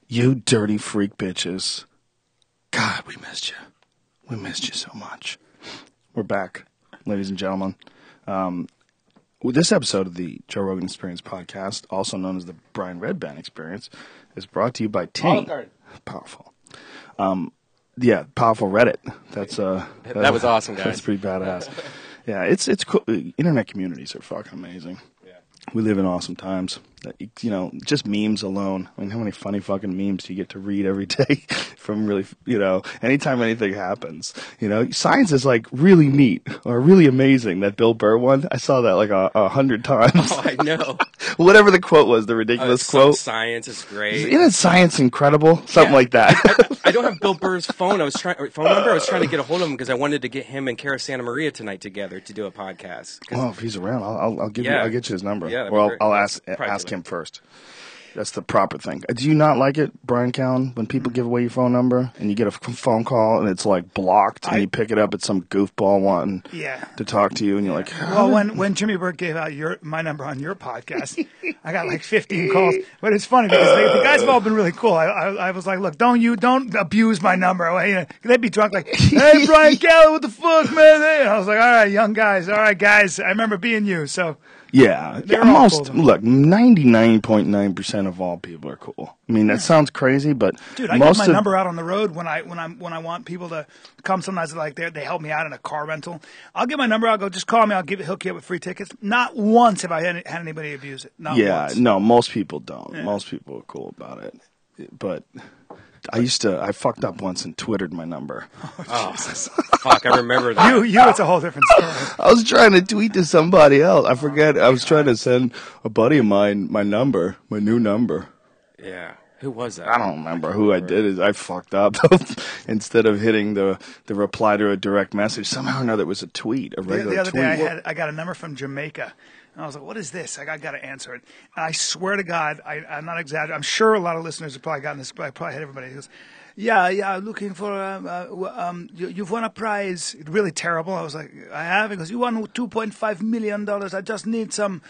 You dirty freak bitches. God, we missed you. We missed you so much. We're back, ladies and gentlemen. This episode of the Joe Rogan Experience podcast, also known as the Brian Red Band Experience, is brought to you by Ting. Powerful. Powerful Reddit. That was awesome, guys. That's pretty badass. Yeah, it's cool. Internet communities are fucking amazing. Yeah. We live in awesome times. You know, just memes alone. I mean, how many funny fucking memes do you get to read every day from really, anytime anything happens? Science is like really neat or really amazing. That Bill Burr one, I saw that like 100 times. Oh, I know. Whatever the quote was, the ridiculous quote. Science is great. Isn't science incredible? Something like that. I don't have Bill Burr's phone number. I was trying to get a hold of him because I wanted to get him and Cara Santa Maria tonight together to do a podcast. Well, if he's around, I'll get you his number. Yeah, I'll ask him first. That's the proper thing. Do you not like it, Bryan Callen, when people give away your phone number and you get a phone call and it's like blocked and you pick it up at some goofball wanting to talk to you and you're like, well, when Jimmy Burke gave out my number on your podcast, I got like 15 calls. But it's funny because the guys have all been really cool. I was like, look, don't abuse my number. They'd be drunk like, hey, Bryan Callen, what the fuck, man? And I was like, all right, young guys. All right, guys. I remember being you, so. Yeah, look, 99.9% of all people are cool. I mean, that sounds crazy, but dude, I give my number out on the road when I want people to come. Sometimes they help me out in a car rental. I'll give my number. I'll go, just call me. I'll hook you up with free tickets. Not once have I had anybody abuse it. Not once. No, most people don't. Yeah. Most people are cool about it, but. I fucked up once and twittered my number. Oh, Jesus. Fuck, I remember that. It's a whole different story. I was trying to tweet to somebody else. I forget. I was trying to send a buddy of mine my new number. Yeah. Who was that? I don't remember who I did it. I fucked up. Instead of hitting the reply to a direct message, somehow or another it was a tweet, a regular tweet. The other day I got a number from Jamaica. And I was like, what is this? I got to answer it. And I swear to God, I'm not exaggerating. I'm sure a lot of listeners have probably gotten this, but I probably had everybody. He goes, yeah, looking for, you've won a prize. Really terrible. I was like, I have? He goes, you won $2.5 million. I just need some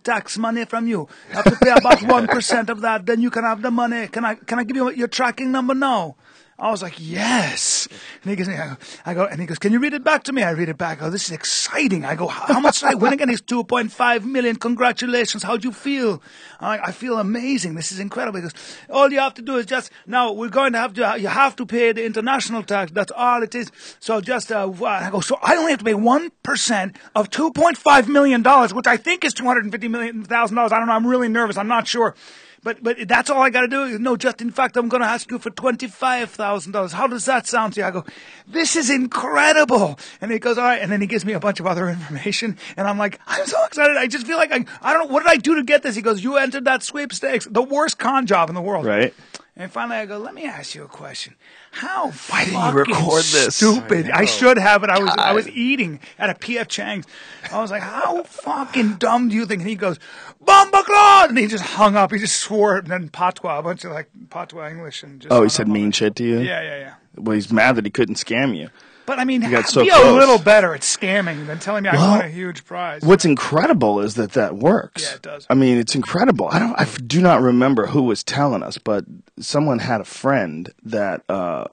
tax money from you. I have to pay about 1% of that. Then you can have the money. Can I give you your tracking number now? I was like, yes. And he goes, and he goes, can you read it back to me? I read it back. I go, this is exciting. I go, how much did I win again? It's $2.5 million. Congratulations. How'd you feel? I'm like, I feel amazing. This is incredible. He goes, all you have to do is now we're going to you have to pay the international tax. That's all it is. So I go, so I only have to pay 1% of $2.5 million, which I think is $250,000. I don't know. I'm really nervous. I'm not sure. But that's all I got to do? No, just in fact, I'm going to ask you for $25,000. How does that sound to you? I go, this is incredible. And he goes, all right. And then he gives me a bunch of other information. And I'm like, I'm so excited. I just feel like I don't know. What did I do to get this? He goes, you entered that sweepstakes. The worst con job in the world. Right. And finally I go, let me ask you a question. Why didn't you record this? Stupid. I should have, but I was eating at a P.F. Chang's. I was like, how fucking dumb do you think? And he goes, Bomba Claude! And he just hung up. He just swore and then patois, a bunch of patois English. And just he said mean shit to you? Yeah. Well, he's mad that he couldn't scam you. But I mean, be a little better at scamming than telling me I won a huge prize. What's incredible is that works. Yeah, it does. I mean, it's incredible. I do not remember who was telling us, but someone had a friend that, God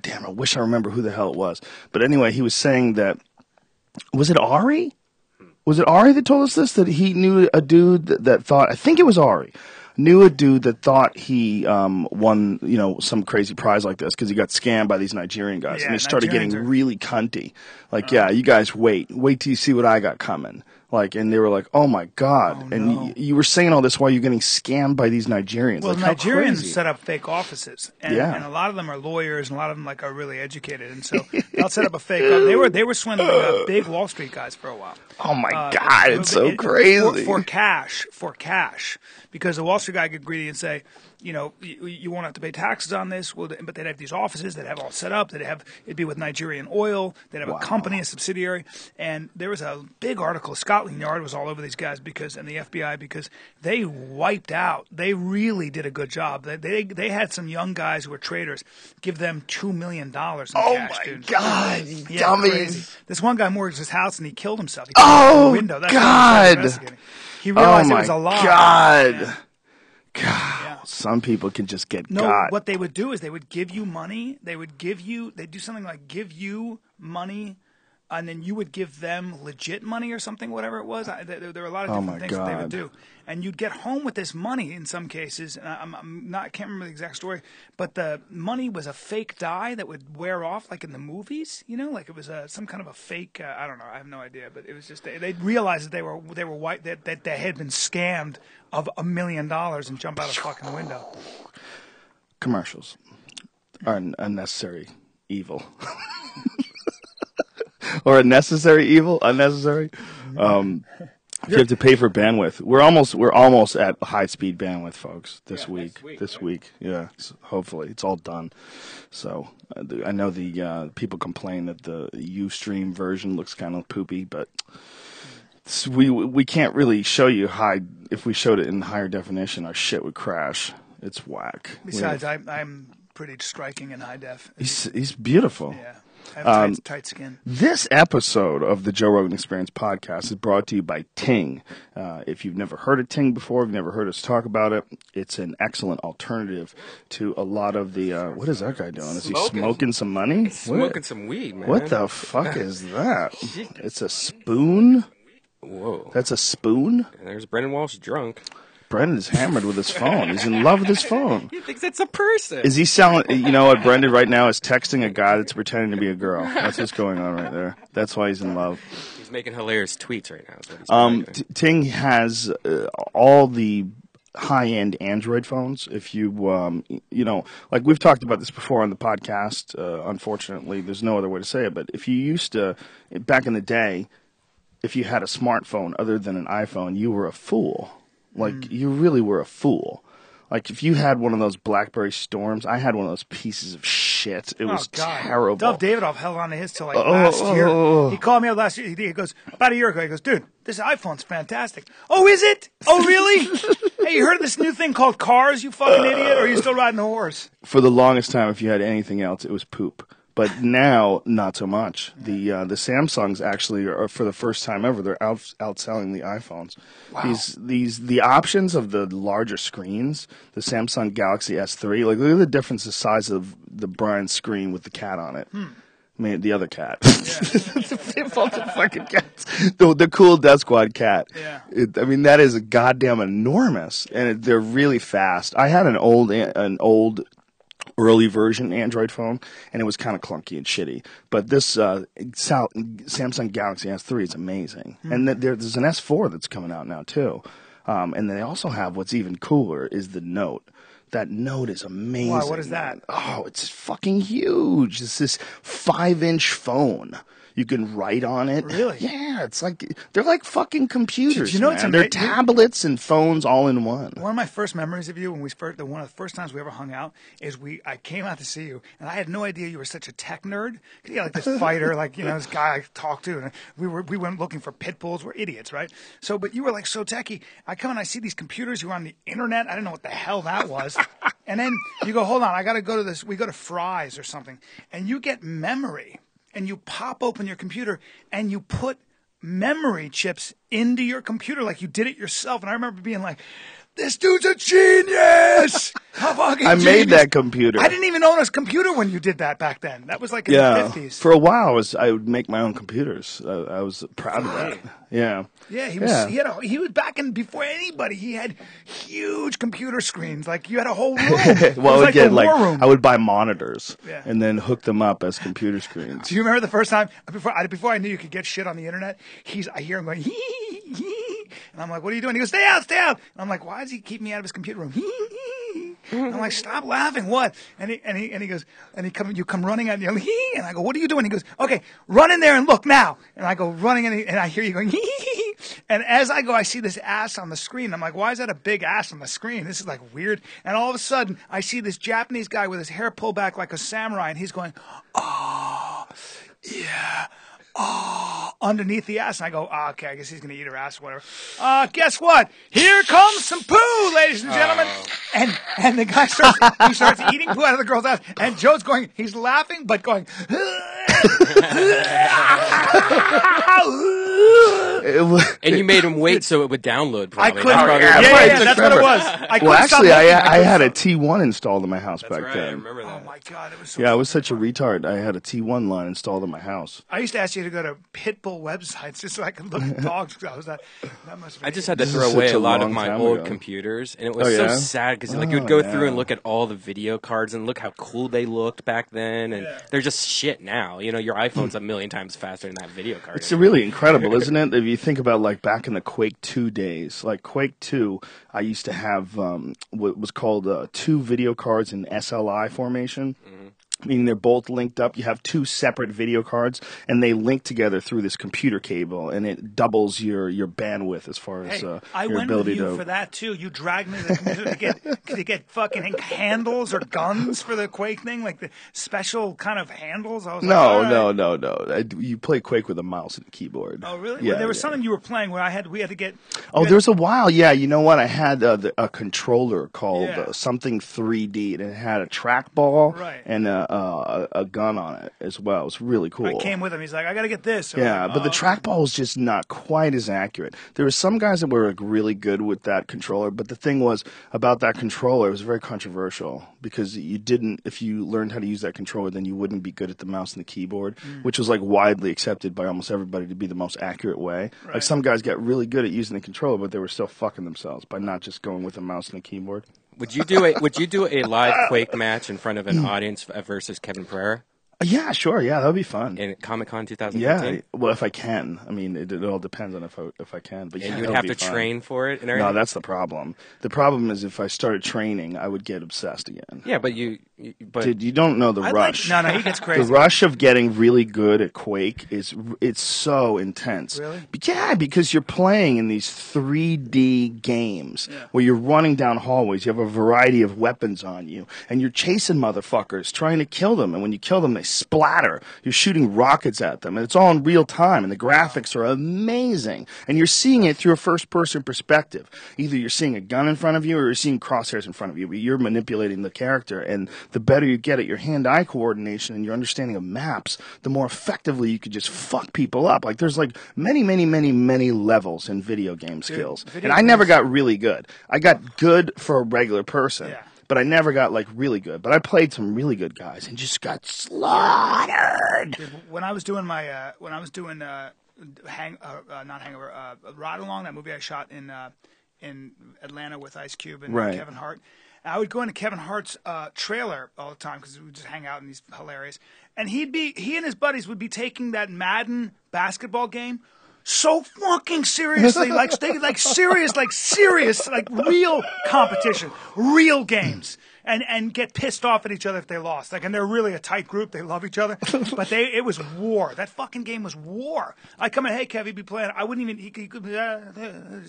damn, I wish I remember who the hell it was. But anyway, he was saying that, was it Ari? Was it Ari that told us this? That he knew a dude that thought, I think it was Ari. Knew a dude that thought he won, some crazy prize like this because he got scammed by these Nigerian guys. And they started getting really cunty. Like, you guys wait till you see what I got coming. Like, and they were like, oh my God. And you were saying all this while you're getting scammed by these Nigerians. Well, like, Nigerians set up fake offices. And a lot of them are lawyers and a lot of them are really educated. And so they'll set up a fake office. They were swindling big Wall Street guys for a while. Oh my God, it's so crazy. For cash. Because the Wall Street guy could greedy and say, you won't have to pay taxes on this. But they'd have these offices. They'd have all set up. It'd be with Nigerian oil. They'd have a company, a subsidiary. And there was a big article. Scotland Yard was all over these guys and the FBI because they wiped out. They really did a good job. They had some young guys who were traders give them $2 million in cash, dude. God, you dummies. Crazy. This one guy mortgaged his house and he killed himself. He God. He realized it was a lie. God. Yeah. God. Some people can just get No, got. what they would do is they would give you money. They'd do something like give you money, and then you would give them legit money or something, whatever it was. There were a lot of different things that they would do. And you'd get home with this money in some cases. And I can't remember the exact story, but the money was a fake dye that would wear off, like in the movies. Like it was some kind of a fake. I don't know. I have no idea. But it was just they realized that they were white, that they had been scammed of $1 million and jump out a fucking window. Commercials are an unnecessary evil. Or a necessary evil? Unnecessary? If you have to pay for bandwidth. We're almost at high speed bandwidth, folks, this week. Yeah. So hopefully it's all done. So I know the people complain that the Ustream version looks kind of poopy, but we can't really show you high. If we showed it in higher definition, our shit would crash. It's whack. Besides, I'm pretty striking in high def. He's beautiful. Yeah. I have tight skin. This episode of the Joe Rogan Experience podcast is brought to you by Ting. If you've never heard of Ting before, if you've never heard us talk about it, it's an excellent alternative to a lot of the... what is that guy doing? Is he smoking some money? He's smoking some weed, man. What the fuck is that? It's a spoon? Whoa. That's a spoon? And there's Brendan Walsh drunk. Brendan's hammered with his phone. He's in love with his phone. He thinks it's a person. Is he selling... You know what? Brendan right now is texting a guy that's pretending to be a girl. That's what's going on right there. That's why he's in love. He's making hilarious tweets right now. Is what he's Ting has all the high-end Android phones. If you, like we've talked about this before on the podcast, unfortunately, there's no other way to say it, but if you used to, back in the day, if you had a smartphone other than an iPhone, you were a fool. Like, you really were a fool. Like, if you had one of those BlackBerry Storms, I had one of those pieces of shit. It was terrible. Dov Davidoff held on to his till last year. He called me up last year. He goes, about a year ago, he goes, dude, this iPhone's fantastic. Oh, is it? Oh, really? Hey, you heard of this new thing called cars, you fucking idiot? Or are you still riding the horse? For the longest time, if you had anything else, it was poop. But now, not so much. The Samsungs actually are, for the first time ever, they're outselling the iPhones. Wow. The options of the larger screens, the Samsung Galaxy S3, like look at the difference the size of the Bryan's screen with the cat on it. I mean, the other cat. The fucking cats. The cool Death Squad cat. Yeah. That is goddamn enormous, and they're really fast. I had an old early version Android phone, and it was kind of clunky and shitty. But this Samsung Galaxy S3 is amazing. And there's an S4 that's coming out now, too. And they also have what's even cooler is the Note. That Note is amazing. Wow, what is that? Oh, it's fucking huge. It's this 5-inch phone. You can write on it. Really? Yeah, it's like they're like fucking computers. You know, man. They're tablets and phones all in one. One of my first memories of you, one of the first times we ever hung out, is I came out to see you, and I had no idea you were such a tech nerd. Yeah, like this fighter, this guy I talked to, and we went looking for pit bulls. We're idiots, right? So, but you were like so techie. I come and I see these computers. You were on the internet. I didn't know what the hell that was. And then you go, hold on, I got to go to this. We go to Fry's or something, and you get memory. And you pop open your computer and you put memory chips into your computer like you did it yourself. And I remember being like, this dude's a genius! I made that computer. I didn't even own a computer when you did that back then. That was like in the 50s. For a while, I would make my own computers. I was proud of that. Yeah. Yeah, he was back in before anybody. He had huge computer screens. Like you had a whole room. Well, room. I would buy monitors and then hook them up as computer screens. Do you remember the first time before I knew you could get shit on the internet? I hear him going and I'm like, what are you doing? He goes, stay out. And I'm like, why does he keep me out of his computer room? And I'm like, stop laughing. What? And he goes, you come running out and you're like, and I go, what are you doing? He goes, okay, run in there and look now. And I go running and I hear you going, and as I go, I see this ass on the screen. I'm like, why is that a big ass on the screen? This is like weird. And all of a sudden, I see this Japanese guy with his hair pulled back like a samurai, and he's going, oh, yeah. Oh, underneath the ass. And I go, okay, I guess he's going to eat her ass or whatever. Guess what? Here comes some poo, ladies and gentlemen. And the guy starts eating poo out of the girl's ass. And Joe's he's laughing, but going, And you made him wait so it would download. I Probably. couldn't. That's That's what it was. Well, actually, I had a T1 installed in my house back right. then. I remember that. Oh my god, it was so Yeah, I was such a retard. I had a T1 line installed in my house. I used to ask you to go to Pitbull websites just so I could look at dogs. That must have been I just had to This throw is away such a a lot of long my time old ago. computers, and it was Oh, so yeah? sad because like you'd Oh, go yeah. through and look at all the video cards and look how cool they looked back then, and they're just shit now. You know, your iPhone's a million times faster than that video card. It's really incredible, isn't it? If you think about like back in the Quake 2 days, like Quake 2, I used to have what was called 2 video cards in SLI formation. Meaning they're both linked up. You have 2 separate video cards, and they link together through this computer cable, and it doubles your bandwidth as far as I your went ability with you to. for that too. You dragged me to get fucking handles or guns for the Quake thing, like the special kind of handles. I was like, all right. No. You play Quake with a mouse and a keyboard. Oh really? Yeah, Well, there was something you were playing where we had to get. Oh, there was a while. Yeah, you know what? I had a controller called Yeah. something 3D, and it had a trackball Right. and a gun on it as well. It was really cool. I came with him. He's like, I got to get this. So Yeah, I'm like, but the oh. trackball was just not quite as accurate. There were some guys that were like really good with that controller, but the thing was about that controller, it was very controversial because if you learned how to use that controller, then you wouldn't be good at the mouse and the keyboard, which was like widely accepted by almost everybody to be the most accurate way. Right. Like some guys got really good at using the controller, but they were still fucking themselves by not just going with a mouse and a keyboard. Would you do a live Quake match in front of an audience versus Kevin Pereira Yeah, sure. Yeah, that would be fun. in Comic-Con 2015? Yeah, well, if I can. I mean, it all depends on if I can. But yeah, And you would that have be to fun. train for it and No, everything? that's the problem. The problem is if I started training, I would get obsessed again. Yeah, but Dude, you don't know the I'd rush. No, he gets The crazy. rush of getting really good at Quake it's so intense. Really? Yeah, because you're playing in these 3D games where you're running down hallways. You have a variety of weapons on you, and you're chasing motherfuckers, trying to kill them. And when you kill them, they splatter. You're shooting rockets at them, and it's all in real time. And the graphics are amazing, and you're seeing it through a first-person perspective. Either you're seeing a gun in front of you, or you're seeing crosshairs in front of you. But you're manipulating the character, and the better you get at your hand-eye coordination and your understanding of maps, the more effectively you could just fuck people up. Like there's like many levels in video game skills. And I never got really good. I got good for a regular person. Yeah. But I never got like really good. But I played some really good guys and just got slaughtered. When I was doing my not Hangover, Ride Along, that movie I shot in Atlanta with Ice Cube and Right. Kevin Hart. I would go into Kevin Hart's trailer all the time because we would just hang out and he's hilarious. And he and his buddies would be taking that Madden basketball game so fucking seriously, like serious, like real competition, real games. And get pissed off at each other if they lost. Like, and they're really a tight group. They love each other. But it was war. That fucking game was war. I come in, hey, Kev, you be playing. I wouldn't even, he could, they're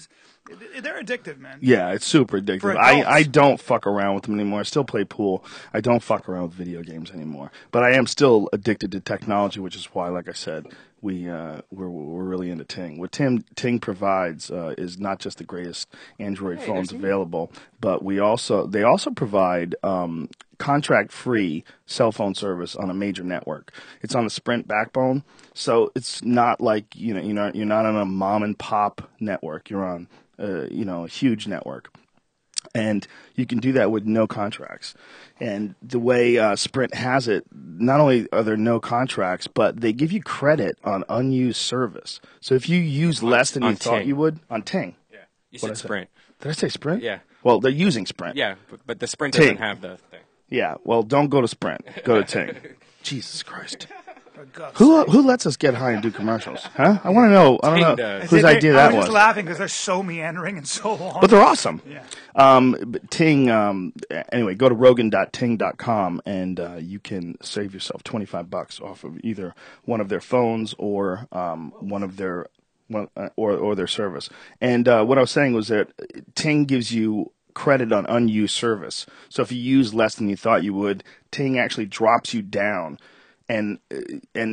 addictive, man. Yeah, it's super For addictive. adults. I don't fuck around with them anymore. I still play pool. I don't fuck around with video games anymore. But I am still addicted to technology, which is why, like I said, we're really into Ting. What Ting provides is not just the greatest Android phones available, but they also provide contract-free cell phone service on a major network. It's on the Sprint backbone, so it's not like you're not on a mom and pop network. You're on a huge network. And you can do that with no contracts. And the way Sprint has it, not only are there no contracts, but they give you credit on unused service. So if you use less than you thought Ting. you would, on Ting. Yeah, you What'd said I say? Sprint. Did I say Sprint? Yeah. Well, they're using Sprint. Yeah, but the Sprint Ting. doesn't have the thing. Yeah, well, don't go to Sprint. Go to Ting. Jesus Christ. For God's Who sake. lets us get high and do commercials? Huh? I want to know. I Ting don't know does. whose idea I that was was. just laughing because they're so meandering and so long. But they're awesome. Yeah. But Ting, anyway, go to rogan.ting.com and you can save yourself $25 off of either one of their phones or one of their or their service. And what I was saying was that Ting gives you credit on unused service. So if you use less than you thought you would, Ting actually drops you down and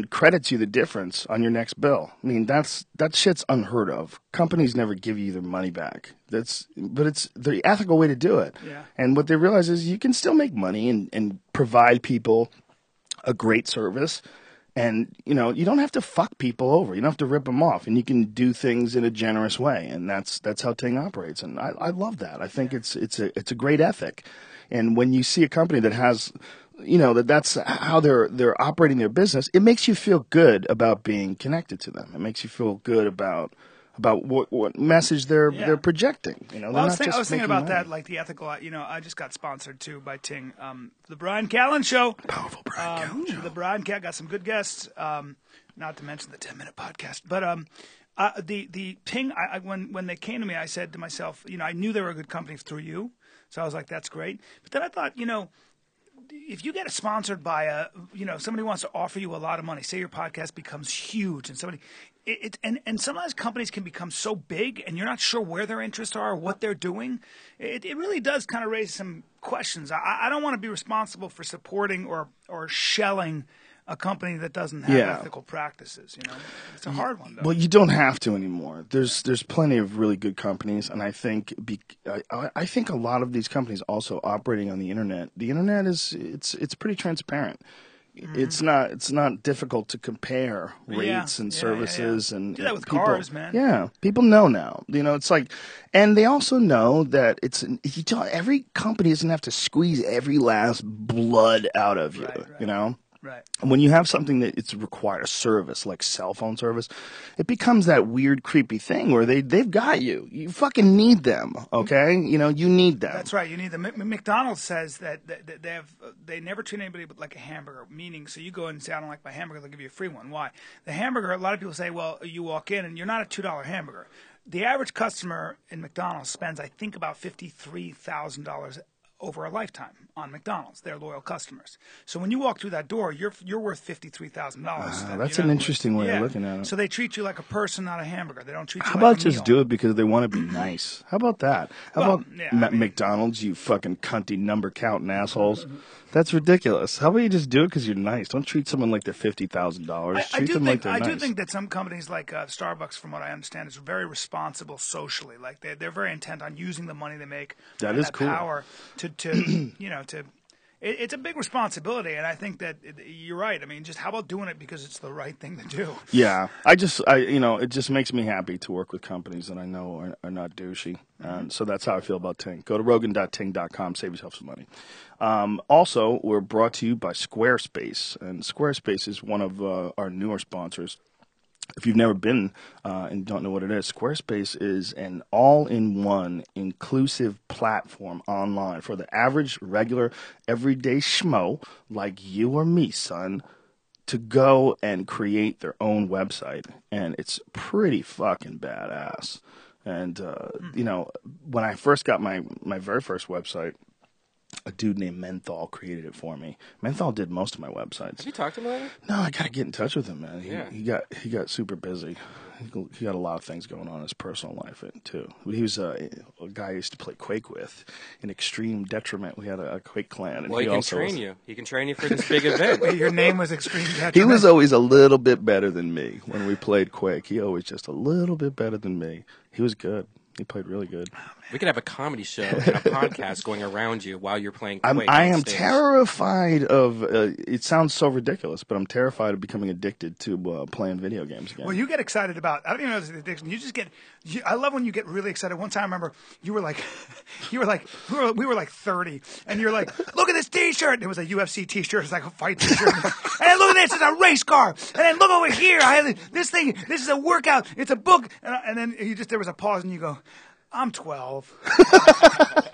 credits you the difference on your next bill. I mean, that shit's unheard of. Companies never give you their money back. But it's the ethical way to do it. Yeah. And what they realize is you can still make money and provide people a great service And, you don't have to fuck people over. You don't have to rip them off. And you can do things in a generous way. And that's how Ting operates. And I love that. I think it's a great ethic. And when you see a company that has, that's how they're operating their business, it makes you feel good about being connected to them. It makes you feel good about what message they're projecting. Well, I was thinking about that, like the ethical. I just got sponsored too by Ting. The Bryan Callen Show. Powerful Bryan Callen Show. The Bryan Callen got some good guests. Not to mention the 10-minute podcast, but the Ting. When they came to me, I said to myself, I knew they were a good company through you, so I was like, that's great. But then I thought, if you get sponsored by somebody wants to offer you a lot of money, say your podcast becomes huge, and somebody. And sometimes companies can become so big and you're not sure where their interests are or what they're doing. It really does kind of raise some questions. I don't want to be responsible for supporting or shelling a company that doesn't have ethical practices. It's a hard one, though. Well, you don't have to anymore. There's plenty of really good companies, and I think I think a lot of these companies also operating on the internet. The internet it's pretty transparent. It's not difficult to compare rates and services and do that with people, cars, man. Yeah, people know now. It's like, and they also know that every company doesn't have to squeeze every last blood out of you. Right. Right. When you have something that it's require a service like cell phone service, it becomes that weird, creepy thing where they've got you. You fucking need them, okay? You need them. That's right. You need them. McDonald's says that they never treat anybody like a hamburger. Meaning, so you go in and say, I don't like my hamburger, they'll give you a free one. Why? The hamburger. A lot of people say, well, you walk in and you're not a $2 hamburger. The average customer in McDonald's spends, I think, about $53,000 over a lifetime on McDonald's. They're loyal customers. So when you walk through that door, you're worth $53,000. That's an interesting way of looking at it. So they treat you like a person, not a hamburger. They don't treat you How like about a just meal. do it because they want to be nice? How about that? How about McDonald's, you fucking cunty number counting assholes? That's ridiculous. How about you just do it because you're nice? Don't treat someone like they're $50,000. Treat them like they're nice. I do think that some companies like Starbucks, from what I understand, is very responsible socially. Like they're very intent on using the money they make. That is cool. Power to it's a big responsibility, and I think that you're right. I mean, just how about doing it because it's the right thing to do? Yeah, it just makes me happy to work with companies that I know are not douchey. So that's how I feel about Ting. Go to rogan.ting.com, save yourself some money. Also, we're brought to you by Squarespace, and Squarespace is one of our newer sponsors. If you've never been and don't know what it is, Squarespace is an all-in-one inclusive platform online for the average, regular, everyday schmo like you or me, son, to go and create their own website. And it's pretty fucking badass. And, when I first got my very first website, a dude named Menthol created it for me. Menthol did most of my websites. Have you talked to him about it? No, I gotta get in touch with him, man. He got super busy. He got a lot of things going on in his personal life too. He was a guy I used to play Quake with. In Extreme Detriment, we had a Quake clan. And well, he can train you. He can train you for this big event. Wait, your name was Extreme Detriment? He was always a little bit better than me when we played Quake. He always just a little bit better than me. He was good. He played really good. We could have a comedy show and a podcast going around you while you're playing Quake. I am terrified of. It sounds so ridiculous, but I'm terrified of becoming addicted to playing video games again. Well, you get excited about. I don't even know if it's an addiction. You just get. I love when you get really excited. One time, I remember we were like 30, and you're like, look at this T-shirt. It was a UFC T-shirt. It's like a fight T-shirt. And then look at this. It's a race car. And then look over here. I have this thing. This is a workout. It's a book. And then there was a pause, and you go, I'm 12.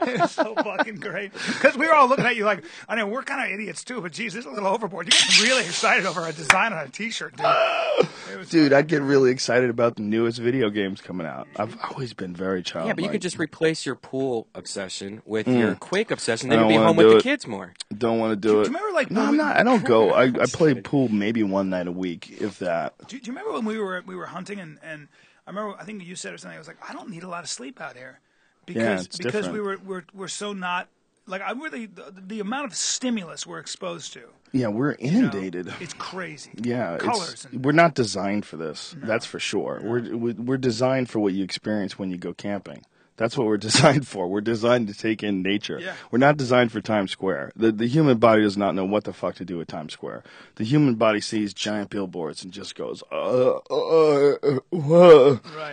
It was so fucking great. Because we were all looking at you like, I know, we're kind of idiots too, but geez, this is a little overboard. You get really excited over a design on a T-shirt, dude. Dude, I'd get really excited about the newest video games coming out. I've always been very childlike. Yeah, but you could just replace your pool obsession with your Quake obsession, then you'd be home with the kids more. Don't want to do it. Do you remember, like, no, I'm not. I don't go. I play pool maybe one night a week, if that. Do you remember when we were hunting and I remember, I think you said or something. I was like, I don't need a lot of sleep out here because we're so not like I really the amount of stimulus we're exposed to. Yeah, we're inundated. It's crazy. Yeah, colors. We're not designed for this. No. That's for sure. No. We're designed for what you experience when you go camping. That's what we're designed for. We're designed to take in nature. Yeah. We're not designed for Times Square. The human body does not know what the fuck to do with Times Square. The human body sees giant billboards and just goes, Right.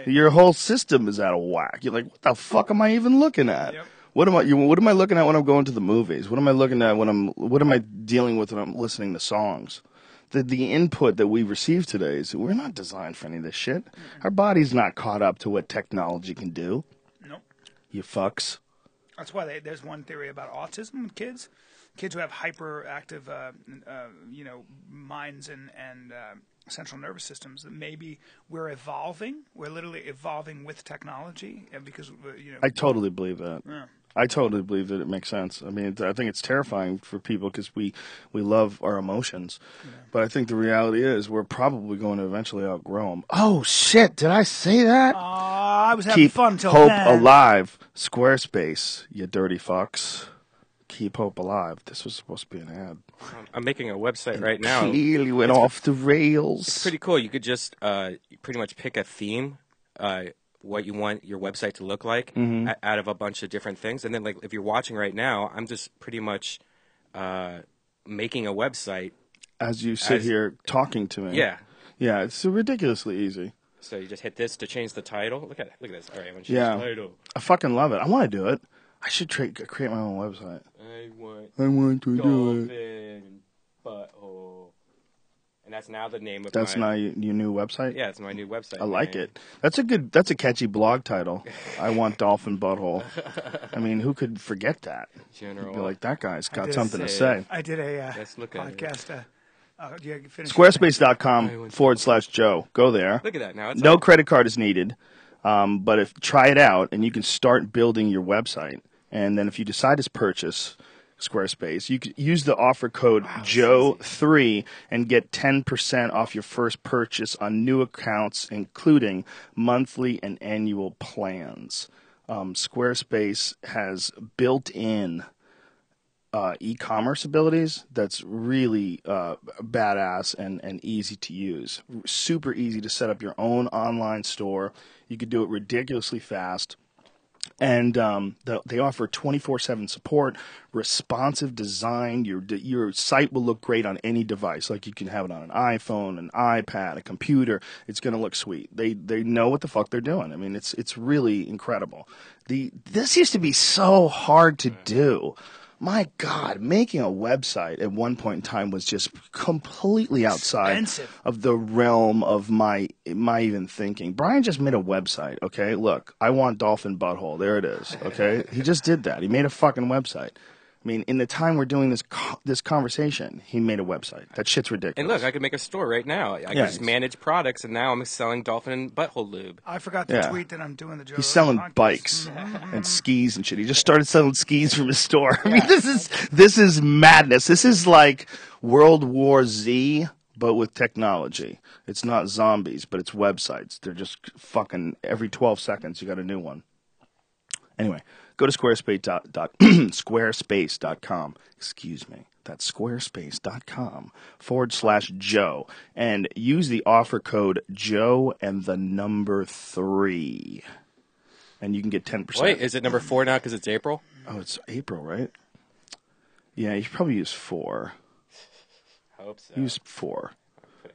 Your whole system is out of whack. You're like, what the fuck am I even looking at? Yep. What am I looking at when I'm going to the movies? What am I looking at what am I dealing with when I'm listening to songs? The input that we receive today is we're not designed for any of this shit. Our body's not caught up to what technology can do. Nope. You fucks. That's why there's one theory about autism in kids who have hyperactive, minds and central nervous systems. That maybe we're evolving. We're literally evolving with technology, and because I totally believe that. Yeah. I totally believe that it makes sense. I mean, I think it's terrifying for people because we love our emotions. Yeah. But I think the reality is we're probably going to eventually outgrow them. Oh, shit. Did I say that? I was having fun till Keep hope then. alive. Squarespace, you dirty fucks. Keep hope alive. This was supposed to be an ad. I'm making a website right now. Clearly went off the rails. It's pretty cool. You could just pretty much pick a theme, what you want your website to look like out of a bunch of different things. And then, like, if you're watching right now, I'm just pretty much making a website. As you sit here talking to me. Yeah. Yeah, it's ridiculously easy. So you just hit this to change the title. Look at this. All right, I'm going to change the title. I fucking love it. I want to do it. I should create my own website. I want to do it. Dolphin Butthole. And that's now the name of That's now your new website? Yeah, it's my new website. I like it. That's a catchy blog title. I want Dolphin Butthole. I mean, who could forget that? General. You'd be like, that guy's got something to say. I did a Let's look at podcast. Squarespace.com/Joe. Go there. Look at that now. It's no credit card is needed. But try it out, and you can start building your website. And then if you decide to purchase Squarespace, you can use the offer code Joe3 and get 10% off your first purchase on new accounts, including monthly and annual plans. Squarespace has built-in e-commerce abilities that's really badass and easy to use. Super easy to set up your own online store. You could do it ridiculously fast. And they offer 24/7 support, responsive design. Your site will look great on any device. Like you can have it on an iPhone, an iPad, a computer. It's going to look sweet. They know what the fuck they're doing. I mean, it's really incredible. This used to be so hard to do. My God, making a website at one point in time was just completely outside of the realm of my even thinking. Brian just made a website, okay? Look, I want Dolphin Butthole. There it is, okay? He just did that. He made a fucking website. I mean, in the time we're doing this conversation, he made a website. That shit's ridiculous. And look, I could make a store right now. I can just manage products, and now I'm selling Dolphin Butthole Lube. I forgot to tweet that I'm doing the Joe. He's selling bikes and skis and shit. He just started selling skis from his store. I mean, this is madness. This is like World War Z, but with technology. It's not zombies, but it's websites. They're just fucking every 12 seconds you got a new one. Anyway. Go to squarespace.com. Excuse me. That's squarespace.com/Joe. And use the offer code Joe and the number 3. And you can get 10%. Wait, is it number 4 now because it's April? Oh, it's April, right? Yeah, you should probably use 4. I hope so. Use 4.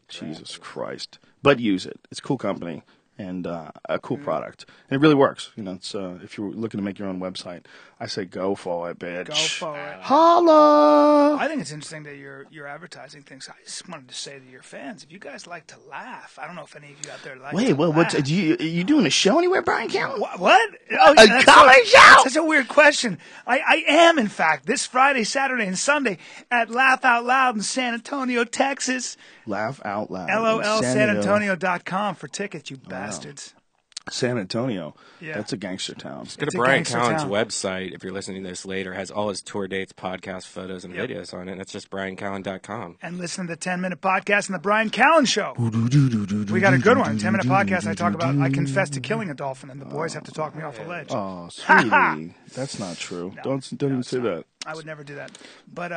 Jesus Christ. But use it. It's a cool company. And a cool product. And it really works. You know, it's if you're looking to make your own website, I say go for it, bitch. Go for it. Holla! I think it's interesting that you're advertising things. I just wanted to say to your fans, if you guys like to laugh, I don't know if any of you out there like to laugh. What? Are you doing a show anywhere, Bryan Callen? What? Oh, a comedy show? That's a weird question. I am, in fact, this Friday, Saturday, and Sunday at Laugh Out Loud in San Antonio, Texas. Laugh Out Loud. LOLSanAntonio.com for tickets, you bastards. San Antonio. Yeah. That's a gangster town. Go to Bryan Callen's website, if you're listening to this later, has all his tour dates, podcasts, photos, and videos on it. And it's just BryanCallen.com. And listen to the 10-minute podcast on the Bryan Callen Show. We got a good one. 10-minute podcast. I confess to killing a dolphin, and the boys have to talk me off the ledge. Oh, sweetie. That's not true. No, don't even say that. I would never do that. But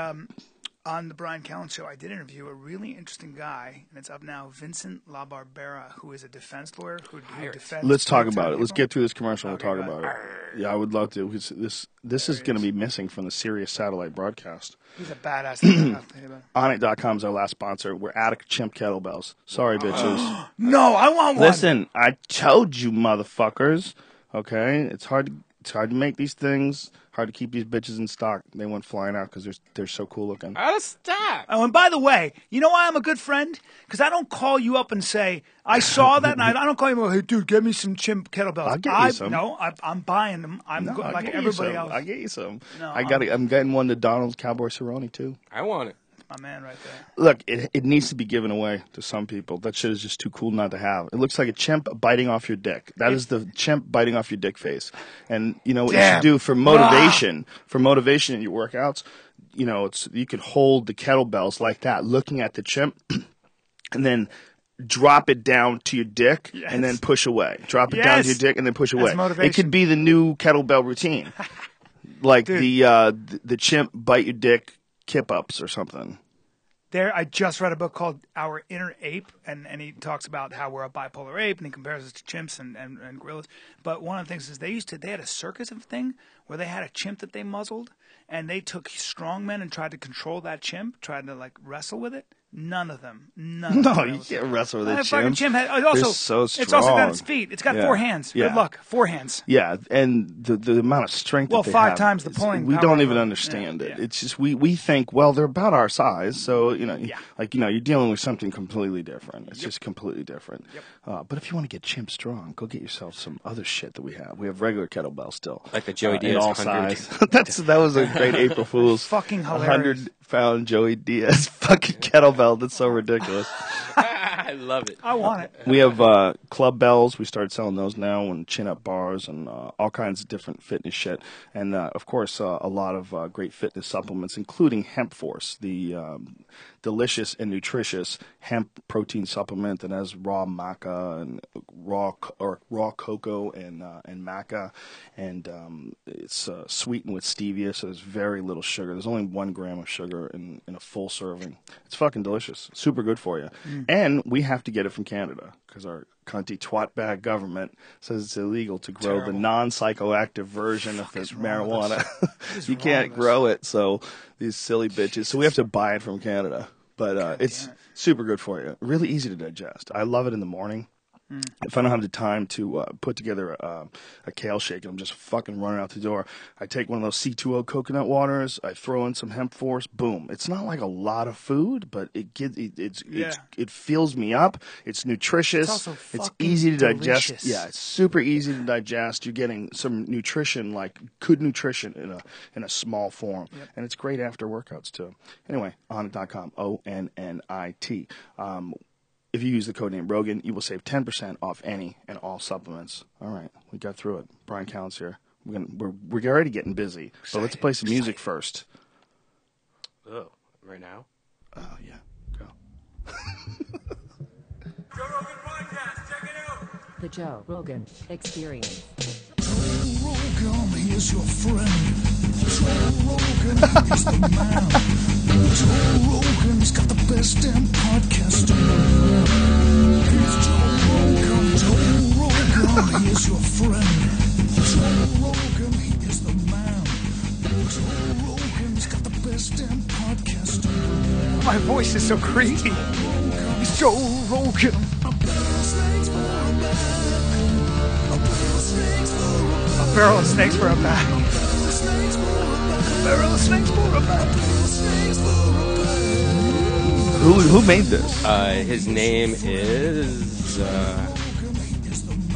on the Bryan Callen Show, I did interview a really interesting guy, and it's up now, Vincent LaBarbera, who is a defense lawyer who defends. Let's talk big-time about it. Let's people. get through this commercial. Okay, We'll talk go about ahead. it. Yeah, I would love to. Because this is going to be missing from the Sirius satellite broadcast. He's a badass. I'll tell you about it. Onnit.com is our last sponsor. We're out of chimp kettlebells. Sorry, bitches. No, I want one. Listen, I told you, motherfuckers. Okay, it's hard to make these things. Hard to keep these bitches in stock. They went flying out because they're so cool looking. Oh, stop! Oh, and by the way, you know why I'm a good friend? Because I don't call you up and say, I saw that, and I don't call you up, hey, dude, get me some chimp kettlebells. I'll get you some. No, I'm buying them. I'm No, I'll like get you everybody some. else. I'll get you some. No, I'm getting one to Donald's Cowboy Cerrone too. I want it. My man right there. Look, it needs to be given away to some people. That shit is just too cool not to have. It looks like a chimp biting off your dick. That is the chimp biting off your dick face. And you know what you should do for motivation? For motivation in your workouts, you know, you could hold the kettlebells like that, looking at the chimp, and then drop it down to your dick, and then push away. Drop it down to your dick, and then push away. Motivation. It could be the new kettlebell routine, like the chimp bite your dick kip ups or something. I just read a book called Our Inner Ape, and he talks about how we're a bipolar ape, and he compares us to chimps and gorillas. But one of the things is they had a circus thing where they had a chimp that they muzzled, and they took strongmen and tried to control that chimp, tried to like wrestle with it. None of them. No, you can't wrestle with a fucking chimp. They're so strong. It's also got its feet. It's got 4 hands. Yeah. Good luck. 4 hands. Yeah, and the amount of strength. Well, that they 5 have times the is- pulling We power don't of even a- understand it. yeah. It's just we think, well, they're about our size, so you're dealing with something completely different. It's just completely different. But if you want to get chimp strong, go get yourself some other shit that we have. We have regular kettlebells still, Like the Joey in Diaz all 100. size. that was a great April Fool's. Fucking hilarious. 100-pound Joey Diaz fucking kettlebell. That's so ridiculous. I love it. I want it. We have club bells. We started selling those now, and chin-up bars, and all kinds of different fitness shit. And of course, a lot of great fitness supplements, including Hemp Force, the delicious and nutritious hemp protein supplement that has raw maca and raw cocoa and maca, and it's sweetened with stevia, so there's very little sugar. There's only 1 gram of sugar in a full serving. It's fucking delicious. Super good for you. And we have to get it from Canada because our cunty twat bag government says it's illegal to grow the non-psychoactive version of the marijuana. You can't grow it, so these silly bitches. So we have to buy it from Canada. But it's super good for you. Really easy to digest. I love it in the morning. If I don't have the time to put together a kale shake and I'm just fucking running out the door, I take one of those C2O coconut waters, I throw in some Hemp Force, boom. It's not like a lot of food, but it fills me up. It's nutritious. It's also It's easy to digest. delicious. Yeah, it's super easy to digest. You're getting some nutrition, like good nutrition in a small form. And it's great after workouts too. Anyway, Onnit.com, ONNIT. If you use the code name Rogan, you will save 10% off any and all supplements. All right, we got through it. Bryan Callen's here. We're already getting busy, but let's play some music first. Oh, right now? Oh yeah, go. Joe Rogan Podcast, check it out. The Joe Rogan Experience. Joe Rogan, he is your friend. Joe Rogan, he's the man. Joe Rogan, he's got the best damn podcast in the world. He's Joe Rogan. Joe Rogan, he is your friend. Joe Rogan, he is the man. Joe Rogan, he's got the best damn podcast in the world. My voice is so creepy. He's Joe Rogan. A barrel of snakes for a bag. A barrel of snakes for a bag. A barrel of snakes for a bag. A barrel of snakes for a bag. A barrel of snakes for a bag. A barrel of snakes for a bag. Who made this? His name is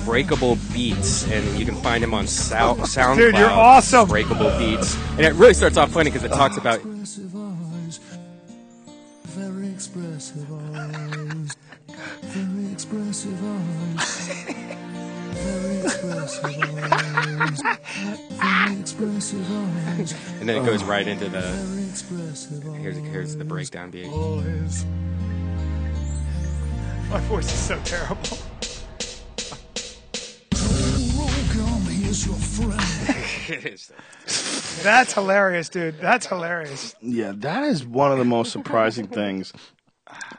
Breakable Beats, and you can find him on SoundCloud. Dude, you're awesome. Breakable Beats, and it really starts off funny because it talks about. Expressive eyes. Very expressive eyes. Very expressive eyes. Very expressive eyes. Very expressive eyes. And then it goes right into the. Very expressive eyes. Here's the breakdown beat. Eyes. My voice is so terrible. Joe Rogan, he is your friend. That's hilarious, dude. That's hilarious. Yeah, that is one of the most surprising things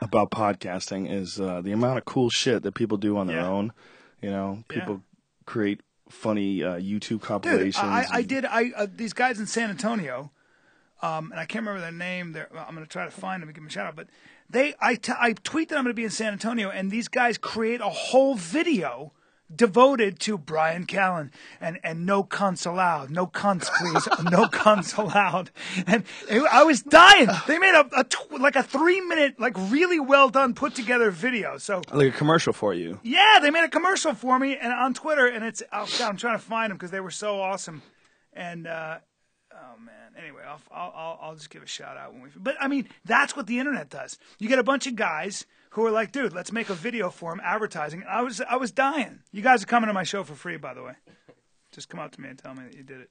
about podcasting is the amount of cool shit that people do on their own. You know, people create funny YouTube compilations. Dude, these guys in San Antonio, and I can't remember their name. I'm going to try to find them and give them a shout out. But I tweet that I'm going to be in San Antonio, and these guys create a whole video devoted to Bryan Callen and no cunts allowed. No cunts, please. No cunts allowed. And I was dying. They made a 3-minute, like really well done, put together video. So like a commercial for you. Yeah, they made a commercial for me and on Twitter, and it's I'm trying to find them because they were so awesome. And oh man. Anyway, I'll just give a shout out when we. But I mean, that's what the internet does. You get a bunch of guys who are like, dude, let's make a video for him advertising. I was dying. You guys are coming to my show for free, by the way. Just come up to me and tell me that you did it.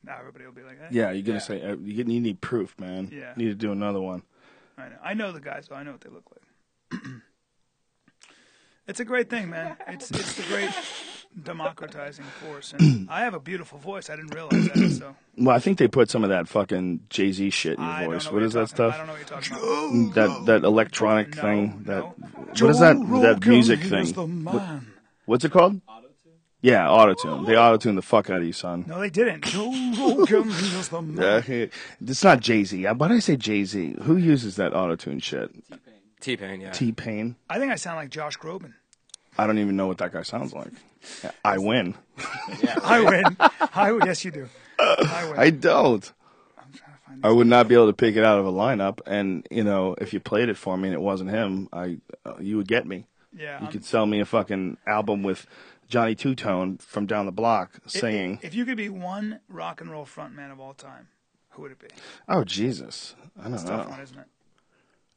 Now everybody will be like, hey. Yeah, you're gonna say you need proof, man. Yeah. You need to do another one. I know the guys, so I know what they look like. It's a great thing, man. It's the great democratizing force. And I have a beautiful voice. I didn't realize that. So. Well, I think they put some of that fucking Jay-Z shit in your voice. What is that stuff? I don't know what you're talking about. That electronic thing. No. What is that music thing? What's it called? Auto-tune. Yeah, auto-tune. They auto-tune the fuck out of you, son. No, they didn't. Joe Rogan is the man. It's not Jay-Z. Why did I say Jay-Z? Who uses that auto-tune shit? T-Pain, yeah. T-Pain. I think I sound like Josh Groban. I don't even know what that guy sounds like. I win. Yeah, I win. Yes, you do. I win. I don't. I'm trying to find I would not be able to pick it out of a lineup, and you know, if you played it for me and it wasn't him, you would get me. Yeah, you could sell me a fucking album with Johnny Two Tone from down the block singing. If you could be one rock and roll frontman of all time, who would it be? Oh Jesus, I don't know. It's a tough one, isn't it?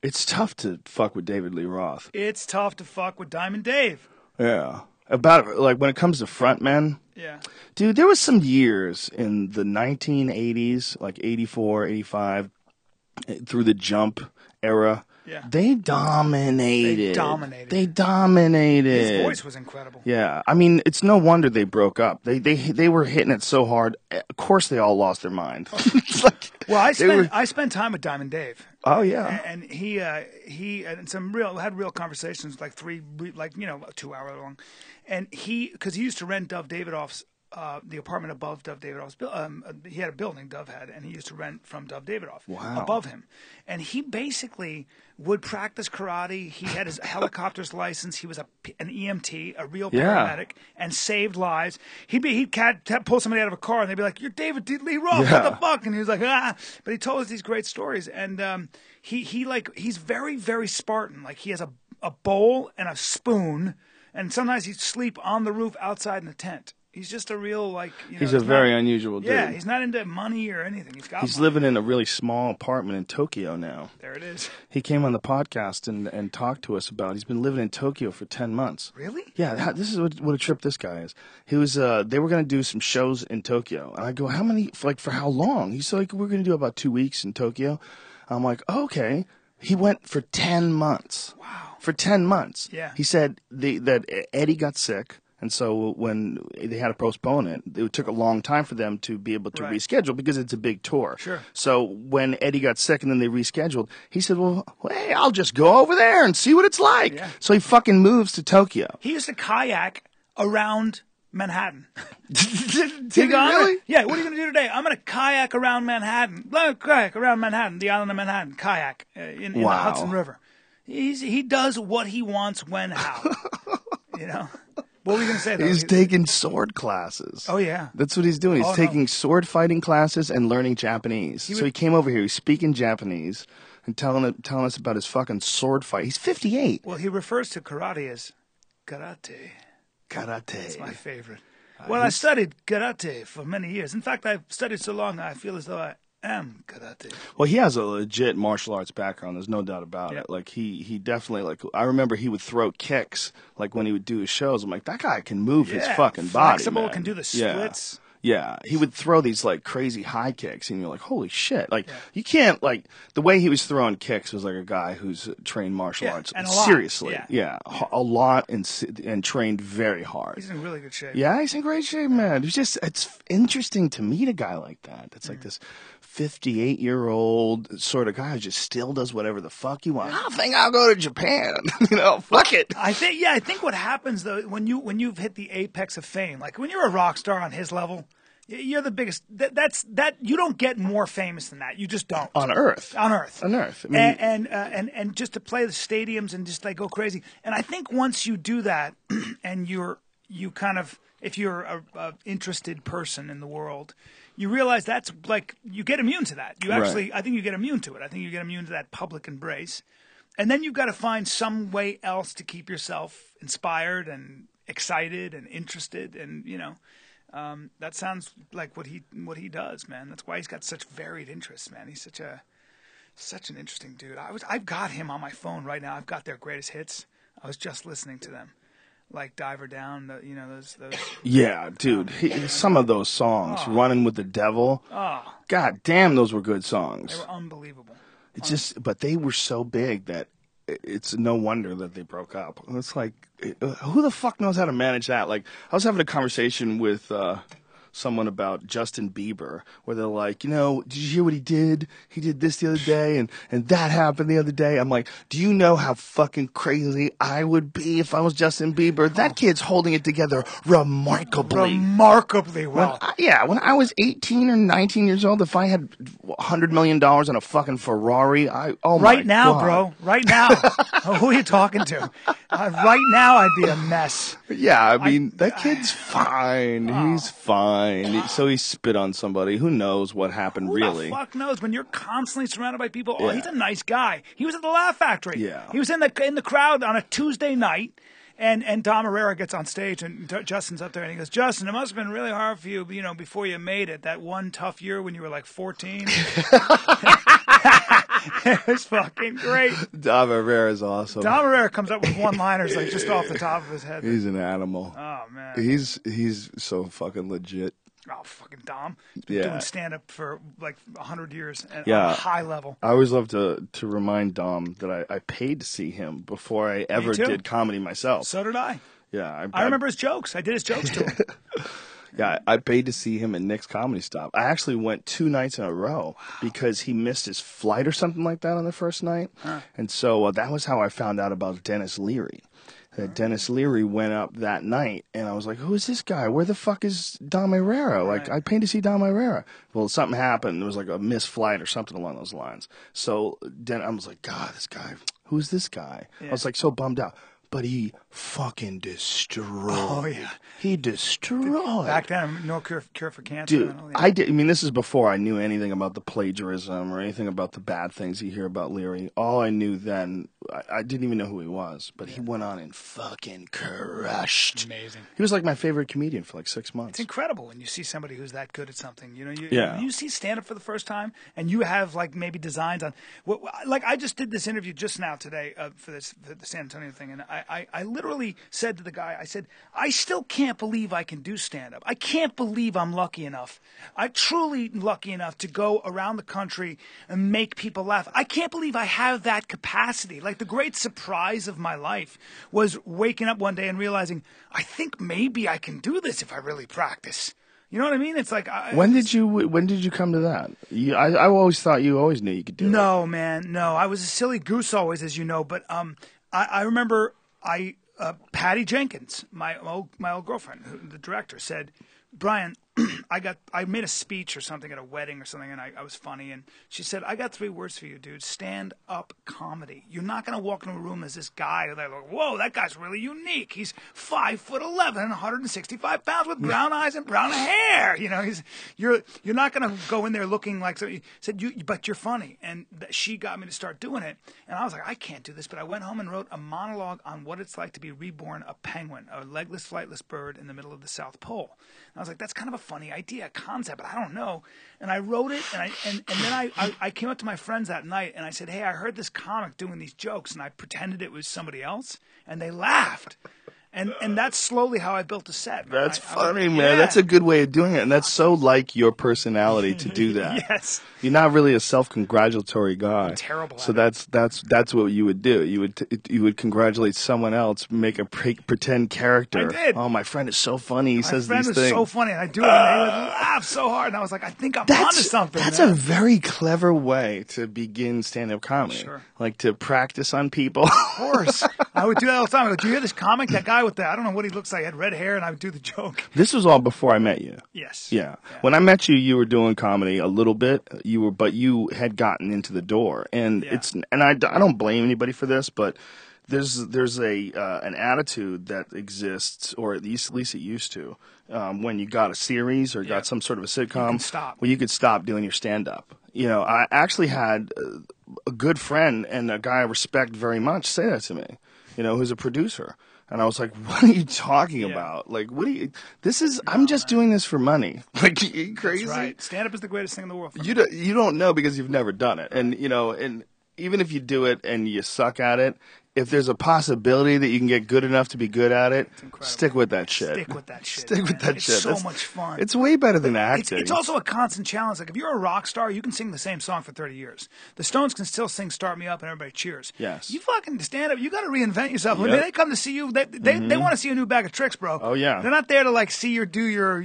It's tough to fuck with David Lee Roth. It's tough to fuck with Diamond Dave. Yeah. About like when it comes to frontmen. Yeah. Dude, there was some years in the 1980s, like 84, 85, through the Jump era. Yeah. They dominated. They dominated. His voice was incredible. Yeah. I mean, it's no wonder they broke up. They were hitting it so hard. Of course they all lost their mind. Well, I spent time with Diamond Dave. Oh yeah. And he had some real conversations, like 2 hour long. And because he used to rent Dove Davidoff's the apartment above Dove Davidoff's. He had a building, Dove had, and he used to rent from Dove Davidoff above him. And he basically would practice karate. He had his helicopter's license. He was an EMT, a real paramedic, and saved lives. He'd pull somebody out of a car, and they'd be like, "You're David Lee Roth, what the fuck?" And he was like, "Ah!" But he told us these great stories, and he's very, very Spartan. Like he has a bowl and a spoon, and sometimes he'd sleep on the roof outside in a tent. He's just a real, he's a very unusual dude. Yeah, he's not into money or anything. He's living in a really small apartment in Tokyo now. There it is. He came on the podcast and talked to us about he's been living in Tokyo for 10 months. Really? Yeah, this is what a trip this guy is. He was, they were going to do some shows in Tokyo. And I go, how many, for how long? He's like, we're going to do about 2 weeks in Tokyo. I'm like, oh, okay. He went for 10 months. Wow. For 10 months. Yeah. He said that Eddie got sick. And so when they had to postpone it, it took a long time for them to be able to reschedule because it's a big tour. Sure. So when Eddie got sick and then they rescheduled, he said, well, hey, I'll just go over there and see what it's like. Yeah. So he fucking moves to Tokyo. He used to kayak around Manhattan. Did he really? Yeah, what are you going to do today? I'm going to kayak around Manhattan. Kayak around Manhattan, the island of Manhattan. Kayak in the Hudson River. He does what he wants when, how. You know? What were you going to say, though? He's taking sword classes. Oh, yeah. That's what he's doing. He's taking sword fighting classes and learning Japanese. So he came over here. He's speaking Japanese and telling us about his fucking sword fight. He's 58. Well, he refers to karate as karate. Karate. That's my favorite. Well, I studied karate for many years. In fact, I've studied so long, I feel as though I am karate. Well, he has a legit martial arts background. There's no doubt about it. Like he definitely I remember he would throw kicks like when he would do his shows. I'm like, that guy can move his fucking body. Flexible, man. can do the splits. Yeah, he would throw these like crazy high kicks, and you're like, "Holy shit!" Like you can't like the way he was throwing kicks was like a guy who's trained martial arts and a lot. seriously. Yeah. A lot and trained very hard. He's in really good shape. Yeah, he's in great shape, man. It's interesting to meet a guy like that. That's like this 58-year-old sort of guy who just still does whatever the fuck he wants. I think I'll go to Japan. Fuck it. I think what happens though when you've hit the apex of fame, like when you're a rock star on his level, you're the biggest. That you don't get more famous than that. You just don't. On Earth. On Earth. I mean, and just to play the stadiums and just like go crazy. And I think once you do that, and you kind of, if you're a interested person in the world, you realize that's like you get immune to that. You actually, I think you get immune to it. I think you get immune to that public embrace. And then you've got to find some way else to keep yourself inspired and excited and interested, and that sounds like what he does, man. That's why he's got such varied interests, man. He's such an interesting dude. I've got him on my phone right now. I've got their greatest hits. I was just listening to them, like Diver Down. Those. Yeah, dude. Some of those songs, Running with the Devil. Oh, God damn, those were good songs. they were unbelievable. But they were so big that it's no wonder that they broke up. It's like, who the fuck knows how to manage that? Like, I was having a conversation with someone about Justin Bieber, where they're like, did you hear what he did? He did this the other day, and that happened the other day. I'm like, do you know how fucking crazy I would be if I was Justin Bieber? That kid's holding it together remarkably well. When I was 18 or 19 years old, if I had $100 million on a fucking Ferrari, right now, bro. Right now. Who are you talking to? Right now, I'd be a mess. Yeah, I mean, that kid's fine. He's fine. So he spit on somebody. Who knows what happened, really? Who the fuck knows? When you're constantly surrounded by people, he's a nice guy. He was at the Laugh Factory. Yeah. He was in the crowd on a Tuesday night, and Dom Herrera gets on stage, and Justin's up there, and he goes, Justin, it must have been really hard for you, before you made it, that one tough year when you were like 14. It was fucking great. Dom Herrera is awesome. Dom Herrera comes up with one-liners like just off the top of his head. He's an animal. Oh, man. He's so fucking legit. Oh, fucking Dom. He's been doing stand-up for like 100 years at Yeah. a high level. I always love to remind Dom that I paid to see him before I ever did comedy myself. So did I. Yeah. I remember his jokes. I did his jokes to him. Yeah, I paid to see him at Nick's Comedy Stop. I actually went 2 nights in a row because he missed his flight or something like that on the first night. And so that was how I found out about Dennis Leary. That Dennis Leary went up that night, and I was like, who is this guy? Where the fuck is Dom Herrera? Like, I paid to see Dom Herrera. Well, something happened. There was like a missed flight or something along those lines. So then I was like, God, this guy, who's this guy? Yeah. I was like so bummed out. But he fucking destroyed. Oh, yeah. He destroyed. Back then, no cure for cancer. Dude, I mean, this is before I knew anything about the plagiarism or anything about the bad things you hear about Leary. All I knew then, I didn't even know who he was, but he went on and fucking crushed. Amazing. He was like my favorite comedian for like 6 months. It's incredible when you see somebody who's that good at something. When Yeah. you see stand-up for the first time, and you have like maybe designs on. Like I just did this interview just now today for the San Antonio thing, and I literally said to the guy, I said, I still can't believe I can do stand-up. I can't believe I'm lucky enough. I'm truly lucky enough to go around the country and make people laugh. I can't believe I have that capacity. Like the great surprise of my life was waking up one day and realizing, I think maybe I can do this if I really practice. You know what I mean? It's like when did you come to that? I always thought you always knew you could do it. No, man, no. I was a silly goose always, as you know. But I remember Patty Jenkins, my old girlfriend, the director, said, Bryan, I made a speech or something at a wedding or something, and I was funny, and she said, I got 3 words for you, dude. Stand-up comedy. You're not going to walk into a room as this guy, and they're like, whoa, that guy's really unique. He's 5'11" and 165 pounds with brown eyes and brown hair. You're not going to go in there looking like so. He said, but you're funny, and she got me to start doing it, and I was like, I can't do this, but I went home and wrote a monologue on what it's like to be reborn a penguin, a legless, flightless bird in the middle of the South Pole. And I was like, that's kind of a funny idea, concept, but I don't know. And I wrote it, and then I came up to my friends that night, and I said, hey, I heard this comic doing these jokes, and I pretended it was somebody else, and they laughed. And that's slowly how I built a set. That's funny, man. That's a good way of doing it, and that's so like your personality to do that. Yes. You're not really a self-congratulatory guy. I'm terrible So at that's what you would do. You would congratulate someone else, make a pretend character. I did. Oh, my friend is so funny. He says My friend these was things. so funny, and I do it, and they would laugh so hard, and I was like, I think I'm onto something. That's man. a very clever way to begin stand-up comedy. Sure. Like to practice on people. Of course. I would do that all the time. I go, do you hear this comic? That guy with I don't know what he looks like, he had red hair, and I would do the joke. This was all before I met you. Yes. Yeah. When I met you, you were doing comedy a little bit. But you had gotten into the door, and I don't blame anybody for this, but there's an attitude that exists, or at least it used to, when you got a series or got some sort of a sitcom, where you could stop doing your stand up. You know, I actually had a good friend and a guy I respect very much say that to me. You know, who's a producer. And I was like, what are you talking about? Like, I'm just doing this for money. Like, are you crazy? That's right. Stand-up is the greatest thing in the world. You don't know because you've never done it. And, you know, and even if you do it and you suck at it, if there's a possibility that you can get good enough to be good at it, stick with that shit. Stick with that shit. Stick with that shit. It's so much fun. It's way better than acting. It's also a constant challenge. Like if you're a rock star, you can sing the same song for 30 years. The Stones can still sing "Start Me Up" and everybody cheers. Yes. You fucking stand up. You got to reinvent yourself. When they come to see you, they want to see a new bag of tricks, bro. Oh yeah. They're not there to like see you do your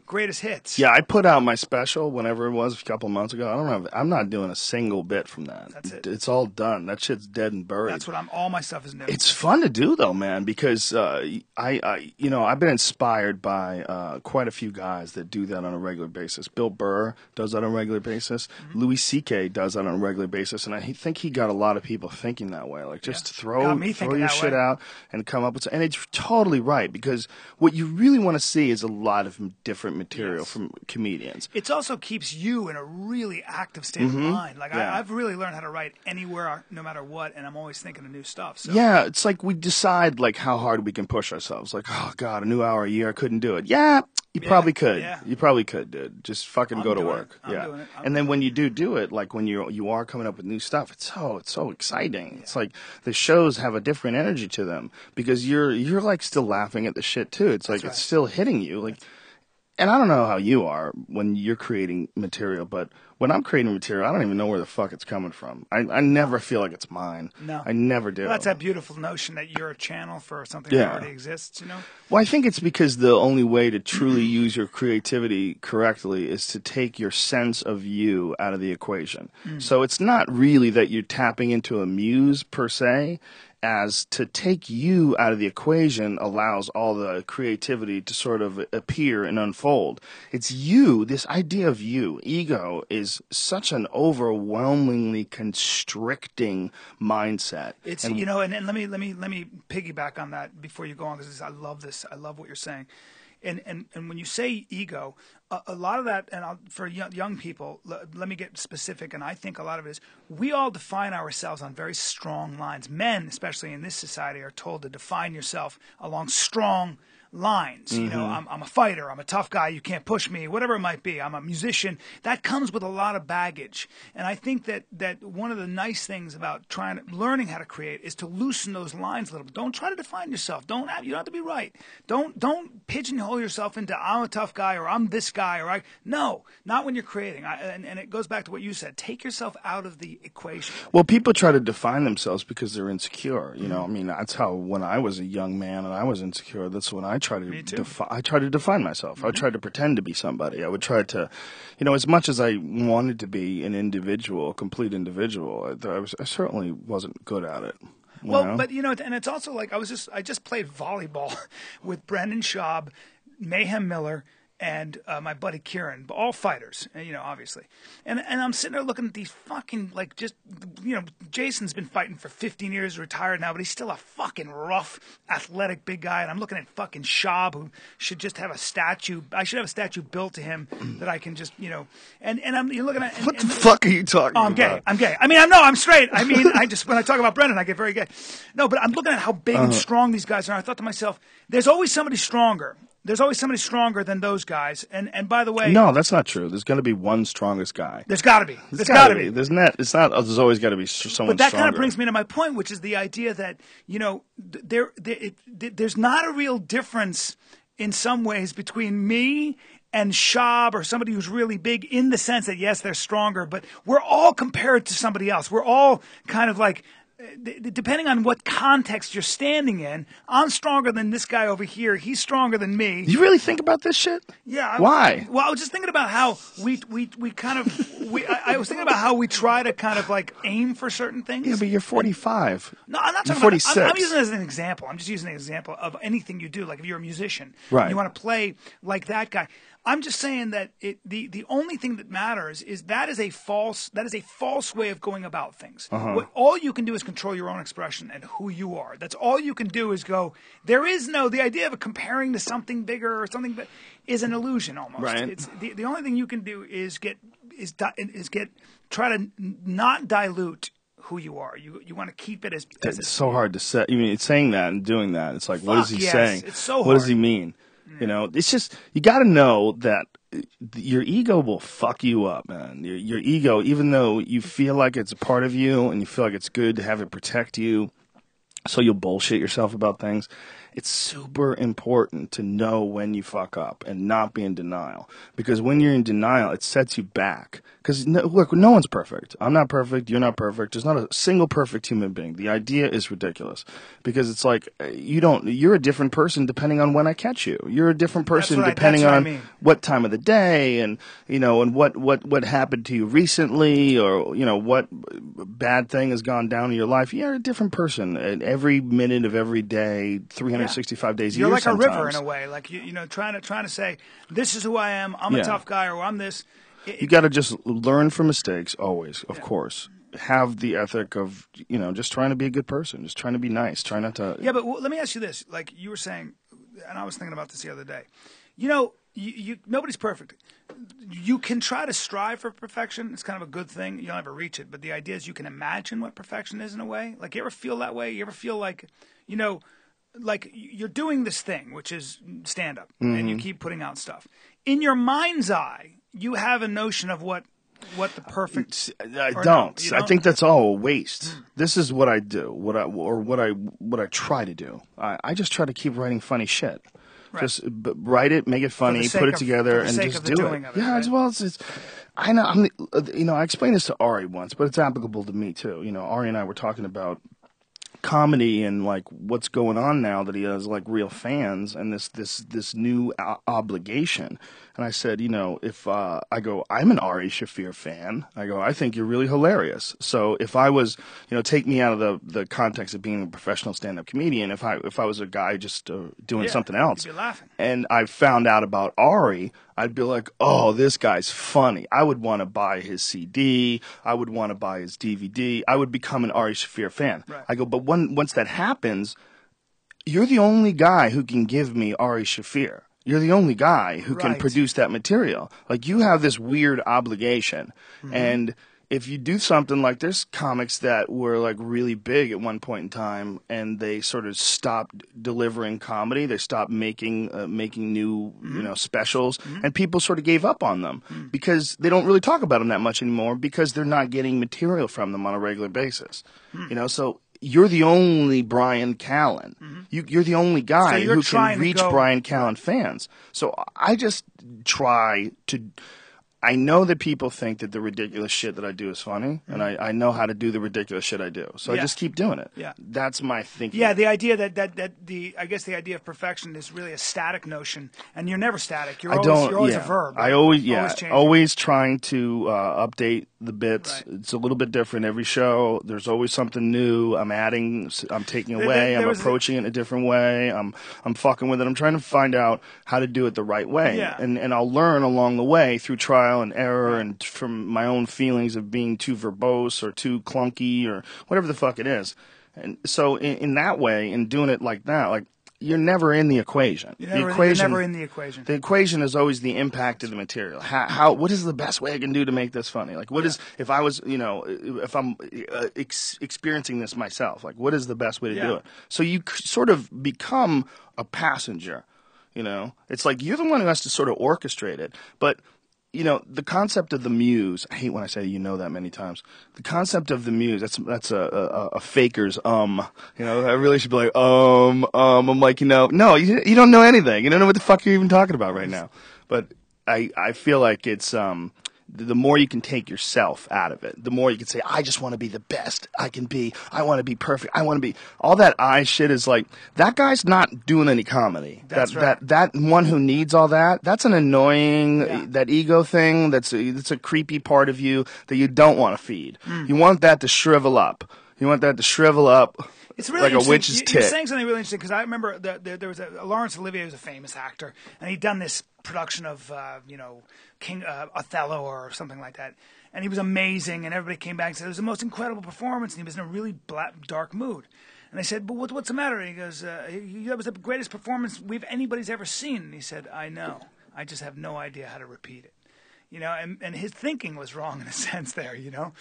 greatest hits. Yeah, I put out my special whenever it was a couple months ago. I'm not doing a single bit from that. That's it. It's all done. That shit's dead and buried. That's what all my stuff is new. It's fun to do though, man, because I've been inspired by quite a few guys that do that on a regular basis. Bill Burr does that on a regular basis. Mm-hmm. Louis C.K. does that on a regular basis, and I think he got a lot of people thinking that way. Like just throw your shit out and come up with. And it's totally right, because what you really want to see is a lot of different material from comedians. It also keeps you in a really active state of mind. Like I've really learned how to write anywhere, no matter what, and I'm always thinking of new stuff. So. Yeah, it's like we decide like how hard we can push ourselves. Like, oh God, a new hour a year, I couldn't do it. Yeah, you probably could. Yeah. You probably could, dude. Just fucking go to work. I'm doing it. And then when you do it, like when you are coming up with new stuff, it's so exciting. Yeah. It's like the shows have a different energy to them because you're like still laughing at the shit too. It's like it's still hitting you. Like, and I don't know how you are when you're creating material, but when I'm creating material, I don't even know where the fuck it's coming from. I never feel like it's mine. No. I never do. Well, that's that beautiful notion that you're a channel for something that already exists, you know? Well, I think it's because the only way to truly use your creativity correctly is to take your sense of you out of the equation. So it's not really that you're tapping into a muse per se, as to take you out of the equation allows all the creativity to sort of appear and unfold. It's you, this idea of you. Ego is such an overwhelmingly constricting mindset. It's, and let me piggyback on that before you go on, because I love this. I love what you're saying. And when you say ego, a lot of that, and for young people, let me get specific, and I think a lot of it is we all define ourselves on very strong lines. Men, especially in this society, are told to define yourself along strong lines. You know, I'm a fighter, I'm a tough guy, you can't push me, whatever it might be. I'm a musician. That comes with a lot of baggage. And I think that one of the nice things about learning how to create is to loosen those lines a little bit. Don't try to define yourself. You don't have to be right. Don't pigeonhole yourself into I'm a tough guy or I'm this guy no, not when you're creating. And it goes back to what you said. Take yourself out of the equation. Well, people try to define themselves because they're insecure. You know, I mean, that's how when I was a young man and I was insecure, that's when I tried to define myself. I tried to pretend to be somebody. I would try to, as much as I wanted to be an individual, a complete individual, I certainly wasn't good at it. But and it's also like I just played volleyball with Brendan Schaub, Mayhem Miller, and my buddy Kieran, all fighters, obviously. And I'm sitting there looking at these fucking, Jason's been fighting for 15 years, retired now, but he's still a fucking rough, athletic big guy. And I'm looking at fucking Schaub, who should just have a statue. I should have a statue built to him that I can just, and you're looking at. What the fuck are you talking about? I'm gay. I mean, I'm straight. I mean, when I talk about Brendan, I get very gay. No, but I'm looking at how big and strong these guys are. And I thought to myself, there's always somebody stronger there's always somebody stronger than those guys. And by the way, No, that's not true. There's going to be one strongest guy. there's got to be. There's got to be. There's not. It's not. There's always got to be someone But that stronger. kind of brings me to my point, which is the idea that, you know, there's not a real difference in some ways between me and Shab or somebody who's really big, in the sense that, yes, they're stronger, but we're all compared to somebody else. We're all kind of like, depending on what context you're standing in, I'm stronger than this guy over here. He's stronger than me. You really think about this shit? Yeah. Why? Well, I was just thinking about how we kind of I was thinking about how we try to kind of like aim for certain things. Yeah, but you're 45. No, I'm not You're talking 46. about. I'm using it as an example. I'm just using an example of anything you do. Like if you're a musician, Right. you want to play like that guy. I'm just saying that the only thing that matters is that is a false way of going about things. All you can do is control your own expression and who you are. That's all you can do is go. There is no the idea of comparing to something bigger or something is an illusion almost. Right. It's the only thing you can do is try to not dilute who you are. You want to keep it as It's so hard to say. I mean, it's saying that and doing that. It's like, what is he yes, saying? it's so What does hard. he mean? You know, it's just, you got to know that your ego will fuck you up, man. Your ego, even though you feel like it's a part of you and you feel like it's good to have it protect you, so you'll bullshit yourself about things. It's super important to know when you fuck up and not be in denial. Because when you're in denial, it sets you back. Because, look, no one's perfect. I'm not perfect. You're not perfect. There's not a single perfect human being. The idea is ridiculous. Because it's like, you're a different person depending on when I catch you. You're a different person depending that's what I on mean. what time of the day and, you know, and what happened to you recently, or, you know, what bad thing has gone down in your life. You're a different person at every minute of every day, 365 days a year You're like sometimes. a river in a way, like you know, trying to say this is who I am. I'm a Yeah. tough guy, or I'm this. You got to just learn from mistakes always, of course. Have the ethic of, you know, just trying to be a good person, just trying to be nice, try not to. Yeah, but let me ask you this: like you were saying, and I was thinking about this the other day. You know, you nobody's perfect. You can try to strive for perfection. It's kind of a good thing. You'll never reach it, but the idea is you can imagine what perfection is in a way. Like, you ever feel that way? You ever feel like, you know, like you're doing this thing, which is stand up, and you keep putting out stuff. In your mind's eye, you have a notion of what the perfect. I or don't. no, you I think that's all a waste. This is what I do. What I try to do. I just try to keep writing funny shit. Right. Just write it, make it funny, sake put it of- together, for the and sake just of the do doing it. of it, Yeah, right? as well as it's. I know. You know, I explained this to Ari once, but it's applicable to me too. You know, Ari and I were talking about comedy and like what's going on now that he has like real fans and this new obligation. And I said, you know, if I go, I'm an Ari Shaffir fan. I go, I think you're really hilarious. So if I was, you know, take me out of the context of being a professional stand-up comedian, if I was a guy just doing Yeah, something else, you'd be laughing. and I found out about Ari, I'd be like, oh, this guy's funny. I would want to buy his CD. I would want to buy his DVD. I would become an Ari Shaffir fan. Right. I go, but once that happens, you're the only guy who can give me Ari Shaffir. You're the only guy who can Right. produce that material. Like, you have this weird obligation. And if you do something like, there's comics that were like really big at one point in time, and they sort of stopped delivering comedy. They stopped making new you know specials, and people sort of gave up on them because they don't really talk about them that much anymore because they're not getting material from them on a regular basis. You know, so. You're the only Bryan Callen. You're the only guy So you're who trying can to reach go- Bryan Callen fans. So I just try to. I know that people think that the ridiculous shit that I do is funny, and I know how to do the ridiculous shit I do. So I Yeah. just keep doing it. Yeah. That's my thinking. Yeah, the idea that I guess the idea of perfection is really a static notion, and you're never static. You're always a verb. I right? always changing. always trying to update the bits. Right. It's a little bit different every show. There's always something new. I'm adding. I'm taking There- away. there I'm was- approaching it in a different way. I'm fucking with it. I'm trying to find out how to do it the right way. Yeah. And I'll learn along the way through trial and error and from my own feelings of being too verbose or too clunky or whatever the fuck it is. And so in that way, in doing it like that, like, you're never in the equation. You're The never, equation. you're never in the equation. The equation is always the impact of the material. What is the best way I can do to make this funny? Like, what is, if I was, you know, if I'm experiencing this myself, like, what is the best way to do Yeah. it? So you sort of become a passenger. You know, it's like you're the one who has to sort of orchestrate it. But you know, the concept of the muse. I hate when I say you know that many times. The concept of the muse. That's a faker's. You know, I really should be like I'm like, you know, no, you don't know anything. You don't know what the fuck you're even talking about right now. But I feel like it's the more you can take yourself out of it, the more you can say, I just want to be the best I can be. I want to be perfect. I want to be all that I shit is like, that guy's not doing any comedy. That's right. That one who needs all that, that's an annoying, that ego thing. That's a creepy part of you that you don't want to feed. You want that to shrivel up. You want that to shrivel up. It's really like a witch's You're tit. saying something really interesting because I remember there was Laurence Olivier was a famous actor, and he'd done this production of King Othello or something like that, and he was amazing, and everybody came back and said it was the most incredible performance, and he was in a really dark mood. And they said, "But what's the matter?" And he goes, "That was the greatest performance anybody's ever seen." And he said, "I know, I just have no idea how to repeat it." You know, and his thinking was wrong in a sense there, you know.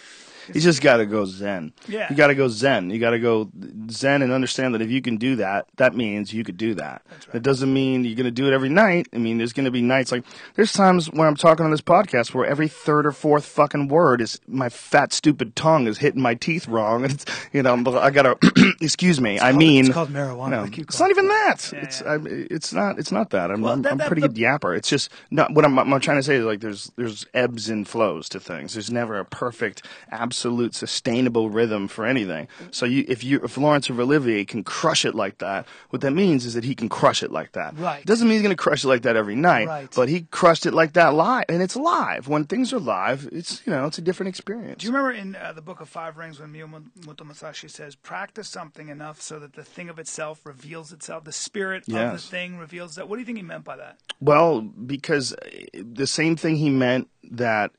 You just got to go zen. Yeah. You got to go zen. You got to go zen and understand that if you can do that, that means you could do that. That's right. It doesn't mean you're going to do it every night. I mean, there's going to be nights like there's times when I'm talking on this podcast where every third or fourth fucking word is my fat stupid tongue is hitting my teeth wrong, and it's I got to excuse me. It's called marijuana. No, Like you it's call not it. even that. Yeah, It's not that. I'm Well, I'm pretty good yapper. It's just not what I'm trying to say is like there's ebbs and flows to things. There's never a perfect, absolute, sustainable rhythm for anything. So if Laurence Olivier can crush it like that, what that means is that he can crush it like that. Right. It doesn't mean he's going to crush it like that every night. Right. But he crushed it like that live, and it's live. When things are live, it's it's a different experience. Do you remember in the Book of Five Rings when Miyamoto Musashi says, practice something enough so that the thing of itself reveals itself, the spirit of the Yes. thing reveals that? What do you think he meant by that? Well, because the same thing he meant that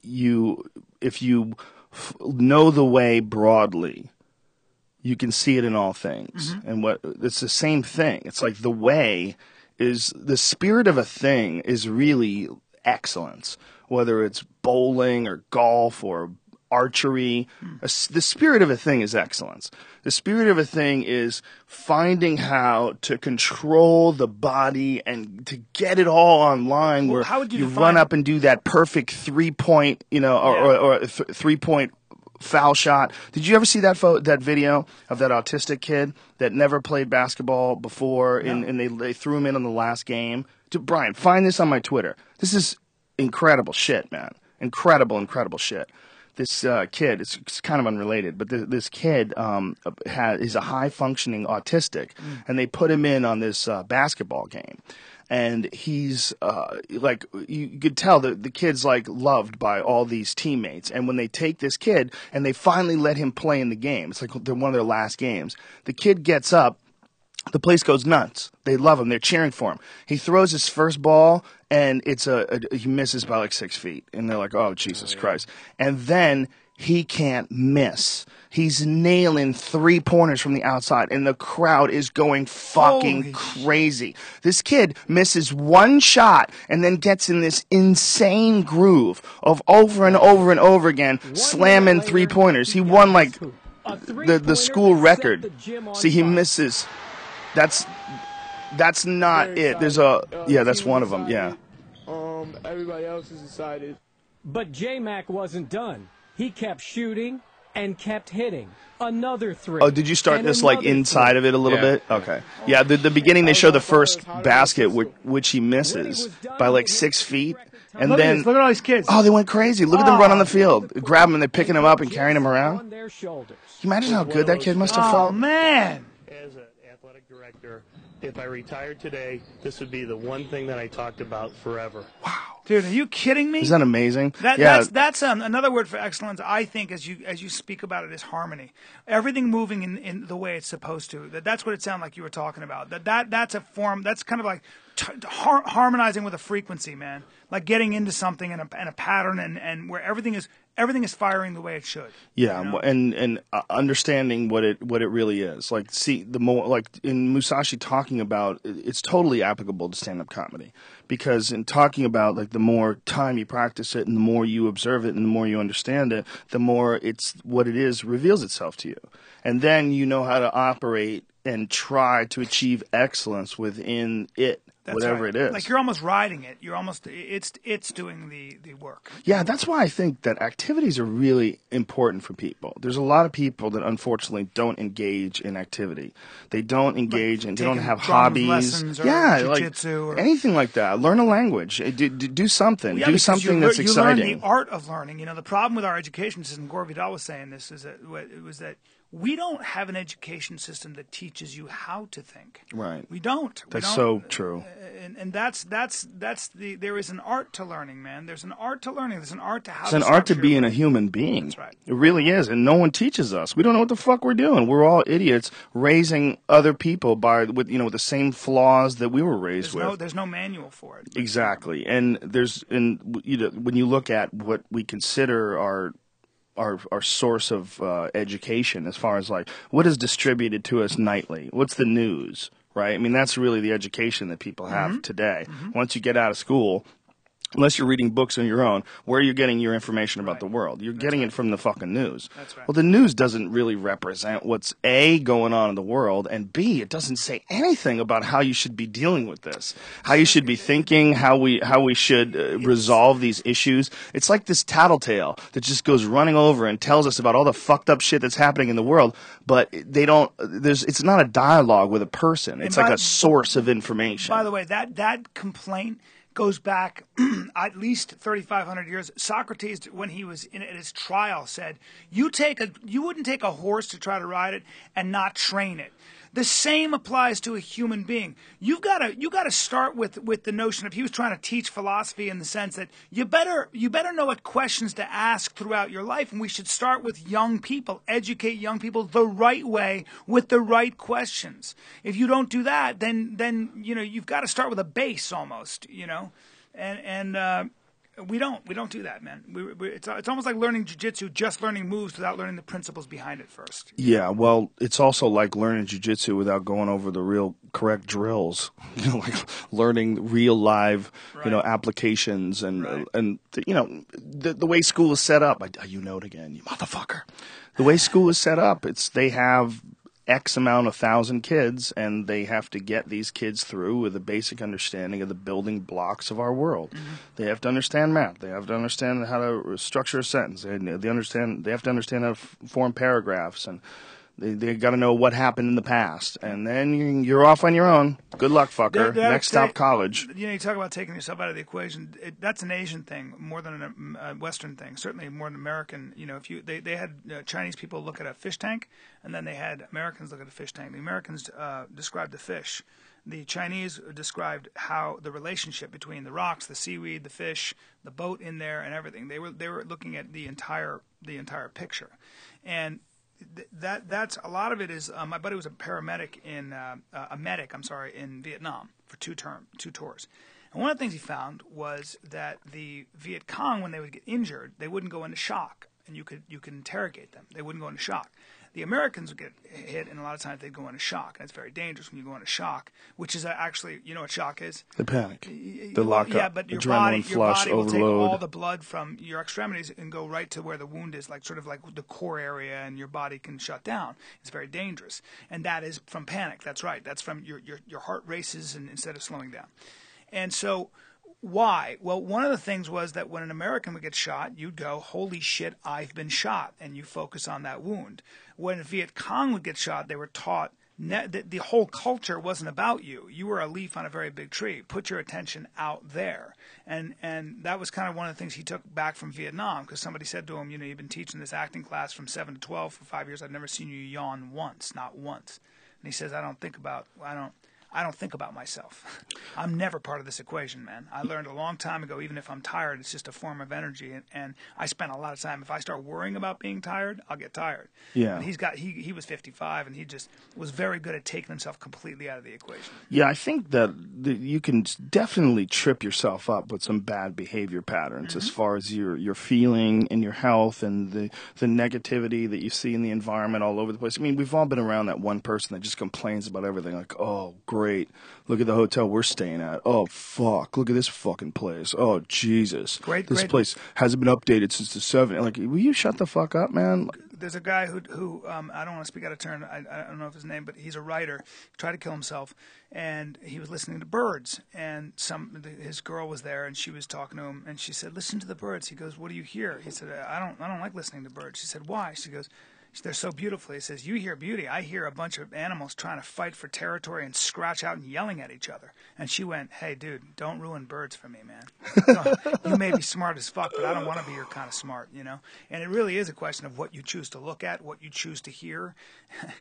if you know the way broadly, you can see it in all things. And it's the same thing. It's like the way is the spirit of a thing is really excellence, whether it's bowling or golf or archery. The spirit of a thing is excellence. The spirit of a thing is finding how to control the body and to get it all online where how would you define run it? up and do that perfect 3-point, or 3-point foul shot. Did you ever see that video of that autistic kid that never played basketball before and they threw him in on the last game? Brian, find this on my Twitter. This is incredible shit, man. Incredible shit. This kid, it's kind of unrelated, but this kid is a high-functioning autistic, and they put him in on this basketball game. And he's like, you could tell that the kid's like loved by all these teammates. And when they take this kid and they finally let him play in the game, it's like one of their last games. The kid gets up. The place goes nuts. They love him. They're cheering for him. He throws his first ball, and he misses by like 6 feet. And they're like, oh, Jesus Christ. And then he can't miss. He's nailing 3-pointers from the outside, and the crowd is going fucking crazy. This kid misses one shot and then gets in this insane groove of over and over and over again slamming 3-pointers. He won like the school record. See, he misses. That's not it. There's that's one of them. Yeah. Everybody else has decided. But J-Mac wasn't done. He kept shooting and kept hitting. Another 3. Oh, did you start and this like another inside 3. of it a little bit? Okay. Yeah, the beginning they show the first basket which he misses by like 6 feet. And Look then at all these kids. oh, they went crazy. Look at them run on the field. Grab them and they're picking him up and carrying him around. On their shoulders. Can you imagine how good that kid must have Oh, felt? man. As an athletic director, if I retired today, this would be the one thing that I talked about forever. Wow. Dude, are you kidding me? Isn't that amazing? That's another word for excellence. I think as you speak about it is harmony. Everything moving in the way it's supposed to. That's what it sounded like you were talking about. That's a form. That's kind of like harmonizing with a frequency, man. Like getting into something and a pattern and where everything is firing the way it should. Yeah, you know? and understanding what it really is. Like, see, the more like in Musashi talking about, it's totally applicable to stand-up comedy, because in talking about like the more time you practice it and the more you observe it and the more you understand it, the more it's what it is reveals itself to you, and then you know how to operate and try to achieve excellence within it. whatever right. it is. Like you're almost riding it. You're almost it's doing the work. Yeah, that's why I think that activities are really important for people. There's a lot of people that unfortunately don't engage in activity. They don't engage and they don't taking have drum hobbies. lessons or like jiu-jitsu or- anything like that. Learn a language. Do something. Yeah, do because something that's you exciting. learn the art of learning. You know, the problem with our education system, Gore Vidal was saying this, is that it was that we don't have an education system that teaches you how to think. Right. We don't. That's so true. And that's there is an art to learning, man. There's an art to learning. There's an art to how. It's an art to being a human being. That's right. It really is, and no one teaches us. We don't know what the fuck we're doing. We're all idiots raising other people with the same flaws that we were raised with. There's no manual for it. Exactly, and when you look at what we consider our source of education, as far as like what is distributed to us nightly, what's the news, right? I mean, that's really the education that people have today. Once you get out of school, unless you're reading books on your own, where are you getting your information about the world? You're getting it from the fucking news. That's right. Well, the news doesn't really represent what's A, going on in the world, and B, it doesn't say anything about how you should be dealing with this, how you should be thinking, how we should resolve these issues. It's like this tattletale that just goes running over and tells us about all the fucked up shit that's happening in the world, but it's not a dialogue with a person. It's like a source of information. By the way, that complaint goes back at least 3,500 years. Socrates, when he was at his trial, said, you wouldn't take a horse to try to ride it and not train it. The same applies to a human being. You've got to start with the notion of, he was trying to teach philosophy in the sense that you better know what questions to ask throughout your life, and we should start with young people, educate young people the right way with the right questions. If you don't do that, then you've got to start with a base almost, and we don't do that, man. It's almost like learning jiu-jitsu, just learning moves without learning the principles behind it first. Yeah, well, it's also like learning jiu-jitsu without going over the real correct drills. Like learning real live, applications and the way school is set up. You know it again, you motherfucker. The way school is set up, they have X amount of 1,000 kids, and they have to get these kids through with a basic understanding of the building blocks of our world. They have to understand math. They have to understand how to structure a sentence. They have to understand how to form paragraphs, and they got to know what happened in the past. And then you're off on your own. Good luck, fucker. Next stop, college. You talk about taking yourself out of the equation. That's an Asian thing more than a Western thing. Certainly more than American. They had Chinese people look at a fish tank, and then they had Americans look at a fish tank. The Americans described the fish. The Chinese described how the relationship between the rocks, the seaweed, the fish, the boat in there, and everything. They were looking at the entire picture, and that's a lot of it is my buddy was a paramedic in Vietnam for two tours, and one of the things he found was that the Viet Cong, when they would get injured, they wouldn't go into shock, and you could interrogate them. They wouldn't go into shock. The Americans would get hit, and a lot of times they'd go into shock, and it's very dangerous when you go into shock, which is actually, what shock is? The panic, the lockup, yeah, but your adrenaline body will overload. take all the blood from your extremities and go right to where the wound is, like sort of like the core area, and your body can shut down. It's very dangerous, and that is from panic. That's right. That's from your heart races and instead of slowing down, and so. Why? Well, one of the things was that when an American would get shot, you'd go, holy shit, I've been shot, and you focus on that wound. When a Viet Cong would get shot, they were taught that the whole culture wasn't about you. You were a leaf on a very big tree. Put your attention out there. And that was kind of one of the things he took back from Vietnam, because somebody said to him, you've been teaching this acting class from 7 to 12 for 5 years. I've never seen you yawn once, not once. And he says, I don't think about myself. I'm never part of this equation, man. I learned a long time ago, even if I'm tired, it's just a form of energy. And I spent a lot of time. If I start worrying about being tired, I'll get tired. Yeah. And he was 55, and he just was very good at taking himself completely out of the equation. Yeah, I think that you can definitely trip yourself up with some bad behavior patterns as far as your feeling and your health and the negativity that you see in the environment all over the place. I mean, we've all been around that one person that just complains about everything, like, oh, great, look at the hotel we're staying at. Oh, fuck, look at this fucking place. Oh, Jesus. This place hasn't been updated since the 70s. Like, will you shut the fuck up, man? there's a guy who I don't want to speak out of turn. I don't know if his name, but he's a writer. He tried to kill himself, and he was listening to birds. And his girl was there, and she was talking to him, and she said, "Listen to the birds." He goes, "What do you hear?" He said, "I don't like listening to birds." She said, "Why?" She goes, "They're so beautiful." He says, "You hear beauty. I hear a bunch of animals trying to fight for territory and scratch out and yelling at each other." And she went, "Hey, dude, don't ruin birds for me, man. You may be smart as fuck, but I don't want to be your kind of smart, you know?" And it really is a question of what you choose to look at, what you choose to hear.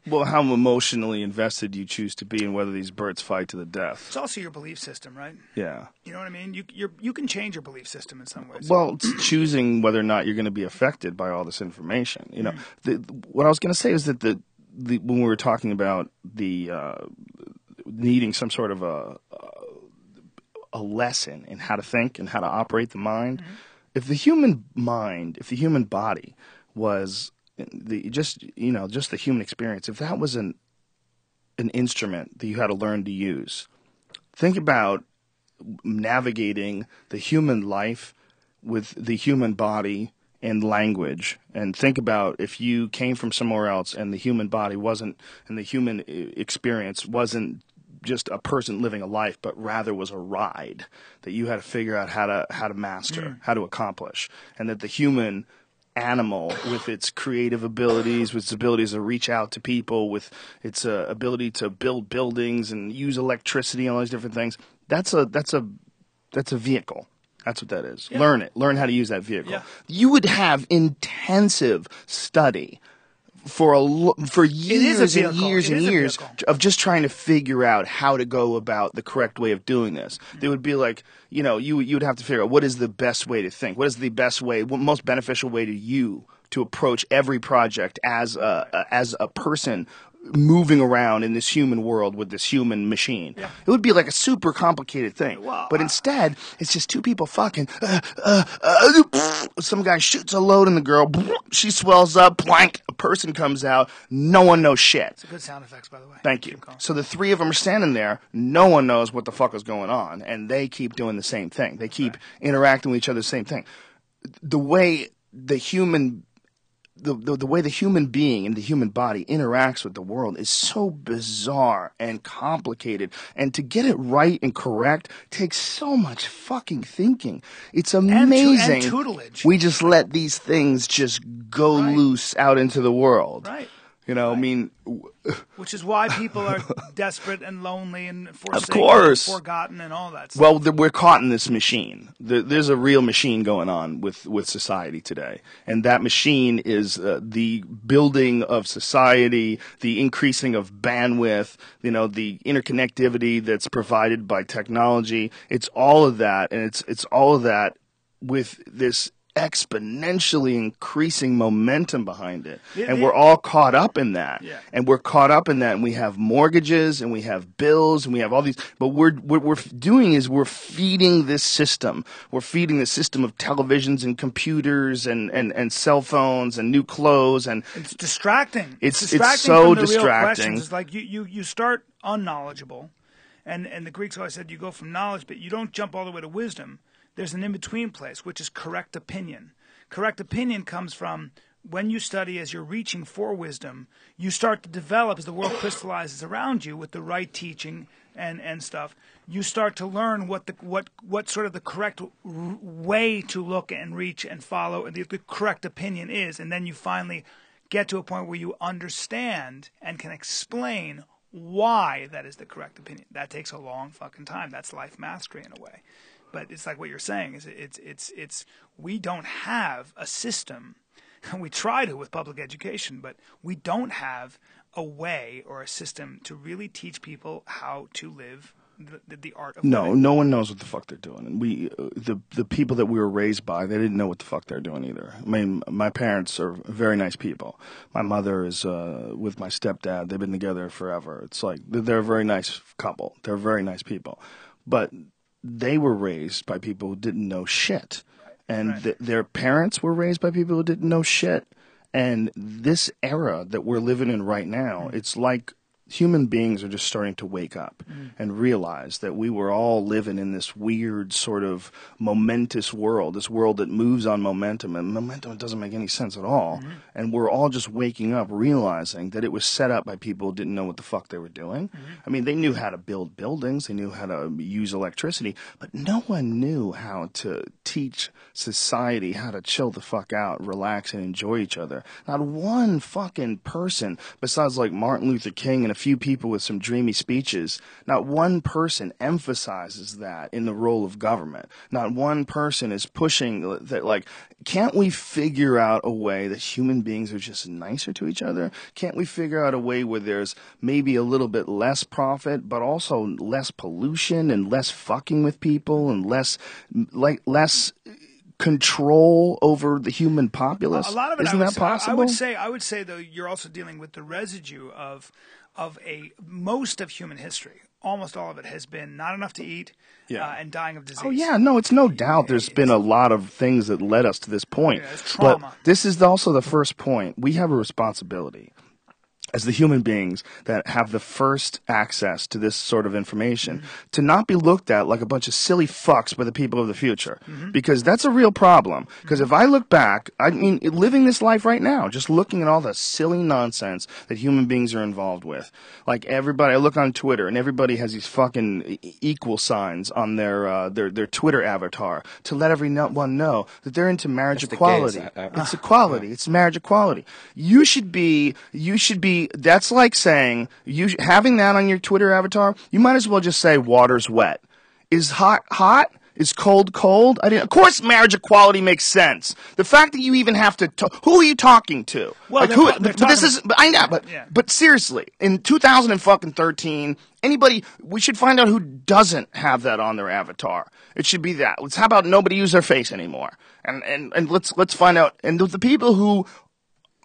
Well, how emotionally invested you choose to be in whether these birds fight to the death. It's also your belief system, right? Yeah. You know what I mean? You can change your belief system in some ways. Well, it's choosing whether or not you're going to be affected by all this information. You know, what I was going to say is that when we were talking about the needing some sort of a lesson in how to think and how to operate the mind, if the human mind, if the human body was just the human experience, if that was an instrument that you had to learn to use, think about navigating the human life with the human body and language, and think about if you came from somewhere else and the human body wasn't, and the human experience wasn't just a person living a life, but rather was a ride that you had to figure out how to master, how to accomplish, and that the human animal, with its creative abilities, with its abilities to reach out to people, with its ability to build buildings and use electricity and all these different things, that's a vehicle. That's what that is. Yeah. Learn it. Learn how to use that vehicle. Yeah. You would have intensive study for years and years and years of just trying to figure out how to go about the correct way of doing this. It would be like, you would have to figure out what is the best way to think, what is the best way, what most beneficial way to approach every project as a person moving around in this human world with this human machine. Yeah. It would be like a super complicated thing. But instead, it's just two people fucking. Some guy shoots a load in the girl. She swells up. Blank. A person comes out. No one knows shit. It's a good sound effects, by the way. Thank you. So the three of them are standing there. No one knows what the fuck is going on. And they keep doing the same thing. They keep interacting with each other the same thing. The way the human being and the human body interacts with the world is so bizarre and complicated, and to get it right and correct takes so much fucking thinking. It's amazing. And tutelage. We just let these things just go loose out into the world. Right. I mean, which is why people are desperate and lonely and forsaken, of course, and forgotten, and all that stuff. Well, we're caught in this machine. There's a real machine going on with society today, and that machine is the building of society, the increasing of bandwidth, the interconnectivity that's provided by technology. It's all of that, and it's all of that with this exponentially increasing momentum behind it. And we're all caught up in that. Yeah. And we're caught up in that, and we have mortgages and we have bills and we have all these, but what we're doing is we're feeding this system. We're feeding the system of televisions and computers and cell phones and new clothes, and it's distracting. It's so distracting. It's like you start unknowledgeable, and the Greeks always said you go from knowledge, but you don't jump all the way to wisdom. There's an in-between place, which is correct opinion. Correct opinion comes from when you study as you're reaching for wisdom, you start to develop, as the world crystallizes around you with the right teaching and stuff, you start to learn what sort of the correct way to look and reach and follow the correct opinion is. And then you finally get to a point where you understand and can explain why that is the correct opinion. That takes a long fucking time. That's life mastery in a way. But it's like what you're saying is it's we don't have a system. We try to with public education, but we don't have a way or a system to really teach people how to live the art of living. No one knows what the fuck they're doing. And the people that we were raised by, they didn't know what the fuck they're doing either. I mean, my parents are very nice people. My mother is with my stepdad. They've been together forever. It's like they're a very nice couple. They're very nice people. But they were raised by people who didn't know shit. And their parents were raised by people who didn't know shit. And this era that we're living in right now, it's like human beings are just starting to wake up and realize that we were all living in this weird sort of momentous world, this world that moves on momentum, and momentum doesn't make any sense at all. And we're all just waking up, realizing that it was set up by people who didn't know what the fuck they were doing. I mean, they knew how to build buildings, they knew how to use electricity, but no one knew how to teach society how to chill the fuck out, relax, and enjoy each other. Not one fucking person, besides like Martin Luther King and a few people with some dreamy speeches, not one person emphasizes that in the role of government. Not one person is pushing that, like, can't we figure out a way that human beings are just nicer to each other? Can't we figure out a way where there's maybe a little bit less profit, but also less pollution and less fucking with people and less control over the human populace? A lot of it, Isn't that possible? I would say though, you're also dealing with the residue of most of human history. Almost all of it has been not enough to eat and dying of disease. Oh, yeah, no, it's no doubt there's been a lot of things that led us to this point. Yeah, it's trauma. But this is also the first point. We have a responsibility as the human beings that have the first access to this sort of information to not be looked at like a bunch of silly fucks by the people of the future. Because that's a real problem. Because if I look back, I mean, living this life right now, just looking at all the silly nonsense that human beings are involved with. Like everybody, I look on Twitter and everybody has these fucking equal signs on their Twitter avatar to let everyone know that they're into marriage equality. It's equality. It's marriage equality. You should be that's like saying, having that on your Twitter avatar, you might as well just say water's wet. Is hot hot? Is cold cold? Of course marriage equality makes sense. The fact that you even have to who are you talking to? Well, but seriously, in 2013, we should find out who doesn't have that on their avatar. It should be that. How about nobody use their face anymore? And let's find out. And the people who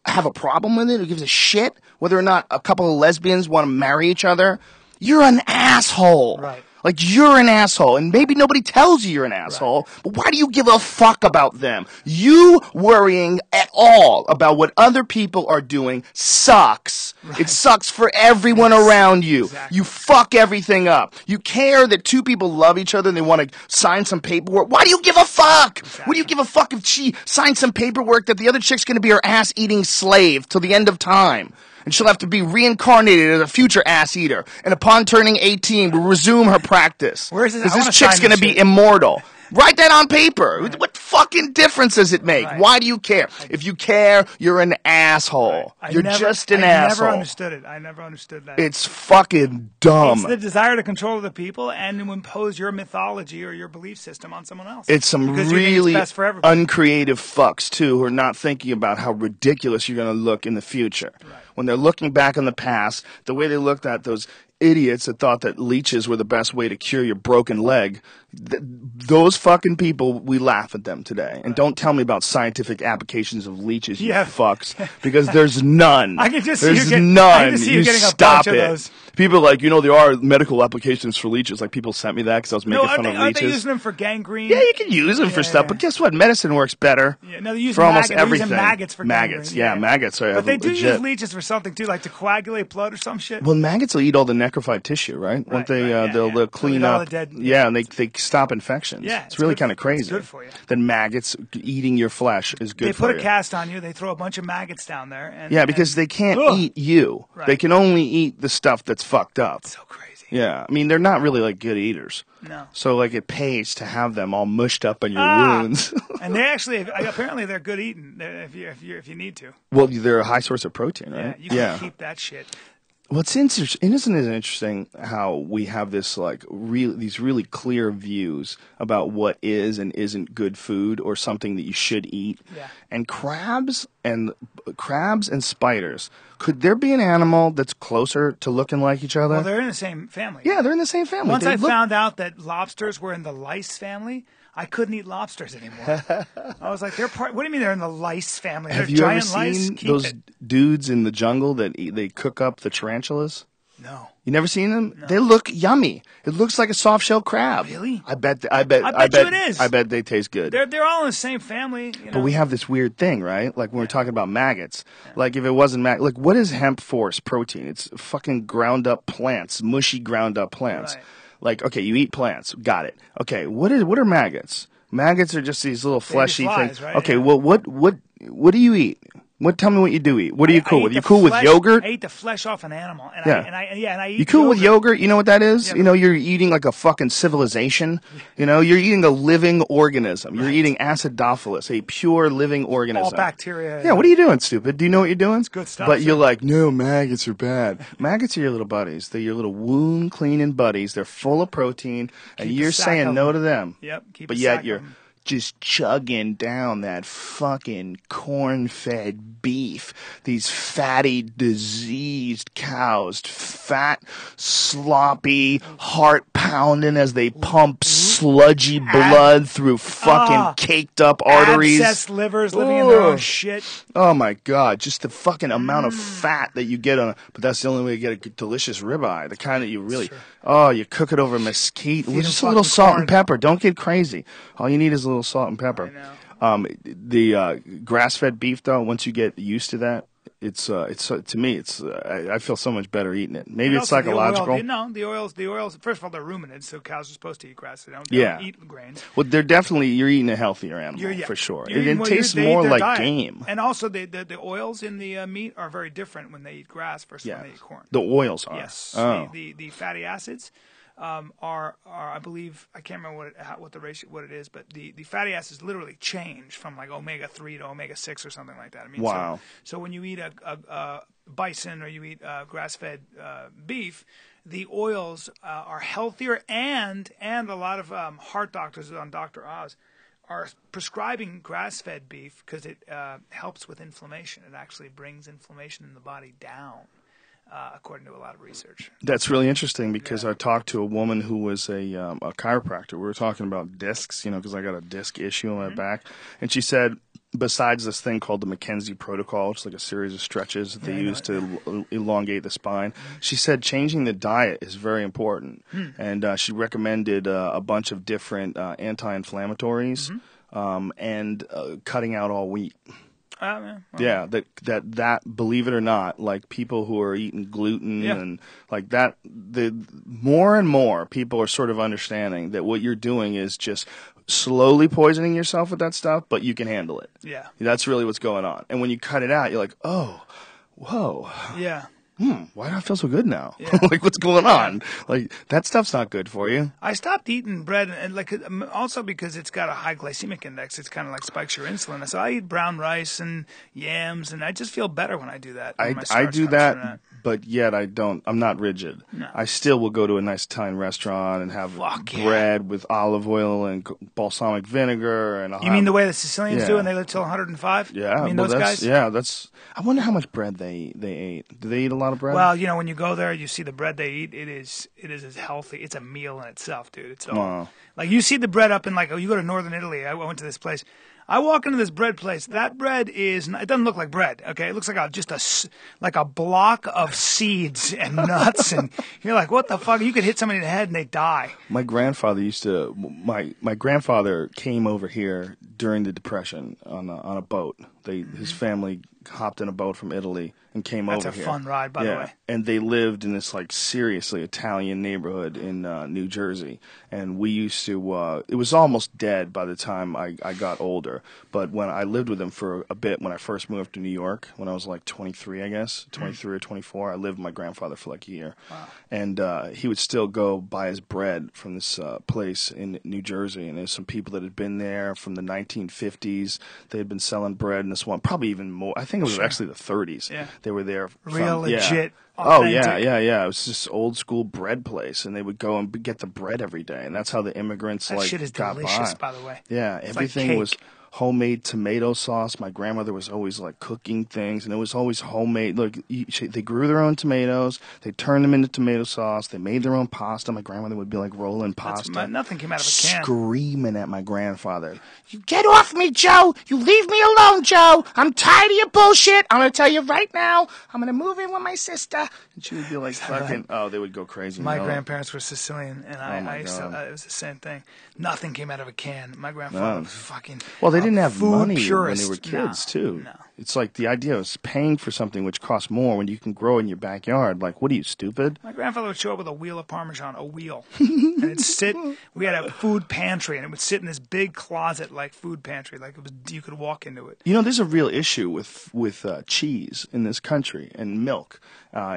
have a problem with it, who gives a shit whether or not a couple of lesbians want to marry each other, you're an asshole. Right. Like, you're an asshole, and maybe nobody tells you you're an asshole, but why do you give a fuck about them? You worrying at all about what other people are doing sucks. Right. It sucks for everyone around you. Exactly. You fuck everything up. You care that two people love each other and they want to sign some paperwork. Why do you give a fuck? Exactly. What do you give a fuck if she signs some paperwork that the other chick's going to be her ass-eating slave till the end of time? And she'll have to be reincarnated as a future ass eater. And upon turning 18, will resume her practice. Where is this? Because this chick's going to be immortal. Write that on paper. Right. What fucking difference does it make? Right. Why do you care? If you care, you're an asshole. Right. You're just an asshole. I never understood it. I never understood that. It's fucking dumb. It's the desire to control the people and to impose your mythology or your belief system on someone else. It's some really uncreative fucks, too, who are not thinking about how ridiculous you're going to look in the future. Right. When they're looking back on the past, the way they looked at those idiots that thought that leeches were the best way to cure your broken leg, those fucking people, we laugh at them today. And don't tell me about scientific applications of leeches, you fucks, because there's none. I can just there's see you none. I can just see you getting a bunch of those. People are like, there are medical applications for leeches. Like, people sent me that because I was making fun of leeches. Aren't they using them for gangrene? Yeah, you can use them for stuff, but guess what? Medicine works better they're using for almost everything. They're using maggots for maggots. gangrene. Yeah, maggots are But they do legit. use leeches for something, too, like to coagulate blood or some shit. Well, maggots will eat all the necrofied tissue, right? Won't they? They'll clean up. All the dead, and they stop infections. Yeah, it's really kind of crazy. It's good for you. That maggots eating your flesh is good for you. They put a cast on you. They throw a bunch of maggots down there. Because they can't eat you. Right. They can only eat the stuff that's fucked up. It's so crazy. Yeah, I mean, they're not really like good eaters. No. So it pays to have them all mushed up on your wounds. And they actually, apparently, they're good eating if you need to. Well, they're a high source of protein, right? Yeah, you can keep that shit. Well, isn't it interesting how we have this these really clear views about what is and isn't good food or something that you should eat? Yeah. And crabs and spiders, could there be an animal that's closer to looking like each other? Well, they're in the same family. Yeah, they're in the same family. Once I found out that lobsters were in the lice family, I couldn't eat lobsters anymore. I was like, what do you mean they're in the lice family? Have you ever seen those dudes in the jungle that they cook up the tarantulas? No. You never seen them? No. They look yummy. It looks like a soft shell crab. Really? I bet you it is. I bet they taste good. They're all in the same family. You know? But we have this weird thing, right? Like when we're talking about maggots. Yeah. Like if it wasn't like what is hemp force protein? It's fucking ground up plants, mushy ground up plants. Right. Like okay, you eat plants, got it. Okay, what are maggots? Maggots are just these little fleshy things. Right? Okay, well what do you eat? Tell me what you do eat. What are you cool with? You cool with yogurt? I eat the flesh off an animal. And I eat You cool yogurt. with yogurt? You know what that is? Yeah. You know, you're eating like a fucking civilization. You know, you're eating a living organism. You're eating acidophilus, a pure living organism. All bacteria. Yeah, what are you doing, stupid? Do you know what you're doing? It's good stuff. But you're like, no, maggots are bad. Maggots are your little buddies. They're your little wound cleaning buddies. They're full of protein, and you're saying no to them. Yep. But yet you're just chugging down that fucking corn-fed beef. These fatty, diseased cows, fat, sloppy, heart-pounding as they pump sludgy blood through fucking caked-up arteries. Abscessed livers living in their own shit. Oh, my God. Just the fucking amount of fat that you get on it. But that's the only way to get a delicious ribeye. The kind that you really... Oh, you cook it over mesquite with just a little salt and pepper. Don't get crazy. All you need is a little salt and pepper. The grass-fed beef, though, once you get used to that, it's to me, I feel so much better eating it. Maybe it's psychological. The oils. First of all, they're ruminants, so cows are supposed to eat grass. They don't eat grains. Well, you're eating a healthier animal for sure. It tastes more like game. And also, the oils in the meat are very different when they eat grass versus when they eat corn. The oils are. Yes. Oh. The fatty acids. Are I believe I can't remember what the ratio what it is, but the fatty acids literally change from like omega-3 to omega-6 or something like that. I mean, wow. So when you eat a bison or you eat grass-fed beef, the oils are healthier, and a lot of heart doctors on Dr. Oz are prescribing grass-fed beef because it helps with inflammation. It actually brings inflammation in the body down. According to a lot of research. That's really interesting because I talked to a woman who was a chiropractor. We were talking about discs, because I got a disc issue on my back. And she said, besides this thing called the McKenzie Protocol, which is like a series of stretches that they use to elongate the spine, she said changing the diet is very important. And she recommended a bunch of different anti-inflammatories and cutting out all wheat. That believe it or not, like people who are eating gluten and like that, the more and more people are sort of understanding that what you're doing is just slowly poisoning yourself with that stuff, but you can handle it. Yeah. That's really what's going on. And when you cut it out, you're like, oh, whoa. Yeah. Why do I feel so good now? Yeah. Like, what's going on? Like, that stuff's not good for you. I stopped eating bread, and like also because it's got a high glycemic index, it's kind of like spikes your insulin. So I eat brown rice and yams, and I just feel better when I do that. I do that, but yet I don't. I'm not rigid. No. I still will go to a nice Italian restaurant and have bread with olive oil and balsamic vinegar. And you mean the way the Sicilians do, and they live till 105? Yeah, I mean those guys. Yeah, that's. I wonder how much bread they ate. Do they eat a lot of bread? Well, when you go there, you see the bread they eat. It is as healthy. It's a meal in itself, dude. It's all like you see the bread up in you go to northern Italy. I went to this place. I walk into this bread place. That bread it doesn't look like bread. Okay, it looks like a block of seeds and nuts, and you're like, what the fuck? You could hit somebody in the head and they die. My grandfather my grandfather came over here during the Depression on a boat. His family hopped in a boat from Italy and came over here. That's a fun ride, by the way. And they lived in this seriously Italian neighborhood in New Jersey. And we used to it was almost dead by the time I got older. But when I lived with them for a bit when I first moved to New York, when I was like 23, I guess, 23 or 24, I lived with my grandfather for like a year. Wow. And he would still go buy his bread from this place in New Jersey. And there's some people that had been there from the 1950s. They had been selling bread in this one, probably even more. I think it was actually the 30s. Yeah. They were there. Real legit. Oh, yeah. It was this old school bread place, and they would go and get the bread every day, and that's how the immigrants that shit is got delicious, by the way. Yeah, it's everything was homemade tomato sauce. My grandmother was always cooking things, and it was always homemade. Look, they grew their own tomatoes. They turned them into tomato sauce. They made their own pasta. My grandmother would be rolling pasta. Nothing came out of a can. Screaming at my grandfather. You get off me, Joe. You leave me alone, Joe. I'm tired of your bullshit. I'm going to tell you right now. I'm going to move in with my sister. And she would be like fucking, they would go crazy. My grandparents were Sicilian, and I used to, God. it was the same thing. Nothing came out of a can. My grandfather was fucking Well, they didn't have food money purist. when they were kids, too. No. It's like the idea of paying for something which costs more when you can grow in your backyard. Like, what are you, stupid? My grandfather would show up with a wheel of Parmesan, a wheel. And it'd sit, we had a food pantry, and it would sit in this big closet like food pantry, like it was, you could walk into it. You know, there's a real issue with cheese in this country and milk,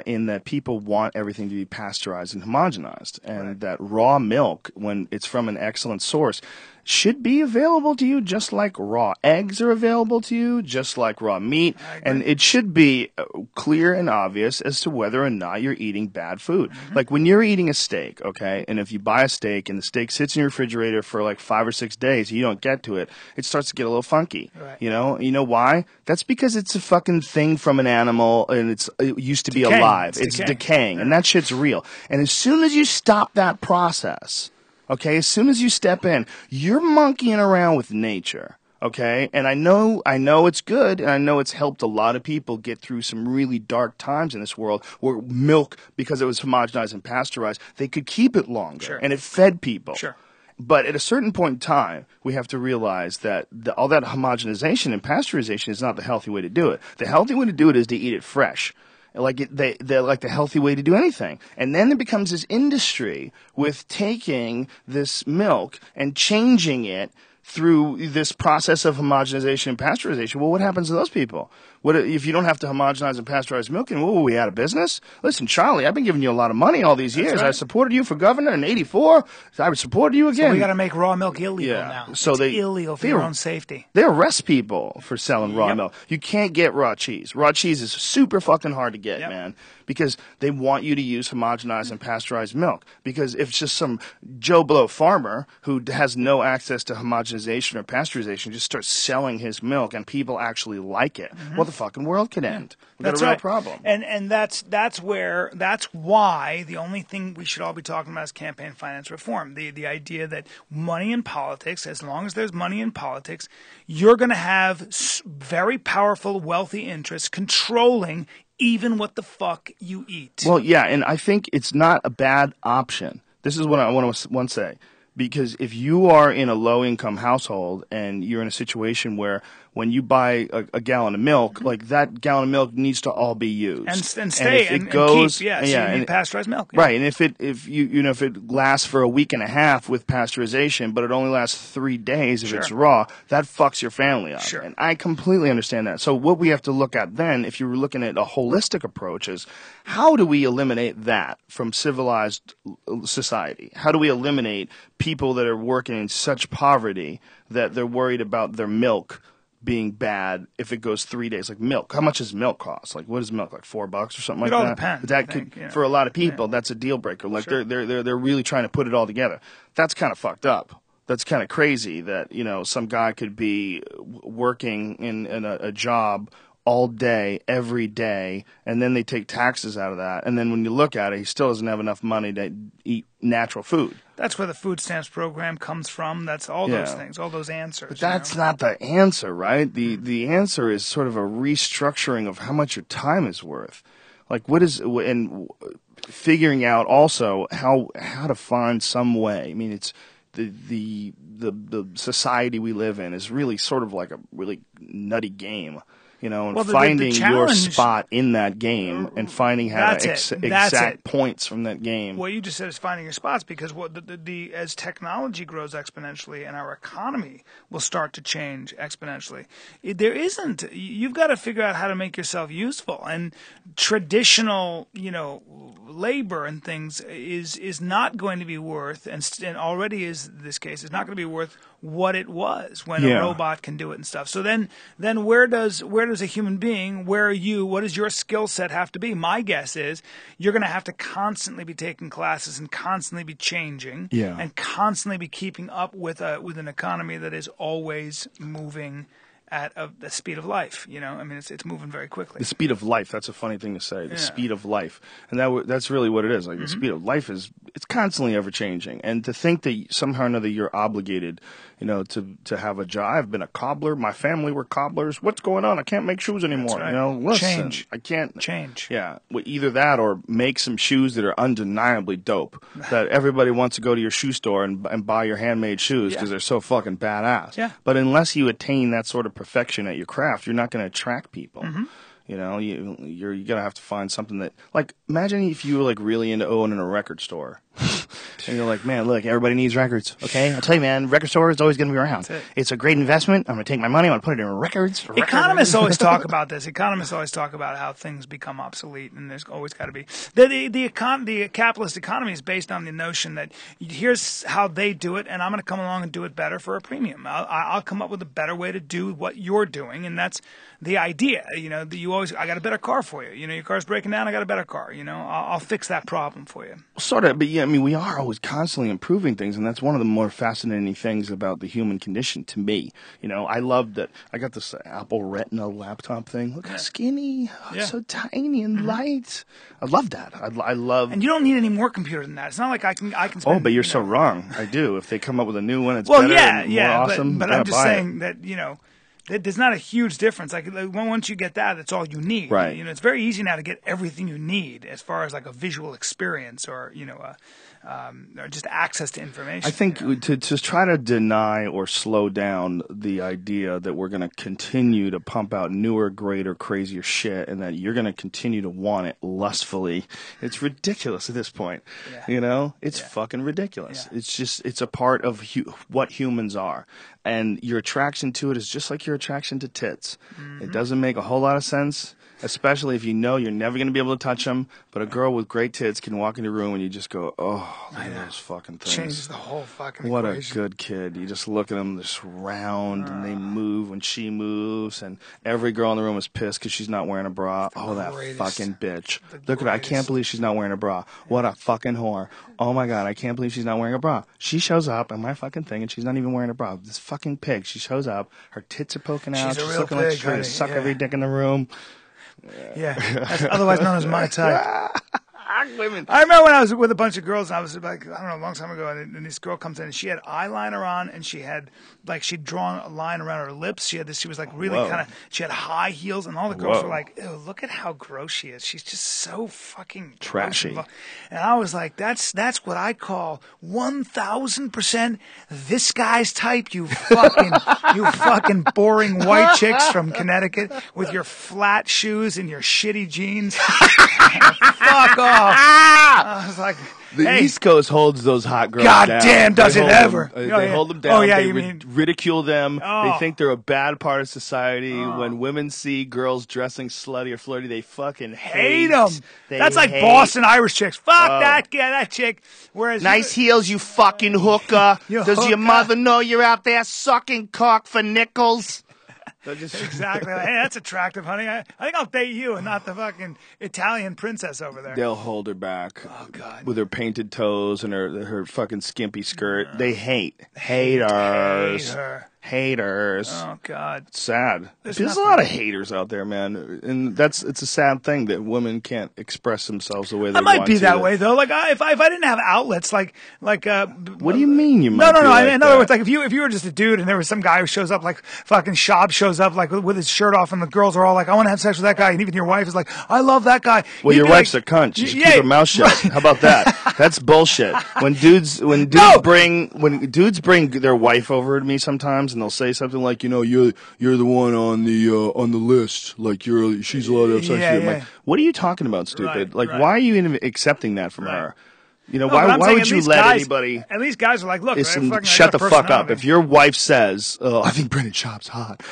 in that people want everything to be pasteurized and homogenized, and that raw milk, when it's from an excellent source, should be available to you just like raw eggs are available to you, just like raw meat, and it should be clear and obvious as to whether or not you're eating bad food. Like when you're eating a steak, okay, and if you buy a steak and the steak sits in your refrigerator for like 5 or 6 days, you don't get to it, it starts to get a little funky. Right. You know why? That's because it's a fucking thing from an animal, and it used to be alive. It's decaying, and that shit's real. And as soon as you stop that process, okay, as soon as you step in, you're monkeying around with nature, okay? And I know it's good, and I know it's helped a lot of people get through some really dark times in this world where milk, because it was homogenized and pasteurized, they could keep it longer, and it fed people. Sure. But at a certain point in time, we have to realize that all that homogenization and pasteurization is not the healthy way to do it. The healthy way to do it is to eat it fresh. They're like the healthy way to do anything. And then it becomes this industry with taking this milk and changing it through this process of homogenization and pasteurization. Well, what happens to those people? What if you don't have to homogenize and pasteurize milk? And were we out of business? Listen, Charlie, I've been giving you a lot of money all these years. right. I supported you for governor in '84. I supported you again. So we got to make raw milk illegal now. So it's illegal for your own safety. They arrest people for selling raw milk. You can't get raw cheese. Raw cheese is super fucking hard to get, man, because they want you to use homogenized and pasteurized milk. Because if it's just some Joe Blow farmer who has no access to homogenization or pasteurization just starts selling his milk and people actually like it, well, the fucking world could end. We've got a real problem. And that's why the only thing we should all be talking about is campaign finance reform. The idea that money in politics, as long as there's money in politics, you're going to have very powerful, wealthy interests controlling even what the fuck you eat. Well, yeah, and I think it's not a bad option. This is what I want to say. Because if you are in a low-income household and you're in a situation where when you buy a gallon of milk, like that gallon of milk needs to all be used and stay if it and goes, keep, so you need pasteurized milk, right? And if it lasts for a week and a half with pasteurization, but it only lasts 3 days if it's raw, that fucks your family up. Sure. And I completely understand that. So what we have to look at then, if you were looking at a holistic approach, is how do we eliminate that from civilized society? How do we eliminate people that are working in such poverty that they're worried about their milk being bad if it goes 3 days? Like milk, how much does milk cost? Like what is milk, like $4 or something like that? It all depends. That could, for a lot of people, that's a deal breaker. Like they're really trying to put it all together. That's kind of fucked up. That's kind of crazy that some guy could be working in a job all day, every day, and then they take taxes out of that. And then when you look at it, he still doesn't have enough money to eat natural food. That's where the food stamps program comes from. That's all those things, all those answers. But that's not the answer, right? The answer is sort of a restructuring of how much your time is worth. Like and figuring out also how to find some way. I mean, it's the society we live in is really sort of like a really nutty game. And finding your spot in that game and finding how to exact points from that game. What you just said is finding your spots, because as technology grows exponentially and our economy will start to change exponentially, you've got to figure out how to make yourself useful. And traditional, labor and things is not going to be worth, and already is this case, is not going to be worth what it was when a robot can do it and stuff. So then where does a human being, where are you, what does your skill set have to be? My guess is you're going to have to constantly be taking classes and constantly be changing and constantly be keeping up with an economy that is always moving at the speed of life. I mean, it's moving very quickly. The speed of life. That's a funny thing to say. The speed of life, and that's really what it is. Like the speed of life it's constantly ever changing. And to think that somehow or another you're obligated, to have a job. I've been a cobbler. My family were cobblers. What's going on? I can't make shoes anymore. That's right. Listen, Change. I can't Change. Yeah, well, either that or make some shoes that are undeniably dope. That everybody wants to go to your shoe store and buy your handmade shoes because they're so fucking badass. Yeah. But unless you attain that sort of perfection at your craft, you're not going to attract people. You're gonna have to find something that, like, imagine if you were like really into owning a record store, and you're like, man, look, everybody needs records. Okay, I'll tell you, man, record store is always gonna be around. It's a great investment. I'm gonna take my money, I'm gonna put it in records. Economists always talk about this. Economists always talk about how things become obsolete, and there's always got to be the capitalist economy is based on the notion that here's how they do it, and I'm going to come along and do it better for a premium. I'll come up with a better way to do what you're doing, and that's the idea. I got a better car for you. Your car's breaking down, I got a better car. I'll fix that problem for you. Sort of, but yeah, I mean, we are always constantly improving things, and that's one of the more fascinating things about the human condition to me. I love that I got this Apple Retina laptop thing. Look how skinny, it's so tiny and light. I love that. I love. And you don't need any more computer than that. It's not like I can. Spend, oh, but you're so wrong. I do. If they come up with a new one, it's better and more awesome. But I'm just saying that there's not a huge difference. Like once you get that, that's all you need. Right. It's very easy now to get everything you need as far as like a visual experience or or just access to information. I think to try to deny or slow down the idea that we're going to continue to pump out newer, greater, crazier shit, and that you're going to continue to want it lustfully, it's ridiculous at this point. Yeah. It's fucking ridiculous. Yeah. It's a part of what humans are. And your attraction to it is just like your attraction to tits. Mm-hmm. It doesn't make a whole lot of sense, especially if you know you're never going to be able to touch them. But a girl with great tits can walk into a room and you just go, oh, look at those fucking things. Changes the whole fucking What equation. A good kid. You just look at them, they're just round, and they move when she moves. And every girl in the room is pissed because she's not wearing a bra. Oh, that fucking bitch. Look at her. I can't believe she's not wearing a bra. What a fucking whore. Oh, my God. I can't believe she's not wearing a bra. She shows up on my fucking thing, and she's not even wearing a bra. This fucking pig. She shows up. Her tits are poking out. She's looking like she's ready to suck every dick in the room. Yeah. That's otherwise known as my type. Women. I remember when I was with a bunch of girls, and I was like, I don't know, a long time ago, and this girl comes in, and she had eyeliner on, and she had, like, she'd drawn a line around her lips. She was, like, really kind of, she had high heels, and all the girls were like, ew, look at how gross she is. She's just so fucking trashy. And I was like, that's what I call 1,000% this guy's type, you fucking boring white chicks from Connecticut with your flat shoes and your shitty jeans. Fuck off. I was like, the East Coast holds those hot girls God down. damn, does it ever. They hold them down. They ridicule them. They think they're a bad part of society. When women see girls dressing slutty or flirty, they fucking hate them. That's like Boston Irish chicks. Fuck that chick. Whereas nice heels, you fucking hooker. Does your mother know you're out there sucking cock for nickels? Exactly. Hey, that's attractive, honey. I think I'll date you and not the fucking Italian princess over there. They'll hold her back. Oh, God. With her painted toes and her fucking skimpy skirt. They haters. Haters. Oh, God. It's sad. There's a lot of haters out there, man. And it's a sad thing that women can't express themselves the way they want to. I might be that way, though. Like, if I didn't have outlets, what do you mean you might No. Like in other words, like, if you were just a dude and there was some guy who shows up, like, fucking Shab shows up, like, with his shirt off and the girls are all like, I want to have sex with that guy. And even your wife is like, I love that guy. Well, your wife's a cunt. She should keep her mouth shut. How about that? That's bullshit. When dudes bring their wife over to me sometimes and they'll say something like, you're the one on the list. Like she's allowed to have sex with you. Like, what are you talking about, stupid? Why are you even accepting that from her? Why would you let anybody? At least guys are like, look, shut the fuck up. If your wife says, I think Brendan Schaub's hot,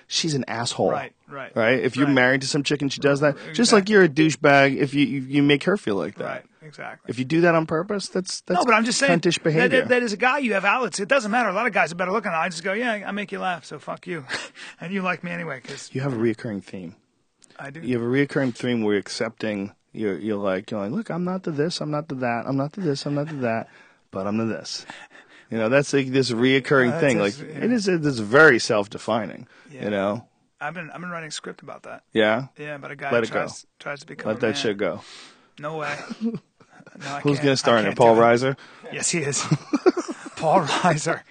she's an asshole. Right. If you're married to some chick and she does that, just like you're a douchebag if you make her feel like that. Right. Exactly. If you do that on purpose, that's no, but I'm just saying cuntish behavior. That is a guy, you have outlets. It doesn't matter. A lot of guys are better looking. I just go, I make you laugh, so fuck you. And you like me anyway. Cause you have a reoccurring theme. I do. You have a reoccurring theme where you're accepting, you're like, look, I'm not to this, I'm not to that, I'm not to this, I'm not to that, but I'm to this. You know, that's like this reoccurring thing. Like it is very self-defining. Yeah. You know. I've been writing a script about that. Yeah. Yeah, about a guy Let who it go. tries to become. Let that shit go. No way. No, I Who's can't. gonna star I in it? can't Paul do Reiser. Yes, he is. Paul Reiser.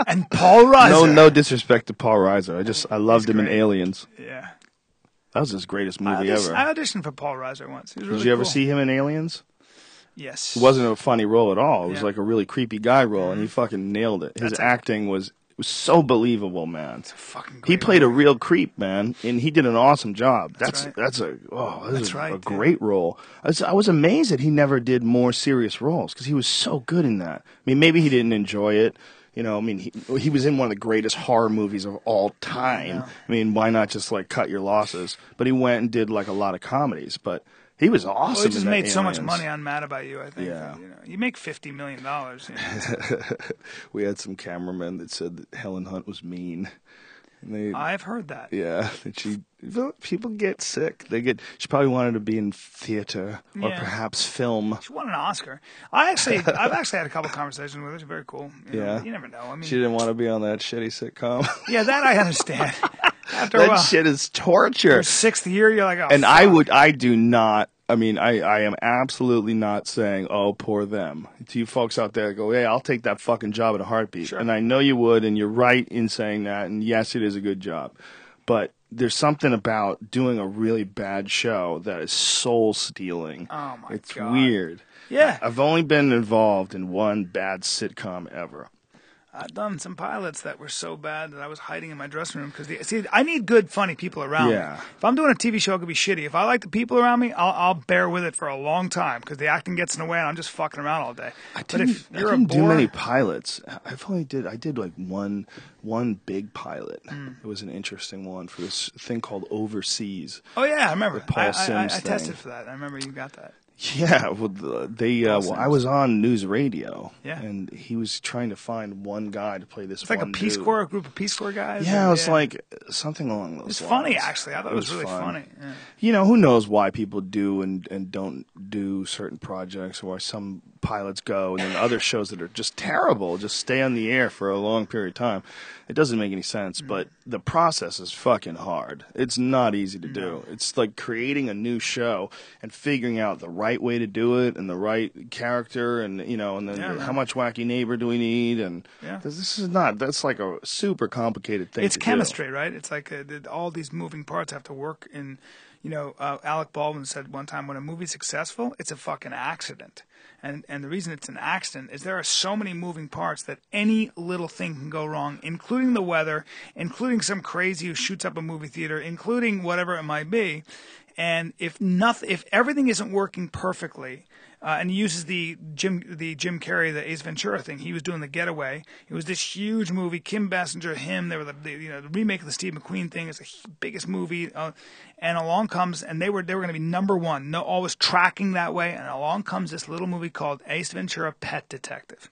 And Paul Reiser. No disrespect to Paul Reiser. I loved him in great. Aliens. Yeah. That was his greatest movie ever. I auditioned for Paul Reiser once. He was really Did you ever cool. see him in Aliens? Yes. It wasn't a funny role at all. It was Yeah. like a really creepy guy role, and he fucking nailed it. His That's acting was so believable, man. It's a fucking great He played a movie. real creep, man, and he did an awesome job. That's right. a great role. I was amazed that he never did more serious roles because he was so good in that. I mean, maybe he didn't enjoy it. You know, I mean, he was in one of the greatest horror movies of all time. Yeah. I mean, why not just like cut your losses? But he went and did like a lot of comedies. But he was awesome. Well, he just in that made so much Aliens. money on Mad About You, I think. Yeah. You know, you make $50 million. You know. We had some cameramen that said that Helen Hunt was mean. And they, I've heard that. yeah, that people get sick. She probably wanted to be in theater or Yeah. perhaps film. She won an Oscar. I've actually had a couple conversations with her. She's very cool. You know, Yeah. but you never know. I mean, She didn't want to be on that shitty sitcom. yeah, that I understand. After a That while, shit is torture. your sixth year, you're like, oh, And fuck. I do not. I mean, I am absolutely not saying, oh, poor them. To you folks out there that go, hey, I'll take that fucking job in a heartbeat. Sure. And I know you would, and you're right in saying that. And yes, it is a good job. But there's something about doing a really bad show that is soul stealing. Oh, my it's God. weird. Yeah. I've only been involved in one bad sitcom ever. I've done some pilots that were so bad that I was hiding in my dressing room because I need good, funny people around Yeah. me. If I'm doing a TV show, it could be shitty. If I like the people around me, I'll bear with it for a long time because the acting gets in the way and I'm just fucking around all day. I But if didn't, you're I didn't a do bore, many pilots. I did like one big pilot. Mm. It was an interesting one for this thing called Overseas. oh yeah, I remember. The Paul I Sims tested thing. for that. I remember you got that. Yeah, well, I was on news radio, Yeah. and he was trying to find one guy to play this. It's like a one Peace dude. Corps, a group of Peace Corps guys. Yeah, it was like something along those It's lines. funny actually. I thought it was really fun. funny. Yeah. You know, who knows why people do and don't do certain projects, or why some pilots go and then other shows that are just terrible just stay on the air for a long period of time. It doesn't make any sense, but the process is fucking hard. It's not easy to do. It's like creating a new show and figuring out the right way to do it and the right character and, you know, and then Yeah, how man. much wacky neighbor do we need? And Yeah. that's like a super complicated thing It's to do. chemistry, right? It's like all these moving parts have to work in. You know, Alec Baldwin said one time, when a movie's successful, it's a fucking accident. And the reason it's an accident is there are so many moving parts that any little thing can go wrong, including the weather, including some crazy who shoots up a movie theater, including whatever it might be. And if everything isn't working perfectly, and he uses the Jim Carrey, the Ace Ventura thing. He was doing The Getaway. It was this huge movie. Kim Basinger, him. They were the remake of the Steve McQueen thing. It's the biggest movie. And along comes, and they were going to be number one. No, always tracking that way. And along comes this little movie called Ace Ventura: Pet Detective.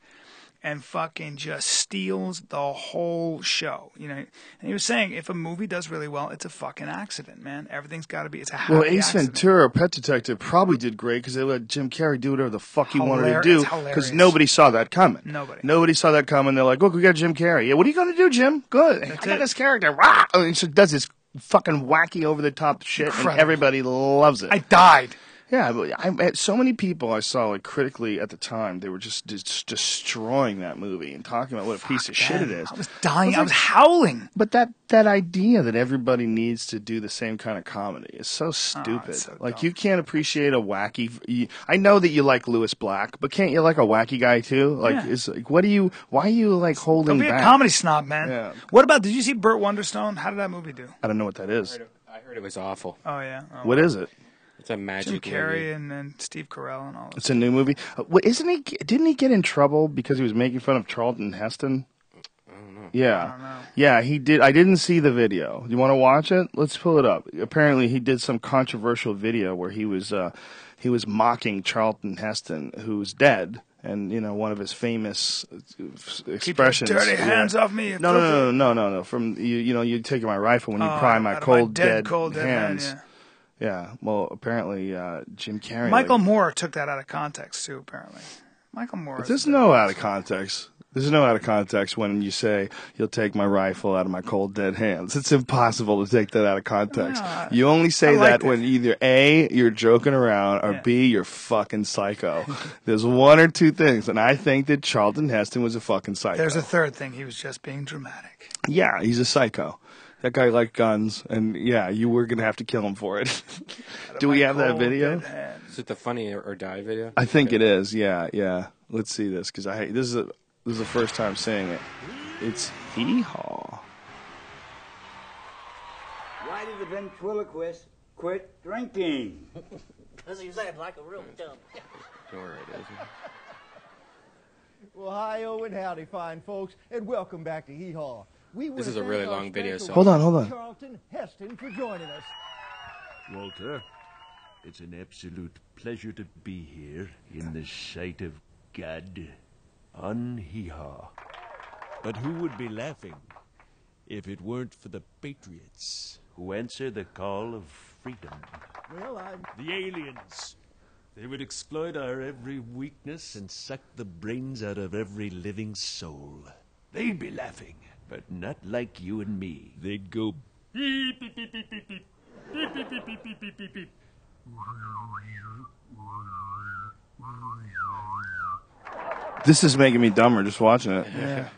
And fucking just steals the whole show, you know. And he was saying, if a movie does really well, it's a fucking accident, man. Everything's got to be. It's a happy Well, Ace accident. Ventura, Pet Detective, probably did great because they let Jim Carrey do whatever the fuck he wanted to Hilarious. do It's hilarious. because nobody saw that coming. Nobody saw that coming. They're like, look, we got Jim Carrey. Yeah, what are you going to do, Jim? Good. I got it. this character. Rah! And so does this fucking wacky over-the-top shit, Incredible. and everybody loves it. I died. Yeah, but I met so many people I saw like critically at the time. They were just destroying that movie and talking about what a piece of shit it is. I was dying. I was howling. But that idea that everybody needs to do the same kind of comedy is so stupid. so like dumb. you can't appreciate a wacky. I know that you like Louis Black, but can't you like a wacky guy too? Like, Yeah. it's like, why are you like holding Don't be back? a comedy snob, man. Yeah. What about? Did you see Burt Wonderstone? How did that movie do? I don't know what that is. I heard it was awful. Oh yeah. Oh, What is it? It's a Jim magic Carrey movie. and Steve Carell and all this. It's a new movie. Isn't he? Didn't he get in trouble because he was making fun of Charlton Heston? I don't know. Yeah. I don't know. Yeah, he did. I didn't see the video. You want to watch it? Let's pull it up. Apparently, he did some controversial video where he was mocking Heston, who's dead, and you know one of his famous expressions. Keep your dirty hands off me. No. From you take my rifle when you pry my out of cold dead hands. man, yeah. Yeah. Well, apparently Jim Carrey. Michael Moore took that out of context too. Apparently, Michael Moore. There's no out of context. There's no out of context when you say, you'll take my rifle out of my cold, dead hands. It's impossible to take that out of context. You only say that when either A, you're joking around, or B, you're fucking psycho. There's one or two things, and I think that Charlton Heston was a fucking psycho. There's a third thing. He was just being dramatic. Yeah, he's a psycho. That guy liked guns, and yeah, you were going to have to kill him for it. Do we have that video? Is it the Funny or Die video? I think it is, yeah. Let's see this, because this is the first time seeing it. It's hee-haw. Why did the ventriloquist quit drinking? Because he was acting like a real dumb. Well, hi-oh and howdy, fine folks, and welcome back to Hee Haw. This is a really long video, so... Hold on. Charlton Heston for joining us. Walter, it's an absolute pleasure to be here in the sight of God on Hee Haw. But who would be laughing if it weren't for the patriots who answer the call of freedom? Well, The aliens. They would exploit our every weakness and suck the brains out of every living soul. They'd be laughing, but not like you and me. They'd go beep, beep, beep, beep, beep, beep. Beep, beep, beep, beep, beep, beep, beep, beep. This is making me dumber just watching it. Yeah.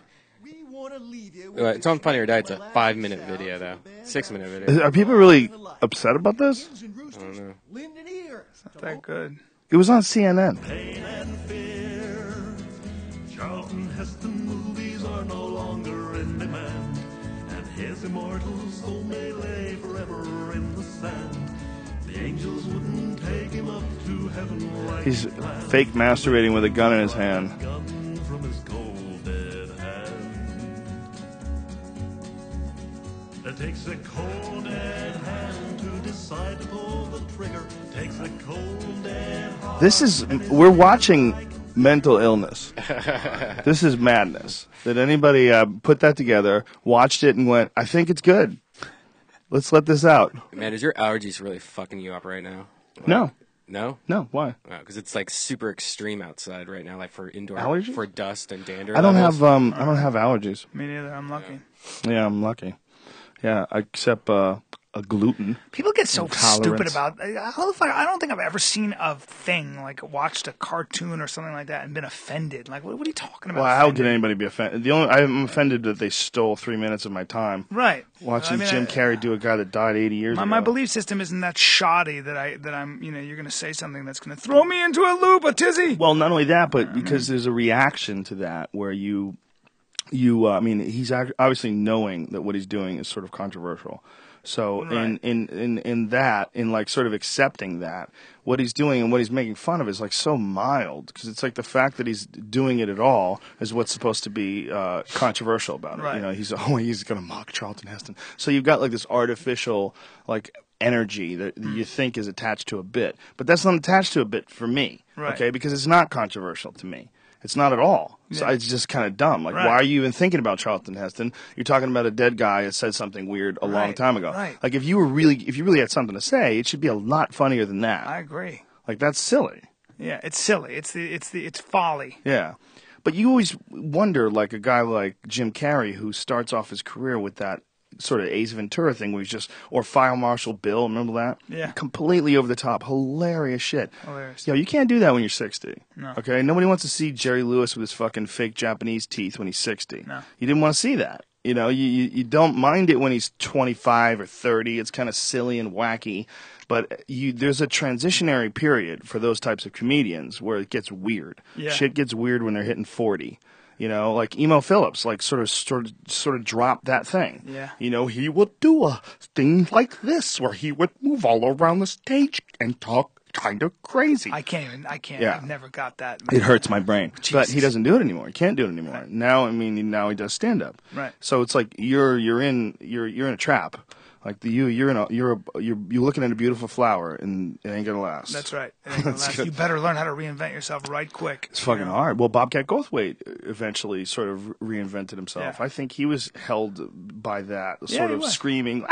It's on Funny or Die. It's a 5-minute video, though. 6-minute video. Are people really upset about this? I don't know. It's not that good. It was on CNN. Charlton Heston movies are no longer in demand, and his immortal soul may lay forever in the sand. The angels wouldn't take him up to heaven like He's fake masturbating with a gun in his hand. from his cold dead hand. It takes a cold dead hand to decide to pull the trigger. Takes a cold dead heart. We're watching mental illness. This is madness. Did anybody put that together, watched it, and went, I think it's good. Let's let this out. Man, is your allergies really fucking you up right now? No. No? No, why? Because it's like super extreme outside right now, like for indoor Allergies? for dust and dander. I don't levels. have allergies. Me neither. I'm lucky. Yeah, I'm lucky. Yeah, except a gluten. People get so stupid intolerance. about. I don't think I've ever seen a thing like watched a cartoon or something like that and been offended. Like, what are you talking about? Well, how can anybody be offended? I'm offended that they stole 3 minutes of my time. Right. Watching Jim Carrey do a guy that died 80 years ago. My belief system isn't that shoddy that I'm. You're going to say something that's going to throw me into a loop, a tizzy. Well, not only that, but because there's a reaction to that where he's obviously knowing that what he's doing is sort of controversial. So Right. in like sort of accepting that, what he's doing and what he's making fun of is like so mild, because it's like the fact that he's doing it at all is what's supposed to be controversial about it. Right. You know, he's going to mock Charlton Heston. So you've got like this artificial like energy that you think is attached to a bit, but that's not attached to a bit for me. Right. Okay, because it's not controversial to me. It's not at all. So Yeah. it's just kind of dumb. Like, Right. why are you even thinking about Charlton Heston? You're talking about a dead guy that said something weird a long Right, time ago. right. Like, if you really had something to say, it should be a lot funnier than that. I agree. Like, that's silly. Yeah, it's silly. It's folly. Yeah. But you always wonder, like, a guy like Jim Carrey, who starts off his career with that sort of Ace Ventura thing where he's just, or File Marshal Bill, remember that? Yeah. Completely over the top. Hilarious shit. Hilarious. Yo, you can't do that when you're 60. No. Okay? Nobody wants to see Jerry Lewis with his fucking fake Japanese teeth when he's 60. No. You didn't want to see that. You know, you don't mind it when he's 25 or 30. It's kind of silly and wacky. But there's a transitionary period for those types of comedians where it gets weird. Yeah. Shit gets weird when they're hitting 40. You know, like Emo Phillips, like sort of dropped that thing. Yeah. You know, he would do a thing like this where he would move all around the stage and talk kind of crazy. I can't. Yeah. I've never got that. It hurts my brain. But Jesus. he doesn't do it anymore. He can't do it anymore. Right. Now he does stand up. Right. So it's like you're in a trap. Like you're looking at a beautiful flower, and it ain't gonna last. That's right. It ain't gonna last. You better learn how to reinvent yourself right quick. It's fucking hard. Well, Bobcat Goldthwait eventually sort of reinvented himself. Yeah. I think he was held by that Yeah, sort he of was. screaming,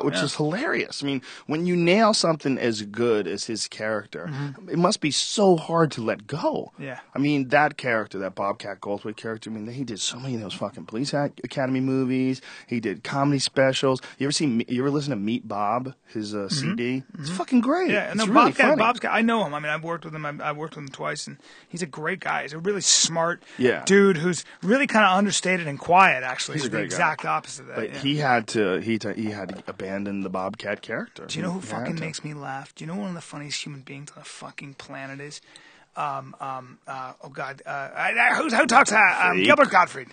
which is hilarious. I mean, when you nail something as good as his character, it must be so hard to let go. Yeah. I mean, that character, that Bobcat Goldthwait character, I mean, he did so many of those fucking Police Academy movies. He did comedy specials. You ever listen to Meet Bob, his CD? It's fucking great. Yeah, it's no, really funny. Bob's I know him. I mean, I've worked with him. I've worked with him twice, and he's a great guy. He's a really smart dude who's really kind of understated and quiet. Actually, He's a great the exact opposite of that. But yeah. he had to abandon the Bobcat character. Do you know who fucking makes me laugh? Do you know one of the funniest human beings on the fucking planet is? Oh God, who talks? Gilbert Gottfried.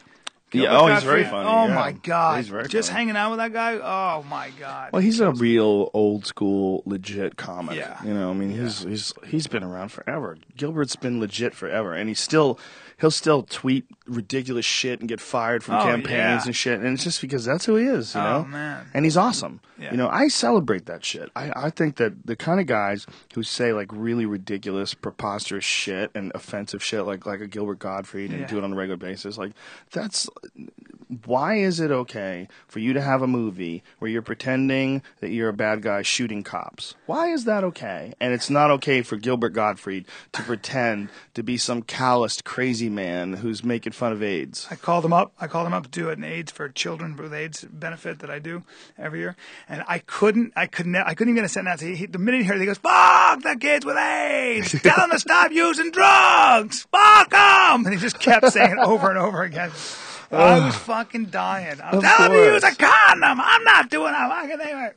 He's very funny. Oh yeah. my God, He's very just funny. hanging out with that guy. Oh my God. Well, he's a real old school, legit comic. Yeah. You know, I mean, he's been around forever. Gilbert's been legit forever, and he'll still tweet ridiculous shit and get fired from campaigns and shit, and it's just because that's who he is, you know? Man. And he's awesome. Yeah. You know, I celebrate that shit. I think that the kind of guys who say like really ridiculous, preposterous shit and offensive shit like a Gilbert Gottfried and do it on a regular basis, like that's why is it okay for you to have a movie where you're pretending that you're a bad guy shooting cops? Why is that okay? And it's not okay for Gilbert Gottfried to pretend to be some calloused, crazy man who's making fun of AIDS. I called him up to do an AIDS for children with AIDS benefit that I do every year, and I couldn't even get a sentence out. The minute he heard it, he goes, "Fuck the kids with AIDS! Tell them to stop using drugs! Fuck them!" And he just kept saying it over and over again. I was fucking dying. I'm telling you to use a condom. I'm not doing a fucking thing.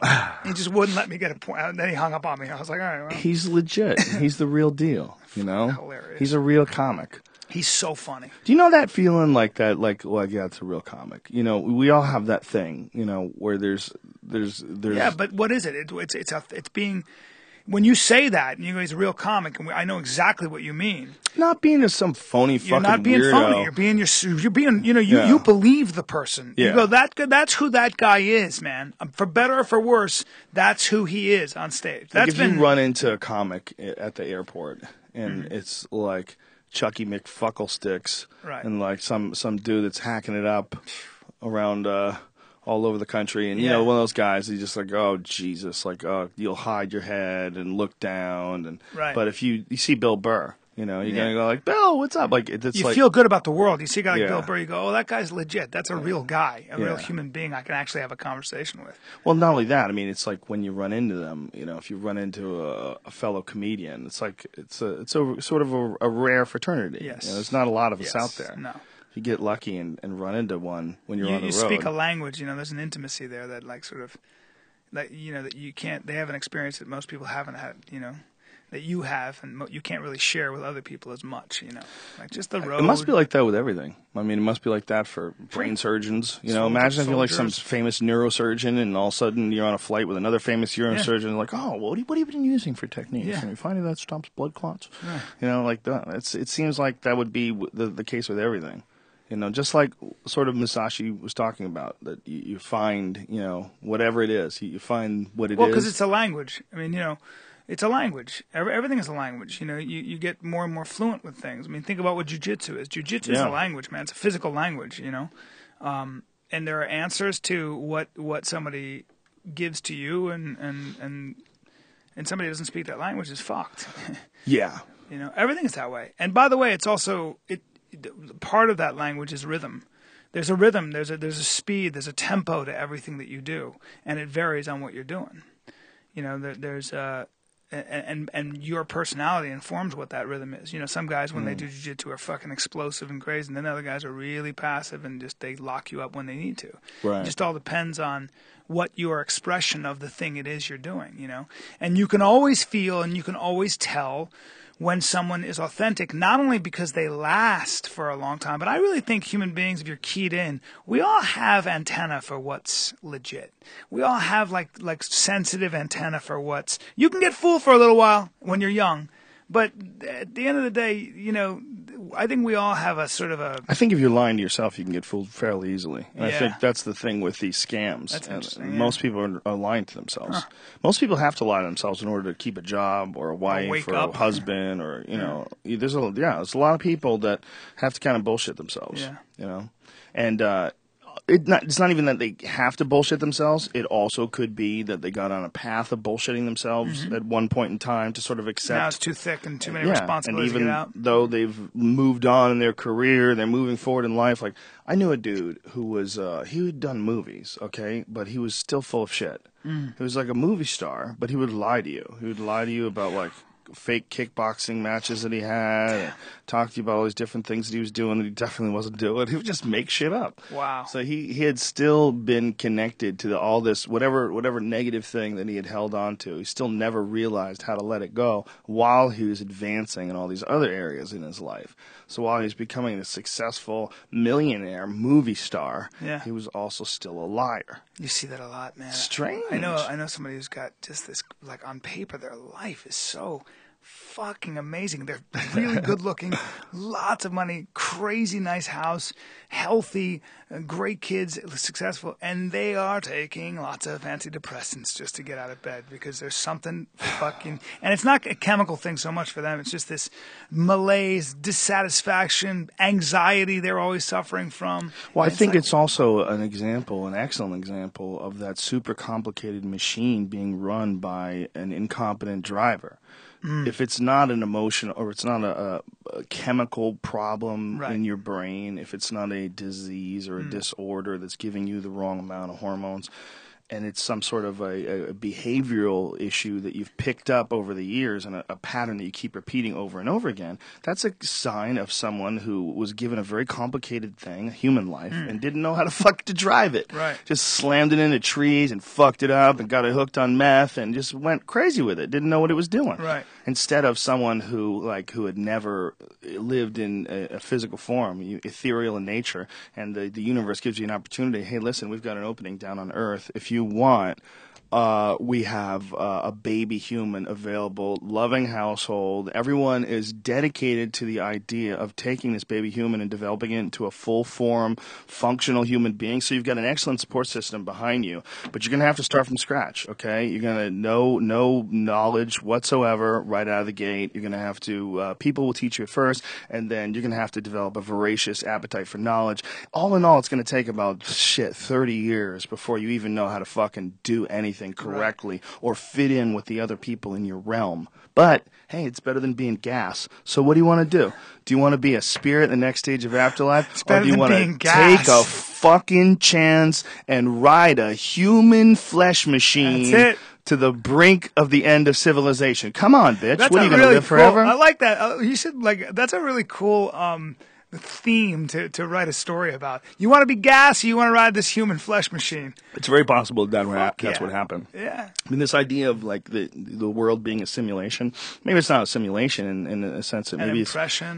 He just wouldn't let me get a point. And then he hung up on me. I was like, all right, well. He's legit. He's the real deal, you know? Hilarious. He's a real comic. He's so funny. Do you know that feeling like that? Like, well, yeah, it's a real comic. You know, we all have that thing, you know, where there's. Yeah, but what is it? It's being. When you say that, and you go, he's a real comic, and I know exactly what you mean. Not being some phony fucking You're not being weirdo. phony. You're being, you know, you believe the person. Yeah. You go, that's who that guy is, man. For better or for worse, that's who he is on stage. Like if you run into a comic at the airport, and it's like Chucky McFucklesticks, right, and like some dude that's hacking it up around all over the country, and you know, one of those guys, he's just like, oh Jesus, like you'll hide your head and look down, and but if you see Bill Burr, you know, you're gonna go like, Bill, what's up? Like it's you like, feel good about the world. You see a guy like Bill Burr, you go, oh, that guy's legit. That's a real guy, a real human being I can actually have a conversation with. Well, not only that, I mean, it's like when you run into them, you know, if you run into a fellow comedian, it's like it's a sort of a rare fraternity. Yes, you know, there's not a lot of us out there. No. You get lucky and run into one when you're on the road. You speak a language, you know, there's an intimacy there that like sort of, that, you know, that you can't, they have an experience that most people haven't had, you know, that you have and you can't really share with other people as much, you know, like just the road. It must be like that with everything. I mean, it must be like that for brain surgeons. You know, imagine if you're like some famous neurosurgeon and all of a sudden you're on a flight with another famous neurosurgeon, like, oh, what have you been using for techniques? And you find that stops blood clots. Yeah. You know, like that. It seems like that would be the case with everything. You know, just like sort of Musashi was talking about, that you find, you know, whatever it is, you find what it is. Well, because it's a language. I mean, you know, it's a language. Everything is a language. You know, you get more and more fluent with things. I mean, think about what jiu-jitsu is. Jiu-jitsu is a language, man. It's a physical language, you know. And there are answers to what somebody gives to you, and somebody who doesn't speak that language is fucked. Yeah. You know, everything is that way. And by the way, it's also part of that language is rhythm. There's a rhythm, there's a speed, there's a tempo to everything that you do, and it varies on what you're doing. You know, there's and your personality informs what that rhythm is. You know, some guys when they do jiu-jitsu are fucking explosive and crazy, and then other guys are really passive and just they lock you up when they need to. Right. It just all depends on what your expression of the thing it is you're doing, you know. And you can always feel and you can always tell when someone is authentic, not only because they last for a long time, but I really think human beings, if you're keyed in, we all have antenna for what's legit. We all have like sensitive antenna for what's, you can get fooled for a little while when you're young, but at the end of the day, you know, I think we all have a sort of a. I think if you're lying to yourself, you can get fooled fairly easily. And I Yeah. think that's the thing with these scams. That's interesting, And yeah. most people are lying to themselves. Most people have to lie to themselves in order to keep a job or a wife wake or up. a husband or, you know, there's a lot of people that have to kind of bullshit themselves. Yeah. You know, and it's not even that they have to bullshit themselves. It also could be that they got on a path of bullshitting themselves at one point in time to sort of accept. Now it's too thick and too many responsibilities and to even get out. though they've moved on in their career, they're moving forward in life. Like I knew a dude who was he had done movies, okay, but he was still full of shit. He was like a movie star, but he would lie to you. He would lie to you about like fake kickboxing matches that he had, and talk to you about all these different things that he was doing that he definitely wasn't doing. He would just make shit up. Wow. So he had still been connected to all this, whatever negative thing that he had held on to. He still never realized how to let it go while he was advancing in all these other areas in his life. So while he was becoming a successful millionaire movie star, he was also still a liar. You see that a lot, man. Strange. I know somebody who's got just this, like on paper, their life is so fucking amazing. They're really good looking, lots of money, crazy nice house, healthy, great kids, successful, and they are taking lots of antidepressants just to get out of bed because there's something fucking, and it's not a chemical thing so much for them. It's just this malaise, dissatisfaction, anxiety they're always suffering from. Well, I think like, it's also an excellent example of that super complicated machine being run by an incompetent driver. If it's not an emotional or it's not a chemical problem in your brain, if it's not a disease or a disorder that's giving you the wrong amount of hormones, and it's some sort of a behavioral issue that you've picked up over the years and a pattern that you keep repeating over and over again, that's a sign of someone who was given a very complicated thing, human life, and didn't know how to drive it. Right. Just slammed it into trees and fucked it up and got it hooked on meth and just went crazy with it, didn't know what it was doing. Right. Instead of someone who had never lived in a physical form, ethereal in nature, and the universe gives you an opportunity. Hey, listen, we've got an opening down on Earth. If you want, we have a baby human available, loving household. Everyone is dedicated to the idea of taking this baby human and developing it into a full-form, functional human being. So you've got an excellent support system behind you, but you're going to have to start from scratch, okay? You're going to no knowledge whatsoever right out of the gate. You're going to have to, people will teach you at first, and then you're going to have to develop a voracious appetite for knowledge. All in all, it's going to take about, 30 years before you even know how to fucking do anything correctly or fit in with the other people in your realm. But hey, it's better than being gas. So what do you want to do? Do you want to be a spirit in the next stage of afterlife, or do you want to take a fucking chance and ride a human flesh machine to the brink of the end of civilization? Come on, bitch. That's what are you going to really live forever? I like that. You should that's a really cool theme to write a story about. You want to be gas, or you want to ride this human flesh machine? It's very possible that's what happened. Yeah. I mean, this idea of like the world being a simulation. Maybe it's not a simulation in a sense that maybe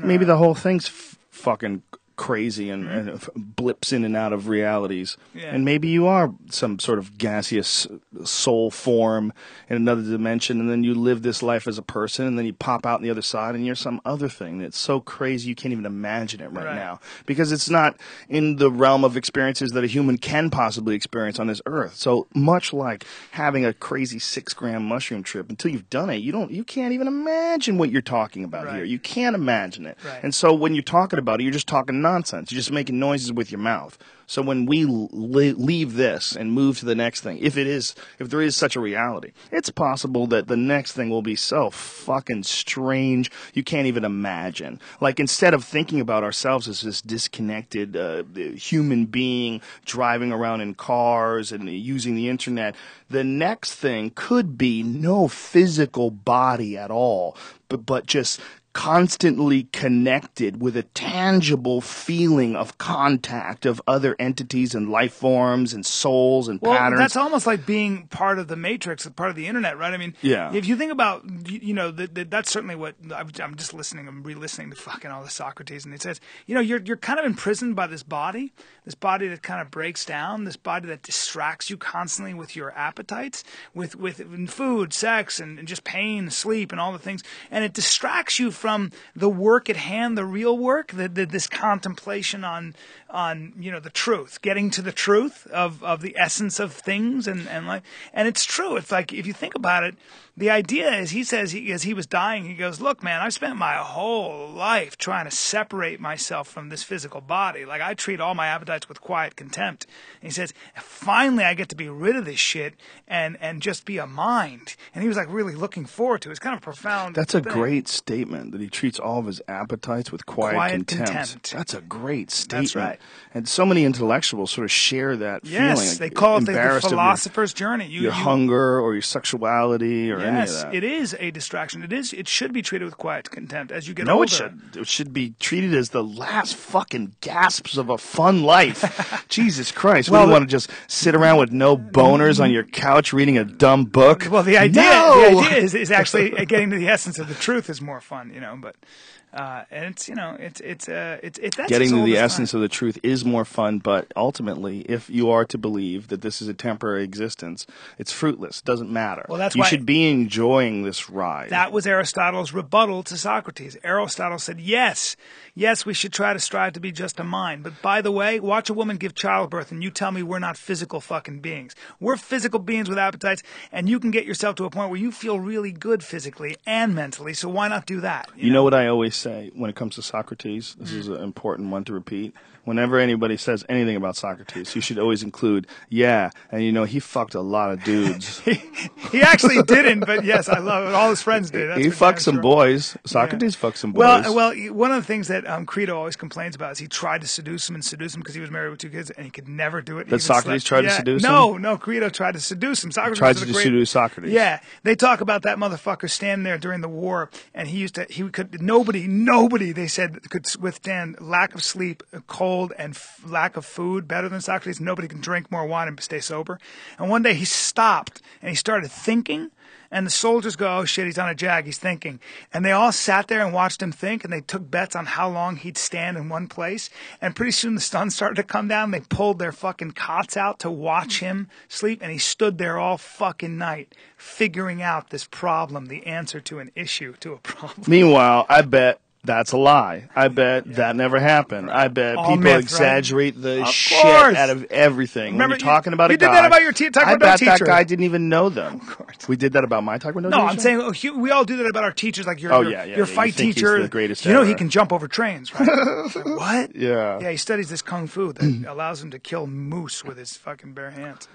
maybe the whole thing's fucking crazy and blips in and out of realities. Yeah. And maybe you are some sort of gaseous soul form in another dimension, and then you live this life as a person, and then you pop out on the other side and you're some other thing that's so crazy you can't even imagine it right now, because it's not in the realm of experiences that a human can possibly experience on this earth. So much like having a crazy 6-gram mushroom trip, until you've done it, you can't even imagine what you're talking about here. You can't imagine it. And so when you're talking about it, you're just talking nonsense. You're just making noises with your mouth. So when we leave this and move to the next thing, if there is such a reality, it's possible that the next thing will be so fucking strange you can't even imagine. Like, instead of thinking about ourselves as this disconnected human being driving around in cars and using the internet, the next thing could be no physical body at all, but just constantly connected with a tangible feeling of contact of other entities and life forms and souls and patterns. That's almost like being part of the matrix, part of the internet, right? I mean, if you think about, that's certainly what I'm just listening. I'm re-listening to fucking all the Socrates, and it says, you're kind of imprisoned by this body that kind of breaks down, this body that distracts you constantly with your appetites, with food, sex, and just pain, sleep, and all the things, and it distracts you from the work at hand, the real work, this contemplation on the truth, getting to the truth of the essence of things and life. And it's true. It's like, if you think about it, the idea is, he says, as he was dying, he goes, look, man, I've spent my whole life trying to separate myself from this physical body. Like, I treat all my appetites with quiet contempt. And he says, finally I get to be rid of this shit and just be a mind. And he was like really looking forward to it. It's kind of profound. That's a great statement, that he treats all of his appetites with quiet contempt. That's a great statement. That's right. And so many intellectuals sort of share that feeling. Yes, they call it the philosopher's journey. Your hunger or your sexuality or any of that. It is a distraction. It should be treated with quiet contempt as you get older. No, it should. It should be treated as the last fucking gasps of a fun life. Jesus Christ. We want to just sit around with no boners on your couch reading a dumb book. Well, the idea is actually getting to the essence of the truth is more fun, but and it's that's getting to the essence of the truth is more fun, but ultimately, if you are to believe that this is a temporary existence, it's fruitless. It doesn't matter. Well, that's you why should be enjoying this ride. That was Aristotle's rebuttal to Socrates. Aristotle said, yes, we should try to strive to be just a mind. But by the way, watch a woman give childbirth and you tell me we're not physical fucking beings. We're physical beings with appetites, and you can get yourself to a point where you feel really good physically and mentally, so why not do that? You know what I always say when it comes to Socrates? This is an important one to repeat. Whenever anybody says anything about Socrates, you should always include, and he fucked a lot of dudes. He actually didn't, but yes, I love it. All his friends did. That's he fucked some boys. Socrates fucked some boys. Well, one of the things that Credo always complains about is he tried to seduce him because he was married with 2 kids, and he could never do it. That Socrates tried to seduce him? No, Credo tried to seduce him. Socrates tried to seduce Socrates. Yeah, they talk about that motherfucker standing there during the war, and nobody, they said, could withstand lack of sleep, cold, and lack of food better than Socrates. Nobody can drink more wine and stay sober. And one day he stopped and he started thinking, and the soldiers go, oh shit, he's on a jag, he's thinking. And they all sat there and watched him think, and they took bets on how long he'd stand in one place. And pretty soon the sun started to come down. They pulled their fucking cots out to watch him sleep, and he stood there all fucking night figuring out this problem, the answer to an issue, to a problem. Meanwhile, I bet that's a lie. I bet that never happened. I bet All people myth, exaggerate right? the Of shit course. out of everything. Remember, when you're talking about you a guy, did that about your I bet teacher. that guy didn't even know them. Of course. We did that about my Taekwondo teacher? No, I'm saying we all do that about our teachers. Like your fight you think teacher, he's the greatest he ever. can jump over trains, right? Like, what? Yeah. Yeah, he studies this kung fu that allows him to kill moose with his fucking bare hands.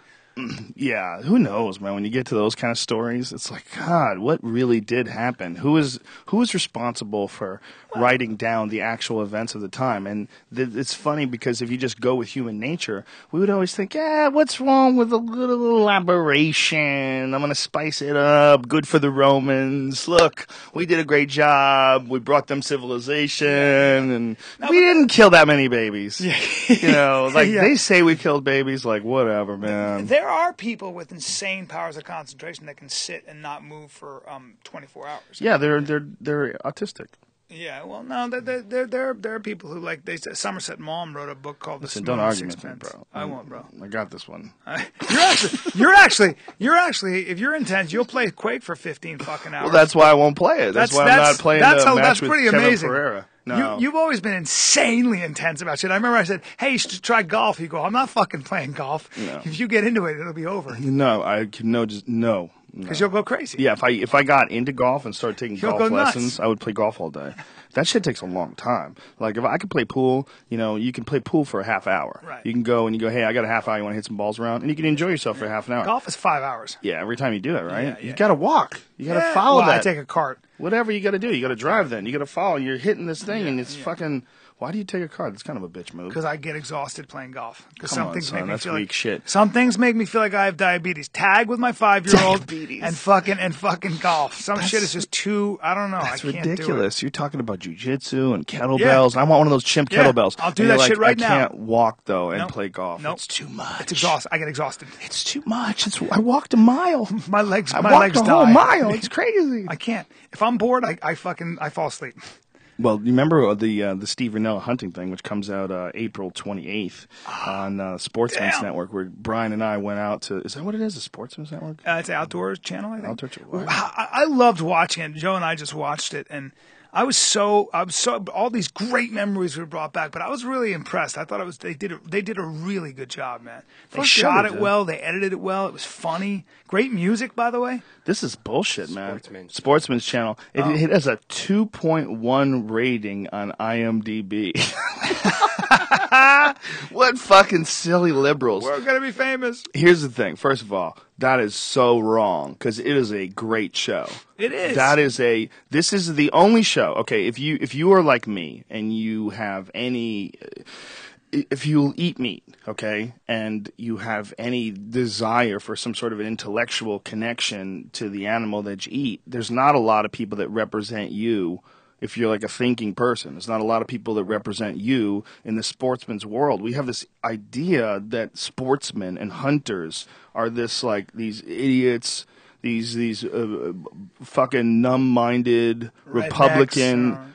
Yeah, who knows, man? When you get to those kind of stories, it's like, God, what really did happen? Who is responsible for writing down the actual events of the time? And it's funny because if you just go with human nature, we would always think, what's wrong with a little elaboration? I'm going to spice it up. Good for the Romans. Look, we did a great job. We brought them civilization, and we didn't kill that many babies. Yeah. They say we killed babies. Like, whatever, man. There are people with insane powers of concentration that can sit and not move for 24 hours. Yeah, they're autistic. Yeah, well, no, there are people who they said Somerset Maugham wrote a book called Listen, The don't Smooth argue with me, Sixpence. bro. I won't, bro. I got this one. You're actually, if you're intense, you'll play Quake for 15 fucking hours. Well, that's why I won't play it. That's why I'm not playing the match that's with pretty Kevin amazing. Pereira. No. You've always been insanely intense about shit. I remember I said, hey, you should try golf. You go, I'm not fucking playing golf. No. If you get into it, it'll be over. No. Because you'll go crazy. Yeah, if I got into golf and started taking You'll golf go nuts. lessons, I would play golf all day. That shit takes a long time. Like, if I could play pool, you can play pool for a half hour. Right. You can go and you go, hey, I got a half hour, you want to hit some balls around? And you can enjoy yourself for half an hour. Golf is 5 hours. Yeah, every time you do it, right? Yeah. You got to walk. You got to follow that. I take a cart. Whatever you got to do. You got to drive then. You got to follow. You're hitting this thing and it's fucking... Why do you take a cart? That's kind of a bitch move. Because I get exhausted playing golf. Because Come on, son, that's weak shit. Some things make me feel like I have diabetes. Tag with my 5-year-old and fucking golf. Some shit is just too. I don't know. That's I can't ridiculous. do it. You're talking about jujitsu and kettlebells. And I want one of those chimp kettlebells. I'll do that shit right now. I can't walk though and play golf. Nope. It's too much. It's exhausted. I get exhausted. It's too much. I walked a mile. My legs. I my walked legs a whole die. mile. It's crazy. I can't. If I'm bored, I fall asleep. Well, you remember the Steve Rinella hunting thing, which comes out April 28th on Sportsman's Network, where Brian and I went out to. Is that what it is? The Sportsman's Network? It's an Outdoors channel, I think. Outdoors. I loved watching it. Joe and I just watched it, and I'm so all these great memories were brought back, but I was really impressed. I thought they did a really good job, man. They shot it well, they edited it well. It was funny. Great music, by the way. This is bullshit, man. Sportsman's Channel. It has a 2.1 rating on IMDb. What fucking silly liberals. We're going to be famous. Here's the thing. First of all, that is so wrong because it is a great show. It is. This is the only show. Okay, if you are like me and you have if you eat meat, okay, and you have any desire for some sort of an intellectual connection to the animal that you eat, there's not a lot of people that represent you. If you're like a thinking person, there's not a lot of people that represent you in the sportsman's world. We have this idea that sportsmen and hunters are these idiots, these fucking numb-minded Republican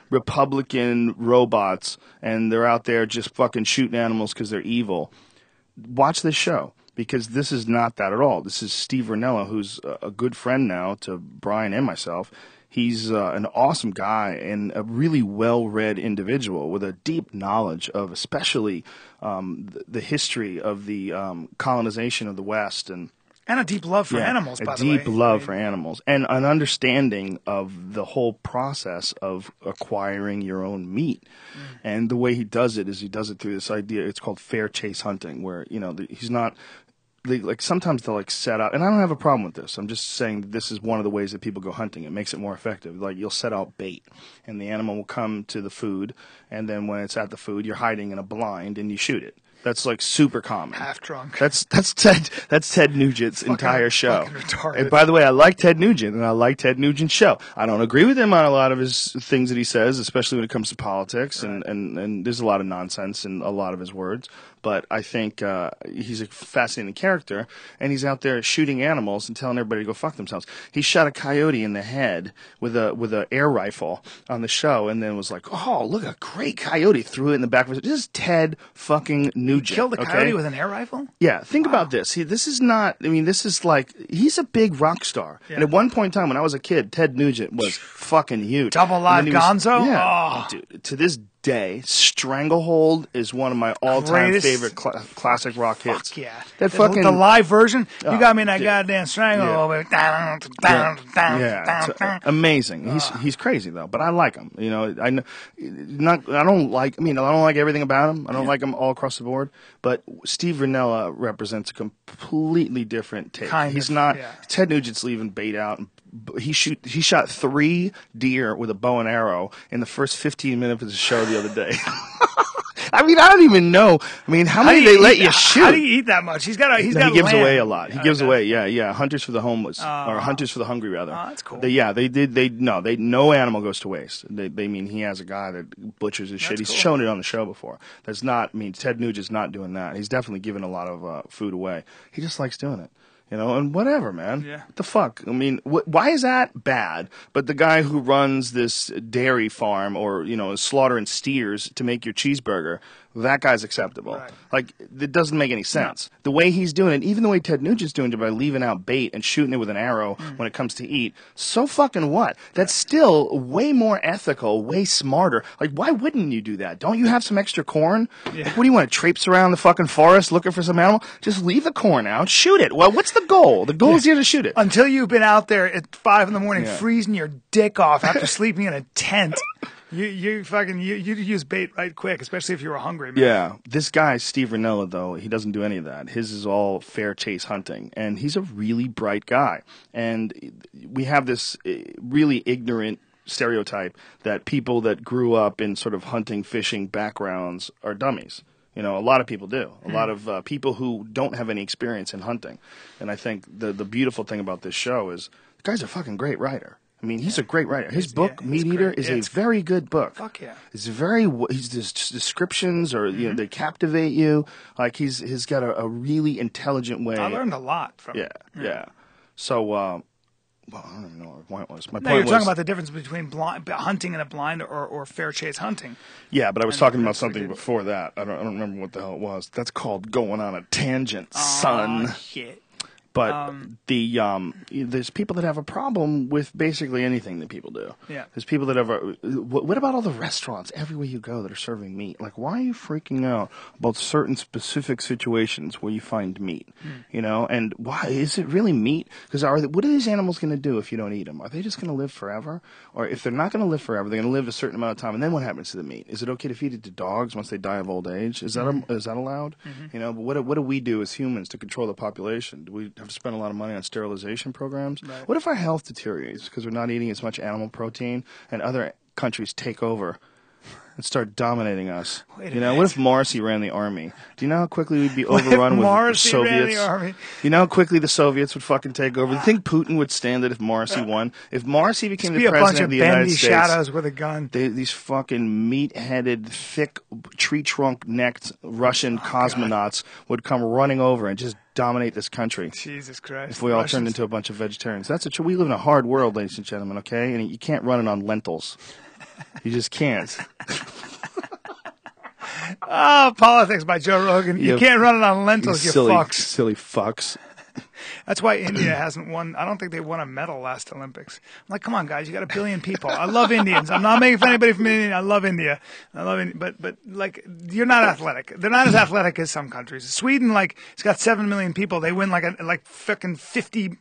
robots, and they're out there just fucking shooting animals because they're evil. Watch this show. Because this is not that at all. This is Steve Ranella, who's a good friend now to Bryan and myself. He's an awesome guy and a really well-read individual with a deep knowledge of especially the history of the colonization of the West and a deep love for animals, by the way. A deep love for animals and an understanding of the whole process of acquiring your own meat. And the way he does it is he does it through this idea. It's called fair chase hunting, where he's not. Sometimes they'll set out, and I don't have a problem with this. I'm just saying that this is one of the ways that people go hunting. It makes it more effective. Like you'll set out bait, and the animal will come to the food, and then when it's at the food, you're hiding in a blind, and you shoot it. That's like super common. Half drunk. That's Ted Nugent's entire show. Retarded. And by the way, I like Ted Nugent, and I like Ted Nugent's show. I don't agree with him on a lot of his things that he says, especially when it comes to politics, right. and there's a lot of nonsense in a lot of his words. But I think he's a fascinating character, and he's out there shooting animals and telling everybody to go fuck themselves. He shot a coyote in the head with a air rifle on the show, and then was like, "Oh, look, a great coyote!" Threw it in the back of his. This is Ted fucking Nugent. He killed a coyote with an air rifle? Yeah, think about this. This is not. I mean, this is like he's a big rock star, and at one point in time when I was a kid, Ted Nugent was fucking huge. Double Live Gonzo. Yeah, dude. To this day, Stranglehold is one of my all-time favorite classic rock hits. Fuck yeah. That fucking the live version. You got me in that goddamn Stranglehold. Yeah. Amazing. He's crazy though, but I like him. I don't like everything about him. I don't like him all across the board. But Steve Ranella represents a completely different take. He's not. Ted Nugent's leaving bait out. He shot 3 deer with a bow and arrow in the first 15 minutes of the show the other day. I mean, I don't even know. I mean, how many they let you shoot? How do you eat that much? He gives land. Away a lot. He gives away. Yeah. Hunters for the homeless, or Hunters for the Hungry, rather. Oh, that's cool. No animal goes to waste. They mean he has a guy that butchers his shit. He's shown it on the show before. That's not. I mean, Ted Nugent's not doing that. He's definitely giving a lot of food away. He just likes doing it. And whatever, man. Yeah. What the fuck? I mean, why is that bad? But the guy who runs this dairy farm or, is slaughtering steers to make your cheeseburger, that guy's acceptable. Right. Like, it doesn't make any sense. No. The way he's doing it, even the way Ted Nugent's doing it by leaving out bait and shooting it with an arrow when it comes to eat, so fucking what? That's still way more ethical, way smarter. Like, why wouldn't you do that? Don't you have some extra corn? Yeah. Like, what do you want to traipse around the fucking forest looking for some animal? Just leave the corn out, shoot it. Well, what's the goal? The goal is here to shoot it. Until you've been out there at 5 a.m. freezing your dick off after sleeping in a tent. You use bait right quick, especially if you were hungry, man. Yeah. This guy, Steve Ranella, though, he doesn't do any of that. His is all fair chase hunting. And he's a really bright guy. And we have this really ignorant stereotype that people that grew up in sort of hunting, fishing backgrounds are dummies. A lot of people do. A lot of people who don't have any experience in hunting. And I think the beautiful thing about this show is the guy's a fucking great writer. I mean, he's a great writer. His book, Meat Eater, is a very good book. Fuck yeah. It's his descriptions are, they captivate you. Like, he's got a really intelligent way. I learned a lot from him. Yeah. So, I don't even know what my point was. You're talking about the difference between hunting in a blind or fair chase hunting. Yeah, but I was talking about something before that. I don't remember what the hell it was. That's called going on a tangent, son. Shit. But there's people that have a problem with basically anything that people do. Yeah. There's people that have what about all the restaurants everywhere you go that are serving meat? Like, why are you freaking out about certain specific situations where you find meat? You know, and why is it really meat? Because what are these animals going to do if you don't eat them? Are they just going to live forever? Or if they're not going to live forever, they're going to live a certain amount of time, and then what happens to the meat? Is it okay to feed it to dogs once they die of old age? Is that allowed? You know, but what do we do as humans to control the population? Do we have to spend a lot of money on sterilization programs? Right. What if our health deteriorates because we're not eating as much animal protein and other countries take over and start dominating us? Wait a You know, minute. what if Morrissey ran the army? Do you know how quickly we'd be overrun with the Morrissey ran Soviets? the army? You know how quickly the Soviets would fucking take over? Do you think Putin would stand it if Morrissey won? If Morrissey became Be the a bunch president of of the United bendy States, shadows with a gun. these fucking meat-headed, thick, tree trunk-necked Russian cosmonauts would come running over and just dominate this country. Jesus Christ. If we all turned into a bunch of vegetarians. We live in a hard world, ladies and gentlemen, okay? And you can't run it on lentils. You just can't. Oh, Politics by Joe Rogan. You can't run it on lentils, you fucks. Silly fucks. That's why India hasn't won. I don't think they won a medal last Olympics. I'm like, come on, guys, you got 1 billion people. I love Indians. I'm not making fun of anybody from India. I love India. But like, you're not athletic. They're not as athletic as some countries. Sweden, like, it's got 7 million people. They win like fucking 50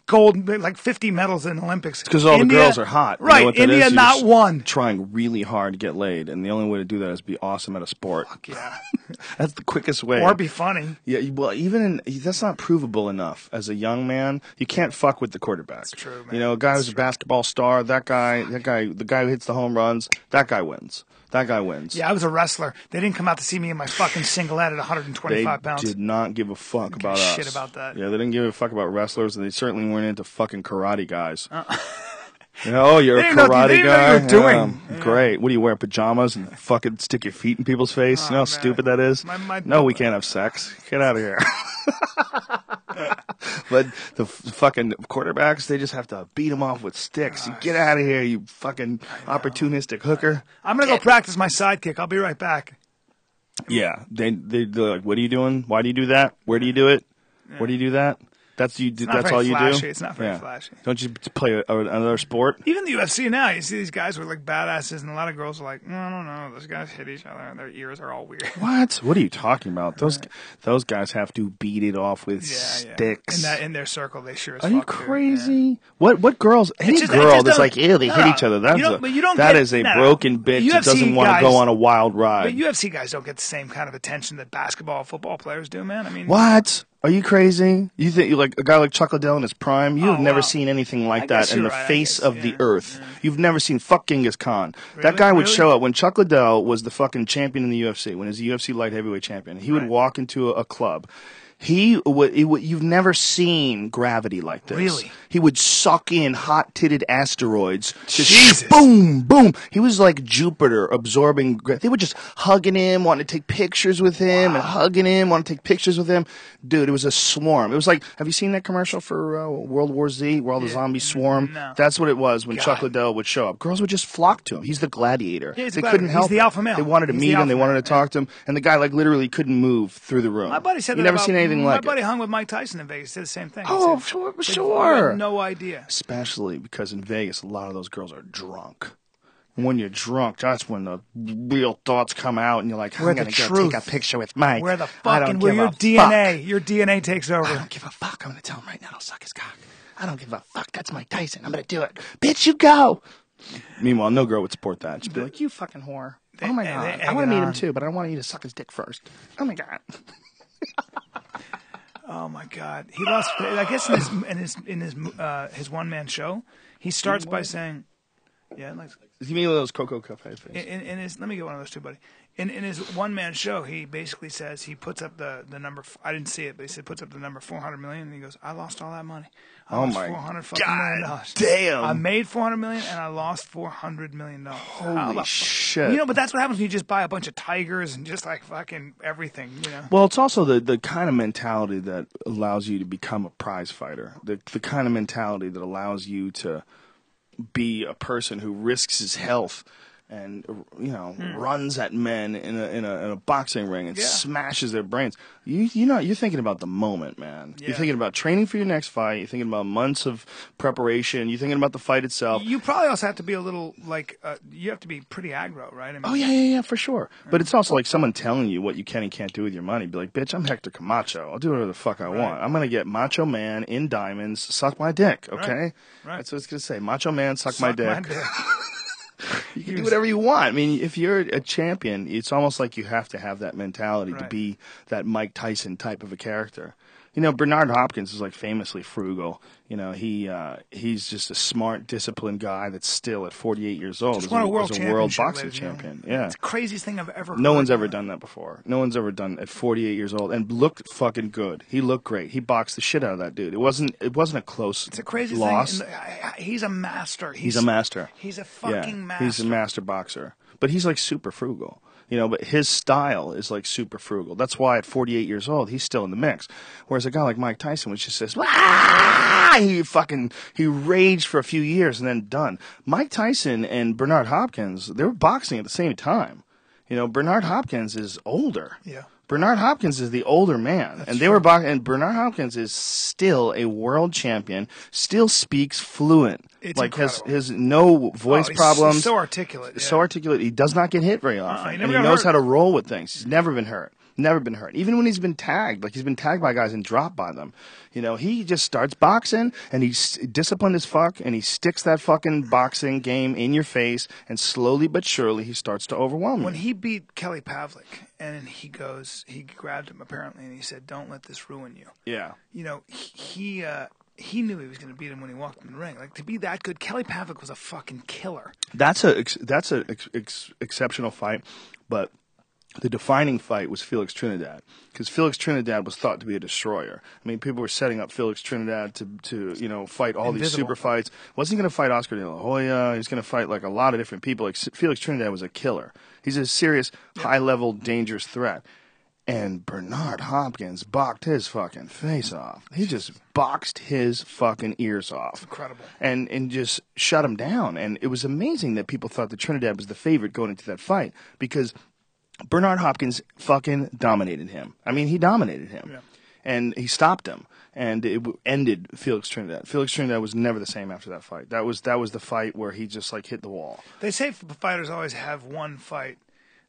gold, like 50 medals in Olympics. It's because all the girls are hot. Right. You know what that India is? You're not just one. Trying really hard to get laid, and the only way to do that is be awesome at a sport. Fuck yeah. That's the quickest way. Or be funny. Yeah, well, that's not provable enough. As a young man, you can't fuck with the quarterback. That's true, man. You know, a guy who's a basketball star, the guy who hits the home runs, that guy wins. That guy wins. Yeah, I was a wrestler. They didn't come out to see me in my fucking singlet at 125 pounds. They did not give a fuck about us. Shit about that. Yeah, they didn't give a fuck about wrestlers, and they certainly weren't into fucking karate guys. You know, you're a karate guy. They didn't know what you were doing. Yeah. Great. What do you wear, pajamas and fucking stick your feet in people's face? You know how stupid that is? No, we can't have sex. Get out of here. But the fucking quarterbacks, they just have to beat them off with sticks. You get out of here, you fucking opportunistic hooker. I'm going to go practice my sidekick. I'll be right back. Yeah. They're like, what are you doing? Why do you do that? Where do you do it? Where do you do that? That's all you do? It's not very flashy. Don't you play another sport? Even the UFC now, you see these guys with like badasses, and a lot of girls are like, no, those guys hit each other, and their ears are all weird. What? What are you talking about? Those guys have to beat it off with sticks. In their circle, they sure as Are fuck you do. crazy? What girls? Any girl that's like, ew, they hit each other. That is a broken bitch that doesn't want to go on a wild ride. But UFC guys don't get the same kind of attention that basketball, football players do, man. I mean, what? Are you crazy? You think you like a guy like Chuck Liddell in his prime? You've never seen anything like that in the face of the earth. Yeah. You've never seen fuck Genghis Khan. Really? That guy would show up when Chuck Liddell was the fucking champion in the UFC, when he was the UFC light heavyweight champion. He would walk into a club. You've never seen gravity like this. Really? He would suck in hot-titted asteroids. Just boom, boom. He was like Jupiter absorbing. They were just hugging him, wanting to take pictures with him, and hugging him, wanting to take pictures with him. Dude, it was a swarm. It was like, have you seen that commercial for World War Z where all the zombies swarm? No. That's what it was when Chuck Liddell would show up. Girls would just flock to him. He's the gladiator. Yeah, they couldn't help He's the alpha male. They wanted to meet him. They wanted to talk to him. And the guy like literally couldn't move through the room. My buddy said you that never seen anything like it. My buddy hung with Mike Tyson in Vegas. Did the same thing. Oh, said, sure. had no idea. Especially because in Vegas, a lot of those girls are drunk. And when you're drunk, that's when the real thoughts come out, and you're like, I'm going to go take a picture with Mike. Where your DNA takes over. I don't give a fuck. I'm going to tell him right now to suck his cock. I don't give a fuck. That's Mike Tyson. I'm going to do it. Bitch, you go. Meanwhile, no girl would support that. She'd be like, you fucking whore. Oh my God. I want to meet him too, but I want you to suck his dick first. Oh my God. Oh my God. He lost. I guess in his one man show, he starts by saying, "Yeah, like." You mean those Coco Cafe things? Let me get one of those too, buddy. In his one man show, he basically says he puts up the number. I didn't see it, but he said puts up the number 400 million, and he goes, "I lost all that money. I lost $400 million. Damn! I made 400 million, and I lost $400 million. Holy shit! You know, but that's what happens when you just buy a bunch of tigers and just like fucking everything. You know. Well, it's also the kind of mentality that allows you to become a prize fighter. The kind of mentality that allows you to be a person who risks his health and runs at men in a boxing ring and smashes their brains. You're thinking about the moment, man. Yeah. You're thinking about training for your next fight. You're thinking about months of preparation. You're thinking about the fight itself. You probably also have to be a little you have to be pretty aggro, right? I mean, Yeah, for sure. But it's also like someone telling you what you can and can't do with your money. Be like, bitch, I'm Hector Camacho. I'll do whatever the fuck I want. I'm gonna get Macho Man in diamonds, suck my dick. Okay, Right. That's what it's gonna say. Macho Man, suck my dick. dick. You can do whatever you want. I mean, if you're a champion, it's almost like you have to have that mentality to be that Mike Tyson type of a character. Bernard Hopkins is like famously frugal. He's just a smart, disciplined guy that's still at 48 years old Just won a world boxing champion. Yeah, it's the craziest thing I've ever heard. No one's ever done that before. No one's ever done at 48 years old and looked fucking good. He looked great. He boxed the shit out of that dude. It wasn't a close. It's a crazy loss. thing. He's a master. He's a master. He's a fucking master. He's a master boxer. But he's like super frugal. But his style is like super frugal. That's why at 48 years old, he's still in the mix. Whereas a guy like Mike Tyson, which just says, he raged for a few years and then done. Mike Tyson and Bernard Hopkins, they were boxing at the same time. Bernard Hopkins is older. Yeah. Bernard Hopkins is the older man, and they were boxing. And Bernard Hopkins is still a world champion, still speaks fluent. It's like incredible. has no voice problems. He's so articulate. So articulate. He does not get hit very often, and he knows how to roll with things. He's never been hurt. Never been hurt. Even when he's been tagged, like he's been tagged by guys and dropped by them. He just starts boxing and he's disciplined as fuck and he sticks that fucking boxing game in your face and slowly but surely he starts to overwhelm you. When he beat Kelly Pavlik and he grabbed him apparently and he said, "Don't let this ruin you." Yeah. He knew he was going to beat him when he walked in the ring. Like, to be that good, Kelly Pavlik was a fucking killer. That's a exceptional fight, but the defining fight was Felix Trinidad, because Felix Trinidad was thought to be a destroyer. I mean, people were setting up Felix Trinidad to fight all these super fights. Wasn't he going to fight Oscar De La Hoya? He was going to fight like a lot of different people. Like Felix Trinidad was a killer. He's a serious, high-level, dangerous threat. And Bernard Hopkins boxed his fucking face off. He just boxed his fucking ears off. Incredible. And just shut him down. And it was amazing that people thought that Trinidad was the favorite going into that fight, because Bernard Hopkins fucking dominated him. I mean, he dominated him. Yeah. And he stopped him. And it ended Felix Trinidad. Felix Trinidad was never the same after that fight. That was the fight where he just like hit the wall. They say fighters always have one fight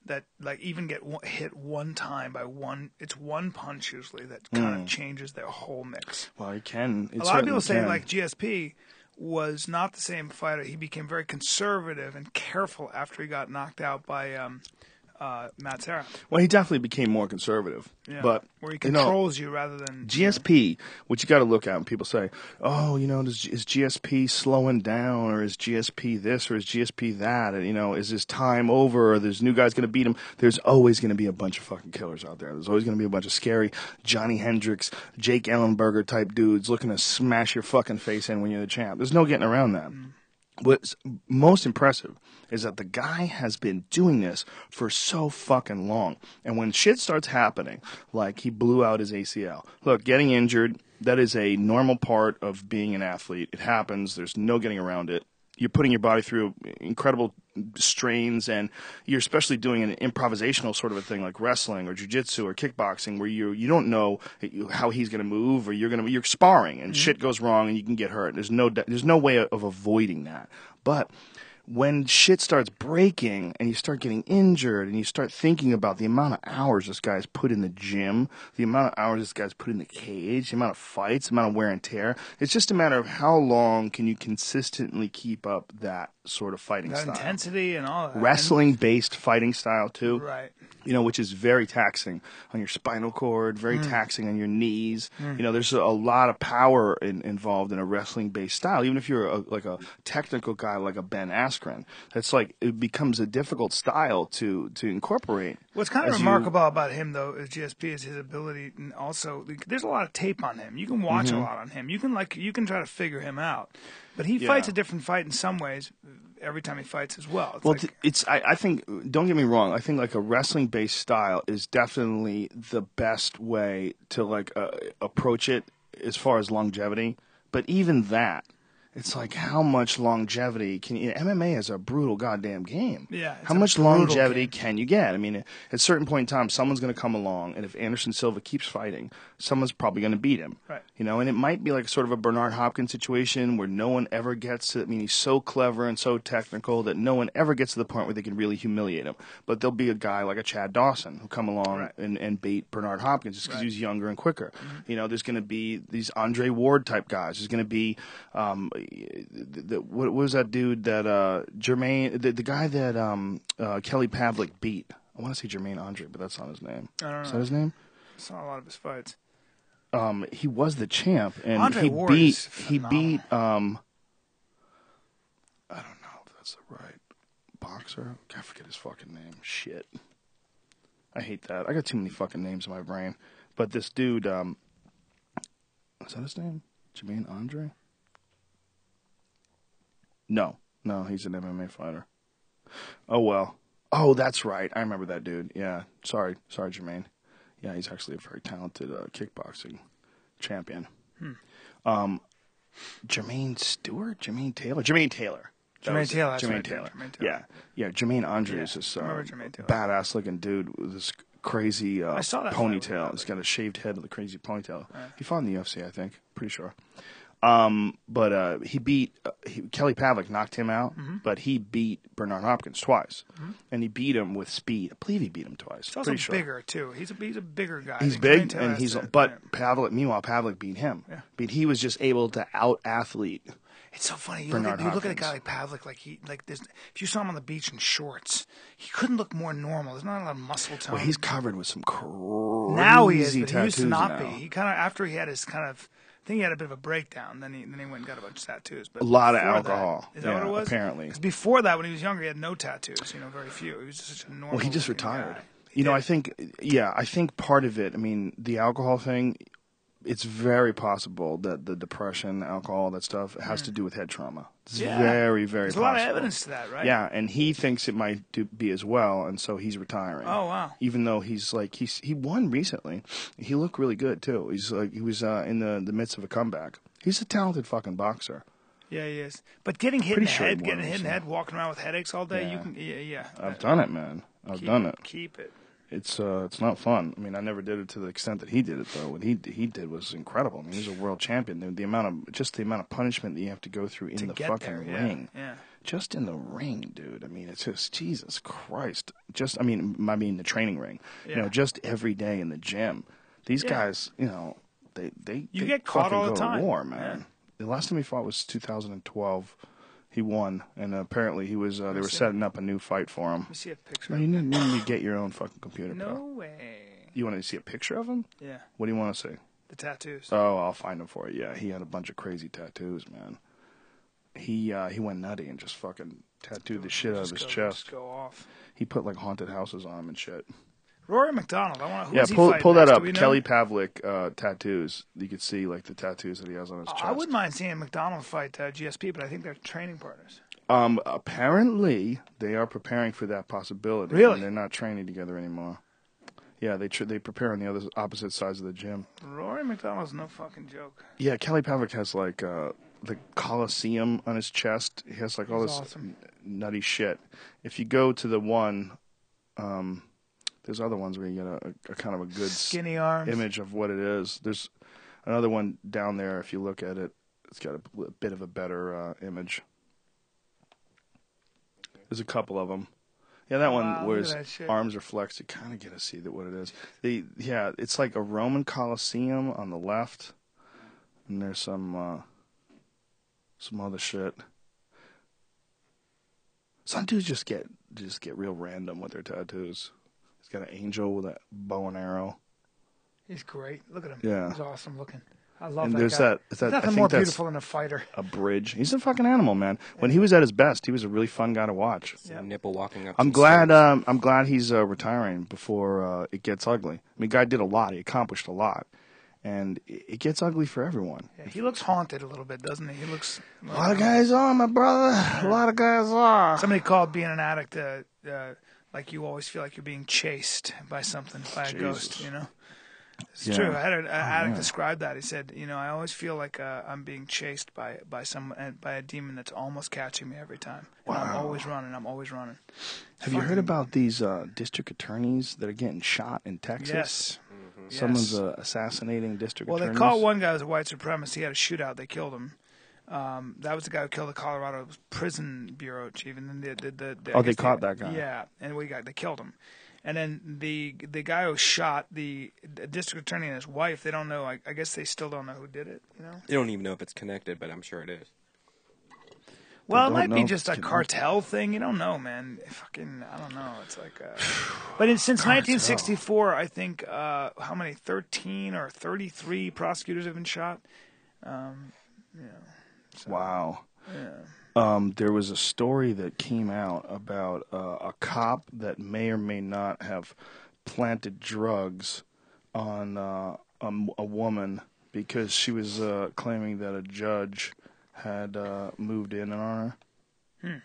that like even get hit one time by it's one punch usually that kind of changes their whole mix. Well, it can. A lot of people say like GSP was not the same fighter. He became very conservative and careful after he got knocked out by Matt Serra. Well, he definitely became more conservative. Yeah, but where he controls you rather than GSP. What you got to look at when people say, "Oh, is GSP slowing down, or is GSP this, or is GSP that?" And is his time over, or there's new guys going to beat him? There's always going to be a bunch of fucking killers out there. There's always going to be a bunch of scary Johnny Hendricks, Jake Ellenberger type dudes looking to smash your fucking face in when you're the champ. There's no getting around that. What's most impressive is that the guy has been doing this for so fucking long. And when shit starts happening, like he blew out his ACL. Look, getting injured, that is a normal part of being an athlete. It happens. There's no getting around it. You're putting your body through incredible strains, and you're especially doing an improvisational sort of a thing like wrestling or jiu-jitsu or kickboxing, where you don't know how he's going to move, or you're sparring and shit goes wrong and you can get hurt. There's no way of avoiding that. But when shit starts breaking and you start getting injured and you start thinking about the amount of hours this guy's put in the gym, the amount of hours this guy's put in the cage, the amount of fights, the amount of wear and tear, it's just a matter of how long can you consistently keep up that sort of fighting style. Intensity and all that. Wrestling-based fighting style, too. Right. Which is very taxing on your spinal cord, very taxing on your knees. There's a lot of power involved in a wrestling-based style. Even if you're a technical guy like a Ben Askren, it's like it becomes a difficult style to incorporate. What's kind of remarkable about him, though, is GSP is his ability, and also there's a lot of tape on him. You can watch a lot on him. You can try to figure him out, but he fights a different fight in some ways every time he fights as well. I think, don't get me wrong, I think like a wrestling-based style is definitely the best way to approach it as far as longevity. But even that It's like how much longevity can you? MMA is a brutal goddamn game. Yeah, it's how a much brutal longevity game. can you get? I mean, at a certain point in time, someone's going to come along, and if Anderson Silva keeps fighting, someone's probably going to beat him. Right. You know, and it might be like sort of a Bernard Hopkins situation where no one ever gets to. I mean, he's so clever and so technical that no one ever gets to the point where they can really humiliate him. But there'll be a guy like a Chad Dawson who come along and beat Bernard Hopkins just because he's younger and quicker. Mm-hmm. You know, there's going to be these Andre Ward type guys. There's going to be what was that dude that Jermaine, the guy that Kelly Pavlik beat? I want to say Jermaine Andre, but that's not his name. I don't know. Is that his name? I saw a lot of his fights. He was the champ, and Andre he Ward beat. is He beat. I don't know if that's the right boxer. I forget his fucking name. Shit. I hate that. I got too many fucking names in my brain. But this dude, is that his name? Jermaine Andre? No, he's an MMA fighter. Oh, well. Oh, that's right. I remember that dude. Yeah. Sorry, Jermaine. Yeah, he's actually a very talented kickboxing champion. Jermaine Stewart? Jermaine Taylor? Jermaine Taylor. Jermaine Taylor. Yeah, Jermaine Andre is this badass looking dude with this crazy ponytail. He's got a shaved head with a crazy ponytail. He fought in the UFC, I think. Pretty sure. But he beat Kelly Pavlik knocked him out, but he beat Bernard Hopkins twice, and he beat him with speed. I believe he beat him twice. He's also bigger too. He's a bigger guy. He's big, and Pavlik. Meanwhile, Pavlik beat him. Yeah. But he was just able to out athlete. It's so funny. You look at a guy like Pavlik, if you saw him on the beach in shorts, he couldn't look more normal. There's not a lot of muscle tone. Well, he's covered with some crazy now he is, but tattoos he used to not now. be. He kind of after he had his kind of. I think he had a bit of a breakdown. Then he went and got a bunch of tattoos. But a lot of before alcohol. Is that what it was? Apparently. Because before that, when he was younger, he had no tattoos. Very few. He was just such a normal. Well, he just retired. Guy. I think part of it. I mean, the alcohol thing. It's very possible that the depression, alcohol, that stuff has to do with head trauma. It's very, very There's possible. a lot of evidence to that, right? Yeah, and he thinks it might be as well, and so he's retiring. Oh, wow. Even though he won recently. He looked really good, too. He was in the midst of a comeback. He's a talented fucking boxer. Yeah, he is. But getting hit in the head, walking around with headaches all day, you can, I've done it, man. I've done it. Keep it. It's not fun. I mean, I never did it to the extent that he did it, though. What he did was incredible. I mean, he's a world champion. The amount of punishment that you have to go through in the fucking ring. Yeah. Just in the ring, dude. I mean, it's just Jesus Christ. I mean the training ring. Yeah. Just every day in the gym. These guys, they get caught all the time. To war, man. Yeah. The last time he fought was 2012. He won, and apparently he was. They were setting up a new fight for him. Let me see a picture. No, you need to get your own fucking computer. No pal. way. You want to see a picture of him? Yeah. What do you want to see? The tattoos. Oh, I'll find them for you. Yeah, he had a bunch of crazy tattoos, man. He went nutty and just fucking tattooed the shit out of his chest. Go off. He put like haunted houses on him and shit. Rory McDonald. Who pull that up. Kelly Pavlik tattoos. You could see like the tattoos that he has on his chest. I wouldn't mind seeing McDonald fight GSP, but I think they're training partners. Apparently they are preparing for that possibility. Really? And they're not training together anymore. Yeah, they prepare on the opposite sides of the gym. Rory McDonald's no fucking joke. Yeah, Kelly Pavlik has like the Coliseum on his chest. He has like all this nutty shit. If you go to the one, there's other ones where you get a kind of a good skinny arms image of what it is. There's another one down there. If you look at it, it's got a bit of a better image. There's a couple of them. Yeah, that one where his arms are flexed. You kind of get to see what it is. It's like a Roman Coliseum on the left, and there's some other shit. Some dudes just get real random with their tattoos. He's got an angel with a bow and arrow. He's great. Look at him. Yeah, he's awesome looking. I love and that there's guy. That nothing more beautiful than a fighter. A bridge. He's a fucking animal, man. When he was at his best, he was a really fun guy to watch. Nipple walking up. I'm glad he's retiring before it gets ugly. I mean, guy did a lot. He accomplished a lot, and it gets ugly for everyone. Yeah, he looks haunted a little bit, doesn't he? He looks. A lot of guys are, my brother. A lot of guys are. Somebody called being an addict like you always feel like you're being chased by something, by a ghost. It's true. I had an addict describe that. He said, I always feel like I'm being chased by a demon that's almost catching me every time. And I'm always running. Have you heard about these district attorneys that are getting shot in Texas? Yes. Someone's assassinating district attorneys. Well, they caught one guy who was a white supremacist. He had a shootout. They killed him. That was the guy who killed the Colorado Prison Bureau chief. And then they caught that guy. Yeah, and they killed him. And then the guy who shot the district attorney and his wife, they don't know. I guess they still don't know who did it. They don't even know if it's connected, but I'm sure it is. Well, it might be just a cartel thing. You don't know, man. I don't know. It's like, but since 1964, I think how many? 13 or 33 prosecutors have been shot. Wow. Yeah. There was a story that came out about a cop that may or may not have planted drugs on a woman because she was claiming that a judge had moved in on her.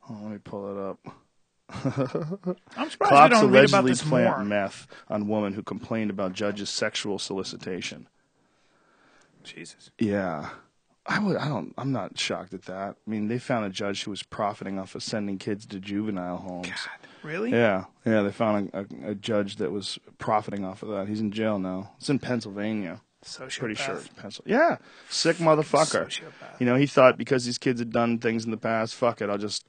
Oh, let me pull it up. I'm surprised Cops we don't read about allegedly this plant more. meth on woman who complained about judge's sexual solicitation. Jesus. Yeah. I'm not shocked at that. I mean, they found a judge who was profiting off of sending kids to juvenile homes. God, really? Yeah, they found a judge that was profiting off of that. He's in jail now. It's in Pennsylvania. Sociopath. Pretty sure it's Pennsylvania. Yeah, sick motherfucker. Sociopath. He thought because these kids had done things in the past, fuck it, I'll just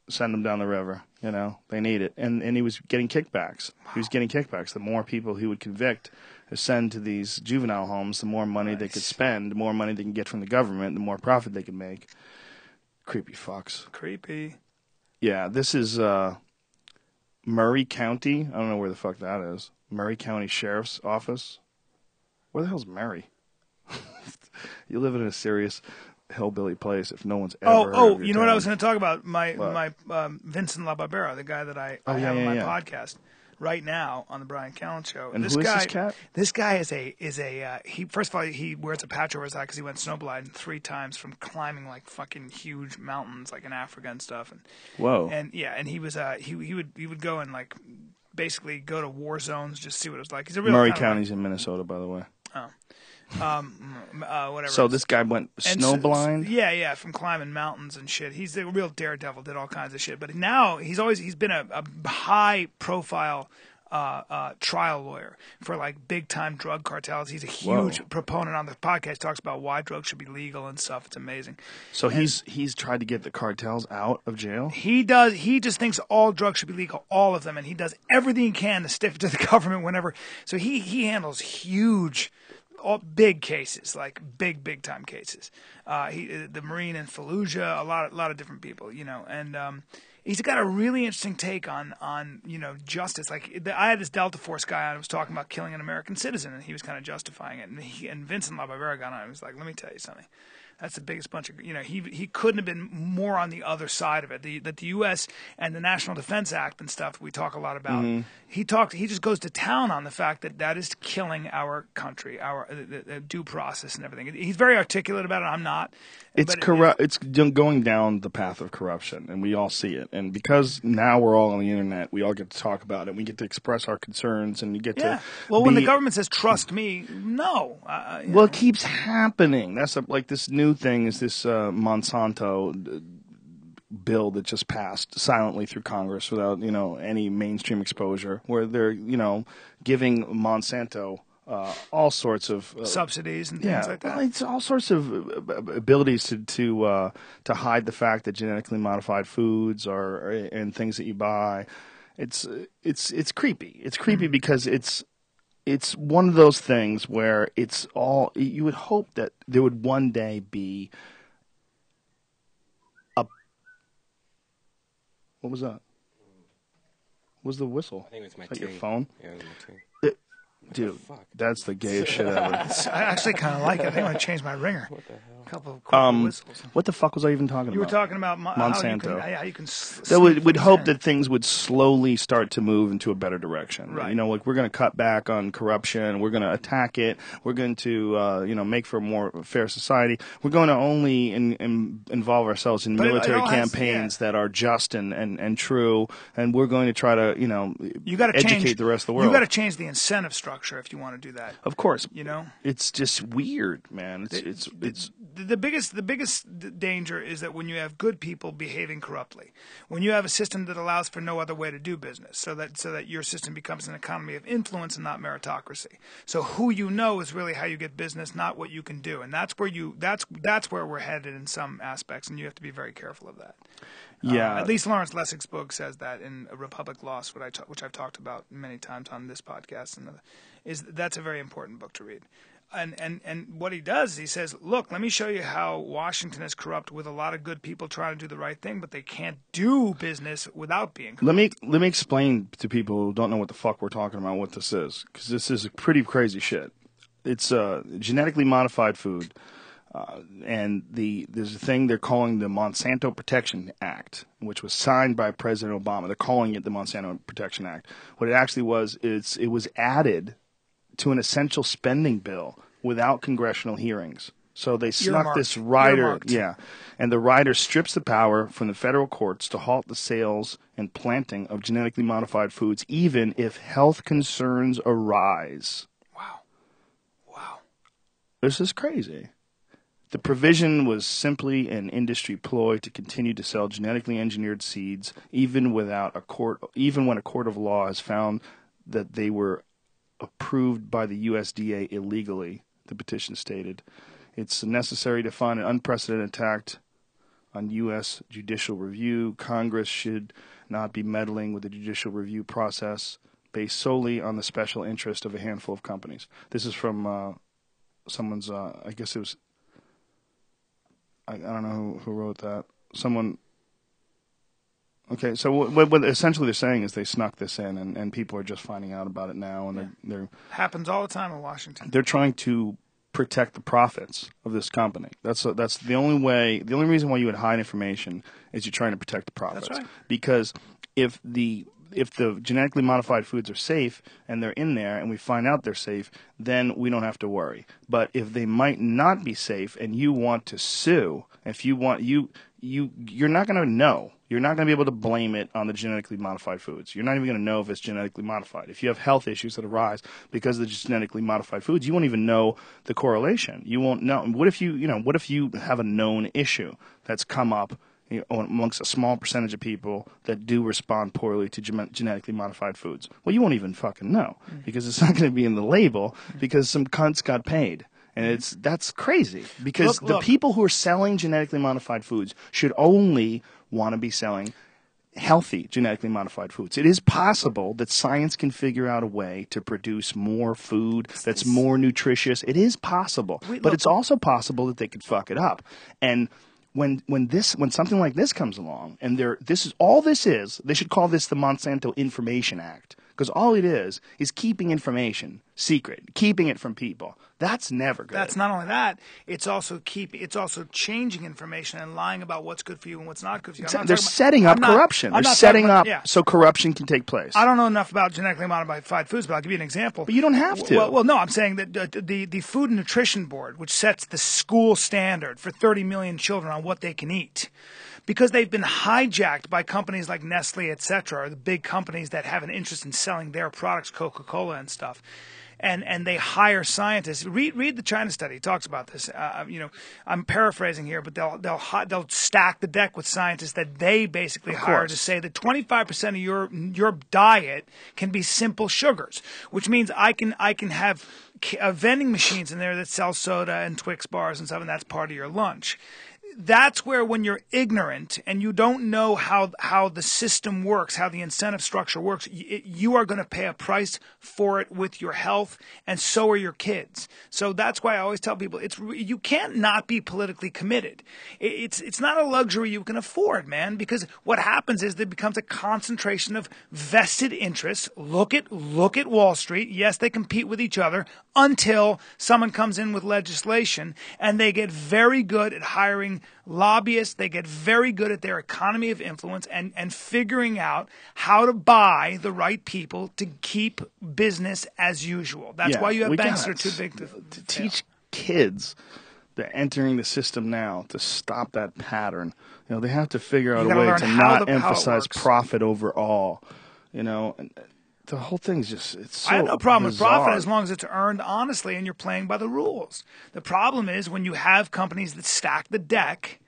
send them down the river. They need it. And he was getting kickbacks. Wow. He was getting kickbacks. The more people he would convict or send to these juvenile homes, the more money they could spend, the more money they can get from the government, the more profit they could make. Creepy fucks. Creepy. Yeah, this is Murray County. I don't know where the fuck that is. Murray County Sheriff's Office. Where the hell's Murray? You live in a serious hillbilly place if no one's ever heard of your you know what I town. was going to talk about? My Vincent LaBarbera, the guy that I have on my podcast right now on the Bryan Callen Show. And who is this cat? This guy is he. First of all, he wears a patch over his eye because he went snowblind 3 times from climbing like fucking huge mountains like in Africa and stuff. And whoa. And he was he would go and like basically go to war zones just see what it was like. He's a real Murray County's in Minnesota, by the way. Whatever. So this guy went snowblind? Yeah, from climbing mountains and shit. He's a real daredevil, did all kinds of shit. But now he's been a high profile trial lawyer for like big time drug cartels. He's a huge proponent on the podcast. Talks about why drugs should be legal and stuff. It's amazing. So he's tried to get the cartels out of jail? He does. He just thinks all drugs should be legal, all of them, and he does everything he can to stiff it to the government whenever. So he handles huge. All big cases, like big time cases. The Marine in Fallujah, a lot of different people, and he's got a really interesting take on justice. Like I had this Delta Force guy on who was talking about killing an American citizen, and he was kind of justifying it. And Vincent LaBarbera got on and was like, "Let me tell you something. That's the biggest bunch of he couldn't have been more on the other side of it. That the U.S. and the National Defense Act and stuff we talk a lot about. Mm-hmm. He just goes to town on the fact that is killing our country, our due process and everything. He's very articulate about it. I'm not. It's corrupt. It's going down the path of corruption, and we all see it. And because now we're all on the internet, we all get to talk about it. We get to express our concerns, and you get to. Well, when the government says "trust me," no. Well, it keeps happening. That's like this new thing is this Monsanto bill that just passed silently through Congress without any mainstream exposure, where they're giving Monsanto all sorts of subsidies and things like that. It's all sorts of abilities to hide the fact that genetically modified foods and things that you buy. It's creepy. It's creepy because it's one of those things where it's all you would hope that there would one day be a. What was that? What was the whistle? I think it was my Is that ting. your phone? Yeah, it was my ting. Dude, that's the gayest shit ever. I actually kind of like it. I think I'm going to change my ringer. What the hell? couple of quick whistles. What the fuck was I even talking You were about? talking about Monsanto. how you can That would hope that things would slowly start to move into a better direction. Right. You know, like we're going to cut back on corruption. We're going to attack it. We're going to, make for a more fair society. We're going to only involve ourselves in military campaigns that are just and true. And we're going to try to, educate the rest of the world. You got to change the incentive structure if you want to do that. Of course. You know, it's just weird, man. It's the biggest danger is that when you have good people behaving corruptly, when you have a system that allows for no other way to do business, so that your system becomes an economy of influence and not meritocracy. So who you know is really how you get business, not what you can do, and that's where we're headed in some aspects, and you have to be very careful of that. Yeah. At least Lawrence Lessig's book says that in Republic Lost, which I've talked about many times on this podcast, and that's a very important book to read. And what he does, he says, look, let me show you how Washington is corrupt with a lot of good people trying to do the right thing, but they can't do business without being corrupt. Let me explain to people who don't know what the fuck we're talking about what this is, because this is pretty crazy shit. It's genetically modified food. And there's a thing they're calling the Monsanto Protection Act, which was signed by President Obama. They're calling it the Monsanto Protection Act. What it actually was, it was added to an essential spending bill without congressional hearings. So they snuck this rider, and the rider strips the power from the federal courts to halt the sales and planting of genetically modified foods, even if health concerns arise. Wow. This is crazy. The provision was simply an industry ploy to continue to sell genetically engineered seeds, even when a court of law has found that they were approved by the USDA illegally, the petition stated. It's necessary to find an unprecedented attack on U.S. judicial review. Congress should not be meddling with the judicial review process based solely on the special interest of a handful of companies. This is from someone's, I guess it was, I don't know who wrote that. Someone. Okay, so what essentially they're saying is they snuck this in, and people are just finding out about it now, and they're happens all the time in Washington. They're trying to protect the profits of this company. That's the only way. The only reason why you would hide information is you're trying to protect the profits. That's right. Because if the genetically modified foods are safe and they're in there and we find out they're safe, then we don't have to worry. But if they might not be safe and you want to sue, if you want you're not going to know. You're not going to be able to blame it on the genetically modified foods. You're not even going to know if it's genetically modified. If you have health issues that arise because of the genetically modified foods, you won't even know the correlation. You won't know. What if you have a known issue that's come up amongst a small percentage of people that do respond poorly to genetically modified foods? Well, you won't even fucking know because it's not going to be in the label because some cunts got paid. And that's crazy because the people who are selling genetically modified foods should only want to be selling healthy genetically modified foods. It is possible that science can figure out a way to produce more food that's more nutritious. It is possible. But it's also possible that they could fuck it up. And when something like this comes along and they should call this the Monsanto Information Act. Because all it is keeping information secret, keeping it from people. That's never good. That's not only that; it's also changing information and lying about what's good for you and what's not good for you. They're setting up corruption. They're setting up so corruption can take place. I don't know enough about genetically modified foods, but I'll give you an example. But you don't have to. Well, no, I'm saying that the Food and Nutrition Board, which sets the school standard for 30 million children on what they can eat, because they've been hijacked by companies like Nestle, et cetera, or the big companies that have an interest in selling their products, Coca-Cola and stuff. And they hire scientists. Read the China study. It talks about this. I'm paraphrasing here, but they'll stack the deck with scientists that they basically hire to say that 25% of your diet can be simple sugars, which means I can have vending machines in there that sell soda and Twix bars and stuff, and that's part of your lunch. that's where, when you're ignorant and you don't know how the system works, how the incentive structure works, you are going to pay a price for it with your health, and so are your kids. So that's why I always tell people, you can't not be politically committed. It's not a luxury you can afford, man, because what happens is there becomes a concentration of vested interests. Look at Wall Street. Yes, they compete with each other until someone comes in with legislation, and they get very good at hiring lobbyists. They get very good at their economy of influence and figuring out how to buy the right people to keep business as usual. That's why you have banks that are too big to teach kids that are entering the system now to stop that pattern. They have to figure out a way to not emphasize profit overall. And the whole thing's it's so I have no problem bizarre. with profit as long as it's earned honestly and you're playing by the rules. The problem is when you have companies that stack the deck,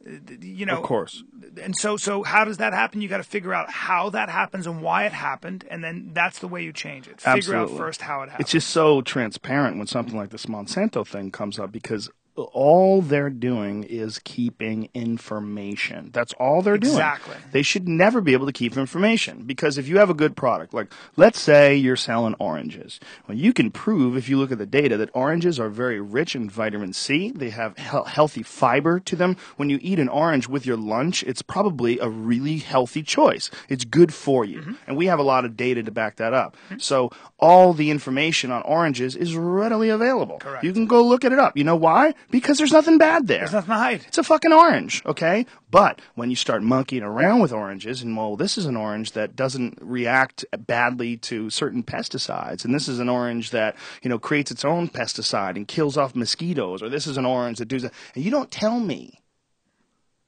Of course. And so how does that happen? You got to figure out how that happens and why it happened, and then that's the way you change it. Figure Absolutely. out first how it happens. It's just so transparent when something like this Monsanto thing comes up, because all they're doing is keeping information. That's all they're doing. Exactly. They should never be able to keep information, because if you have a good product, like let's say you're selling oranges, well, you can prove, if you look at the data, that oranges are very rich in vitamin C. They have healthy fiber to them. When you eat an orange with your lunch, it's probably a really healthy choice. It's good for you. Mm-hmm. And we have a lot of data to back that up. Mm-hmm. So all the information on oranges is readily available. Correct. You can go look at it up. You know why? Because there's nothing bad there. There's nothing to hide. It's a fucking orange, okay? But when you start monkeying around with oranges, and well, this is an orange that doesn't react badly to certain pesticides, and this is an orange that, creates its own pesticide and kills off mosquitoes, or this is an orange that does that, and you don't tell me.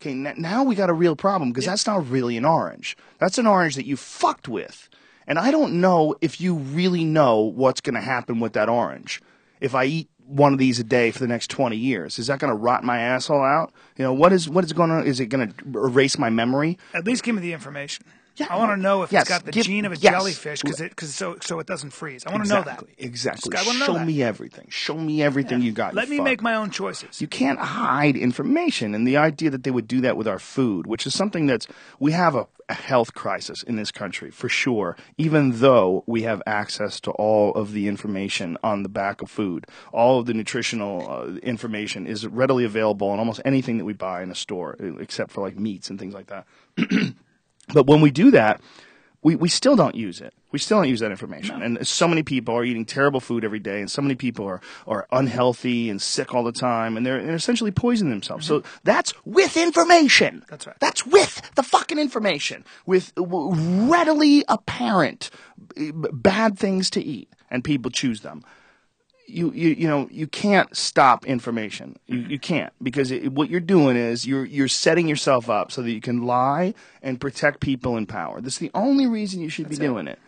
Okay, now we got a real problem, because that's not really an orange. That's an orange that you fucked with. And I don't know if you really know what's going to happen with that orange. If I eat one of these a day for the next 20 years, is that going to rot my asshole out? What is going on? Is it going to erase my memory? At least give me the information. Yeah. I want to know if it's got the gene of a jellyfish, so it doesn't freeze. I want to know that. Exactly. Show me everything. Show me everything you got. Let me make my own choices. You can't hide information, and the idea that they would do that with our food, which is something we have a health crisis in this country for sure, even though we have access to all of the information on the back of food. All of the nutritional information is readily available on almost anything that we buy in a store, except for like meats and things like that. But when we do that, we still don't use it. We still don't use that information. No. And so many people are eating terrible food every day, and so many people are unhealthy and sick all the time, and they're essentially poisoning themselves. Mm-hmm. So that's with information. That's right. That's with the fucking information, with readily apparent bad things to eat, and people choose them. You can't stop information. You can't, because what you're doing is you're setting yourself up so that you can lie and protect people in power. That's the only reason you should be doing it.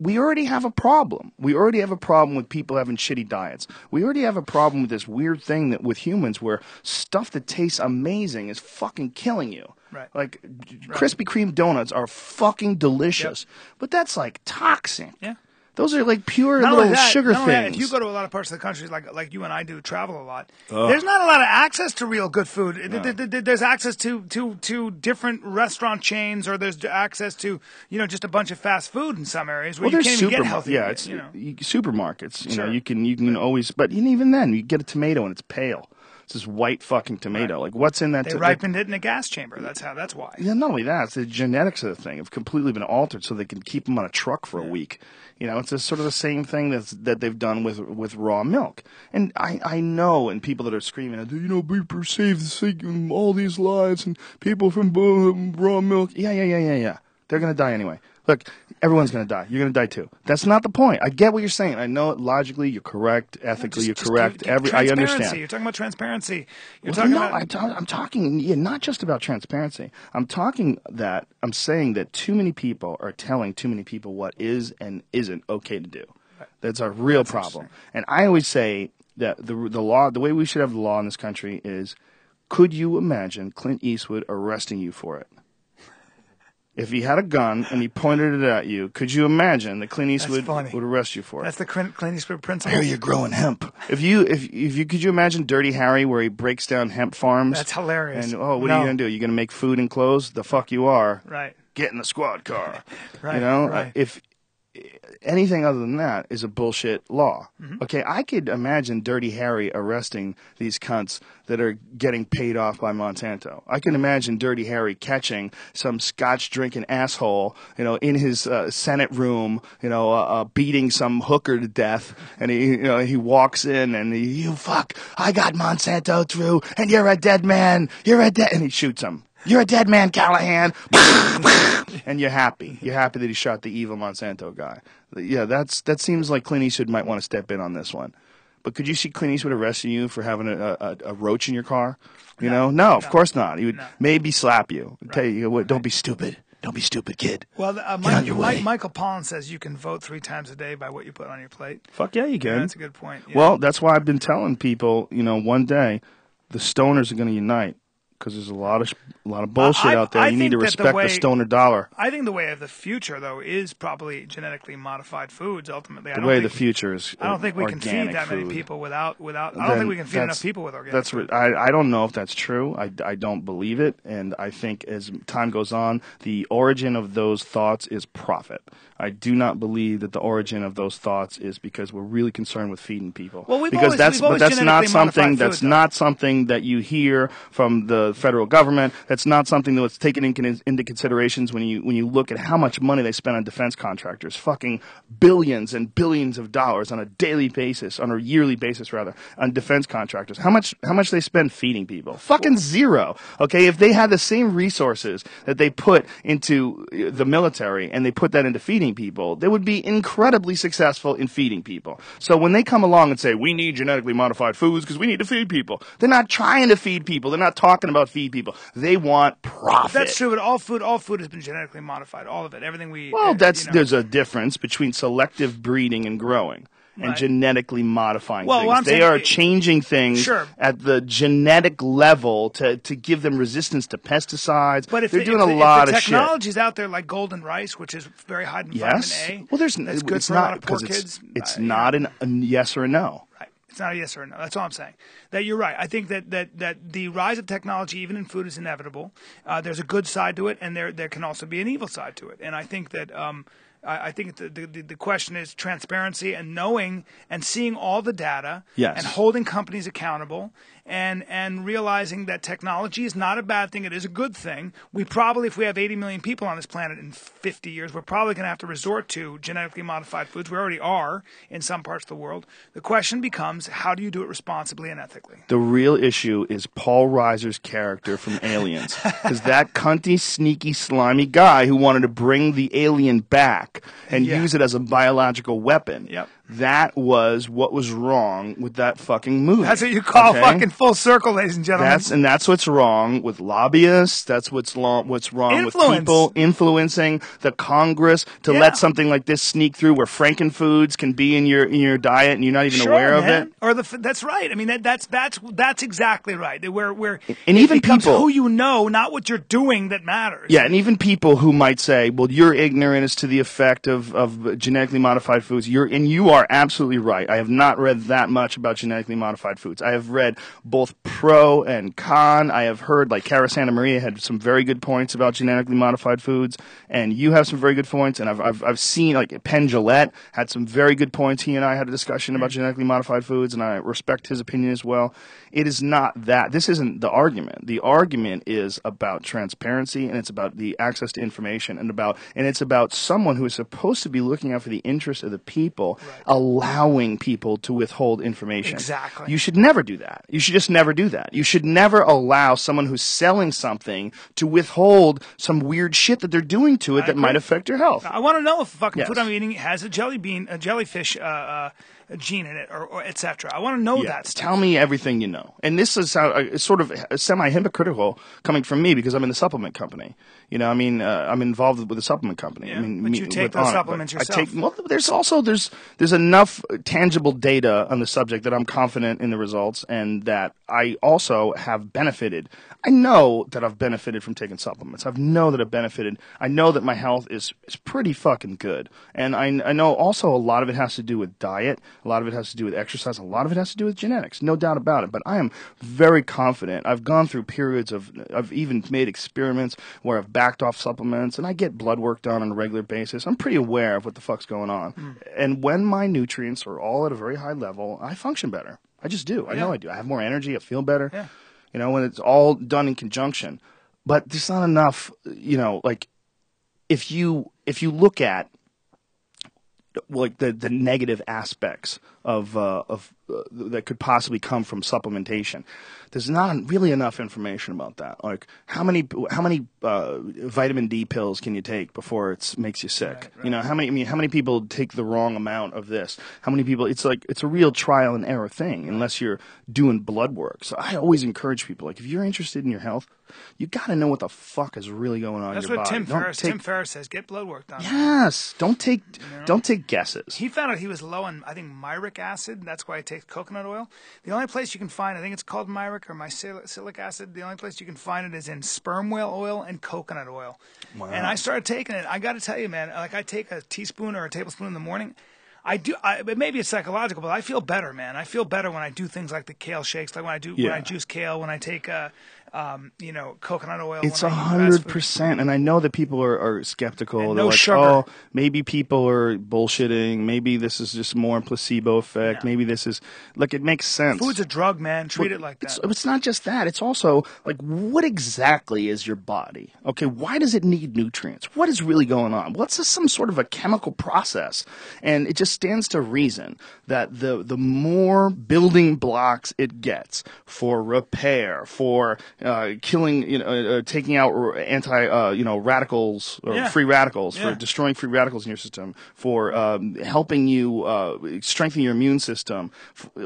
We already have a problem. We already have a problem with people having shitty diets. We already have a problem with this weird thing that with humans where stuff that tastes amazing is fucking killing you. Right. Like Krispy Kreme donuts are fucking delicious, but that's like toxic. Yeah. Those are like pure little sugar things. If you go to a lot of parts of the country, like you and I do, travel a lot, there's not a lot of access to real good food. No. There's access to different restaurant chains, or there's access to just a bunch of fast food in some areas where you can't even get healthy. Yeah, it's supermarkets. Sure. You can always, but even then, you get a tomato and it's pale. It's this white fucking tomato. Right. Like, what's in that? They ripened it in a gas chamber. That's why. Yeah, not only that, it's the genetics of the thing have completely been altered so they can keep them on a truck for a week. It's sort of the same thing that they've done with raw milk. And I know, and people that are screaming, we perceive all these lies and people from raw milk. Yeah. They're going to die anyway. Look, everyone's going to die. You're going to die too. That's not the point. I get what you're saying. I know it logically. You're correct. Ethically, you're correct. I understand. You're talking about transparency. I'm talking not just about transparency. I'm saying that too many people are telling too many people what is and isn't okay to do. Right. That's a real problem. And I always say that the law, the way we should have the law in this country is, could you imagine Clint Eastwood arresting you for it? if he had a gun and he pointed it at you, could you imagine that Clint Eastwood funny. would arrest you for it? That's the Clint Eastwood I principle. hear you're growing hemp. If you could you imagine Dirty Harry where he breaks down hemp farms? That's hilarious. And what are you gonna do? You gonna make food and clothes? The fuck you are. Right. Get in the squad car. Right. You know, right. if anything other than that is a bullshit law. Mm-hmm. Okay, I could imagine Dirty Harry arresting these cunts that are getting paid off by Monsanto. I can imagine Dirty Harry catching some scotch drinking asshole, in his Senate room, beating some hooker to death, and he walks in and you fuck, I got Monsanto through, and you're a dead man, and he shoots him. You're a dead man, Callahan. And you're happy. You're happy that he shot the evil Monsanto guy. Yeah, that seems like Clint Eastwood might want to step in on this one. But could you see Clint Eastwood arresting you for having a roach in your car? No, of course not. He would maybe slap you. Tell you what, don't be stupid. Don't be stupid, kid. Well, Michael Pollan says you can vote 3 times a day by what you put on your plate. Fuck yeah, you can. Yeah, that's a good point. Yeah. Well, that's why I've been telling people, one day the stoners are going to unite. Because there's a lot of bullshit out there. You need to respect the stoner dollar. I think the way of the future, though, is probably genetically modified foods. Ultimately, the way of the future is I don't think we can feed that many people without. I don't think we can feed enough people with organic. That's food. I don't know if that's true. I don't believe it, and I think as time goes on, the origin of those thoughts is profit. I do not believe that the origin of those thoughts is because we're really concerned with feeding people. Well, that's not something that you hear from the federal government. That's not something that's taken into considerations when you look at how much money they spend on defense contractors, fucking billions and billions of dollars on a daily basis, on a yearly basis rather, on defense contractors. How much they spend feeding people? Fucking zero. Okay, if they had the same resources that they put into the military and they put that into feeding people, they would be incredibly successful in feeding people. So when they come along and say, we need genetically modified foods because we need to feed people, they're not trying to feed people. They're not talking about feed people. They want profit. That's true, but all food has been genetically modified. All of it. Everything we eat. Well, there's a difference between selective breeding and growing. And genetically modifying things. They are changing things at the genetic level to give them resistance to pesticides. But if they're doing a lot of shit. The technology's out there like golden rice, which is very high in vitamin A. Well, that's good for a lot of poor kids. It's not a yes or a no. Right. It's not a yes or a no. That's all I'm saying. That you're right. I think that the rise of technology, even in food, is inevitable. There's a good side to it, and there can also be an evil side to it. And I think that. I think the question is transparency and knowing and seeing all the data and holding companies accountable and realizing that technology is not a bad thing. It is a good thing. We probably, if we have 80 million people on this planet in 50 years, we're probably going to have to resort to genetically modified foods. We already are in some parts of the world. The question becomes, how do you do it responsibly and ethically? The real issue is Paul Reiser's character from Aliens. Because that cunty, sneaky, slimy guy who wanted to bring the alien back and use it as a biological weapon. Yep. That was what was wrong with that fucking movie. That's what you call fucking full circle, ladies and gentlemen. That's what's wrong with lobbyists. That's what's wrong with people influencing the Congress to let something like this sneak through, where Frankenfoods can be in your diet and you're not even aware of it. Or that's right. I mean that's exactly right. Where and even people who you know, not what you're doing, that matters. Yeah, and even people who might say, "Well, you're ignorant as to the effect of genetically modified foods." You are absolutely right. I have not read that much about genetically modified foods. I have read both pro and con. I have heard, like, Cara Santa Maria had some very good points about genetically modified foods, and you have some very good points. And I've seen, like, Penn Jillette had some very good points. He and I had a discussion about genetically modified foods, and I respect his opinion as well. It is not that. This isn't the argument. The argument is about transparency, and it's about the access to information, and it's about someone who is supposed to be looking out for the interests of the people, allowing people to withhold information. Exactly. You should never do that. You should just never do that. You should never allow someone who's selling something to withhold some weird shit that they're doing to it that might affect your health. I want to know if fucking food I'm eating has a jellyfish gene in it, or etc. I want to know that stuff. Tell me everything you know. And this is it's sort of semi-hypocritical coming from me because I'm in the supplement company. You know, I mean, I'm involved with a supplement company. Yeah, I mean, but you take those supplements yourself. There's enough tangible data on the subject that I'm confident in the results, and that I also have benefited. I know that I've benefited from taking supplements. I know that I've benefited. I know that my health is pretty fucking good. And I know also a lot of it has to do with diet. A lot of it has to do with exercise. A lot of it has to do with genetics. No doubt about it. But I am very confident. I've gone through periods I've even made experiments where I've backed off supplements, and I get blood work done on a regular basis. I'm pretty aware of what the fuck's going on. And when my nutrients are all at a very high level, I function better. I just do. I know I do. I have more energy. I feel better. Yeah. You know, when it's all done in conjunction. But there's not enough, you know, like if you look at like the negative aspects of that could possibly come from supplementation, there's not really enough information about that. Like how many vitamin D pills can you take before it makes you sick? Right. You know, how many people take the wrong amount of this? How many people? It's a real trial and error thing unless you're doing blood work. So I always encourage people, like, if you're interested in your health, you got to know what the fuck is really going on in your body. That's what Tim Ferriss says. Get blood work done. Yes. Don't take guesses. He found out he was low on, I think, myric acid. That's why he takes coconut oil. The only place you can find, I think it's called myric or mycelic acid. The only place you can find it is in sperm whale oil and coconut oil. Wow. And I started taking it. I got to tell you, man, like I take a teaspoon or a tablespoon in the morning. Maybe it's psychological, but I feel better, man. I feel better when I do things like the kale shakes, like when I juice kale, when I take coconut oil. It's 100%, and I know that people are skeptical. And They're no like, sugar. oh, maybe people are bullshitting. Maybe this is just more placebo effect. Yeah. Maybe this is like, it makes sense. Food's a drug, man. Treat it like that. It's not just that. It's also like, what exactly is your body? Okay, why does it need nutrients? What is really going on? What's some sort of a chemical process? And it just stands to reason that the more building blocks it gets for repair, for killing, taking out radicals or free radicals, for destroying free radicals in your system, for helping you strengthen your immune system,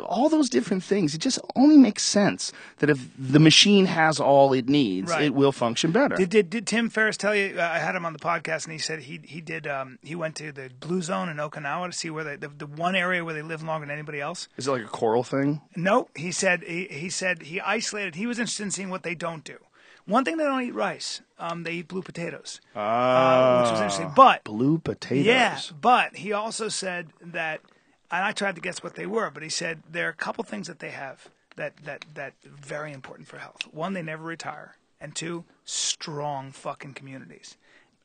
all those different things. It just only makes sense that if the machine has all it needs, it will function better. Did Tim Ferriss tell you? I had him on the podcast, and he said he went to the Blue Zone in Okinawa to see where the one area where they live longer than anybody else. Is it like a coral thing? No, he said he isolated. He was interested in seeing what they don't do. One thing, they don't eat rice. They eat blue potatoes, which was interesting. But blue potatoes. Yeah, but he also said that, and I tried to guess what they were, but he said there are a couple things that they have that very important for health. One, they never retire, and two, strong fucking communities.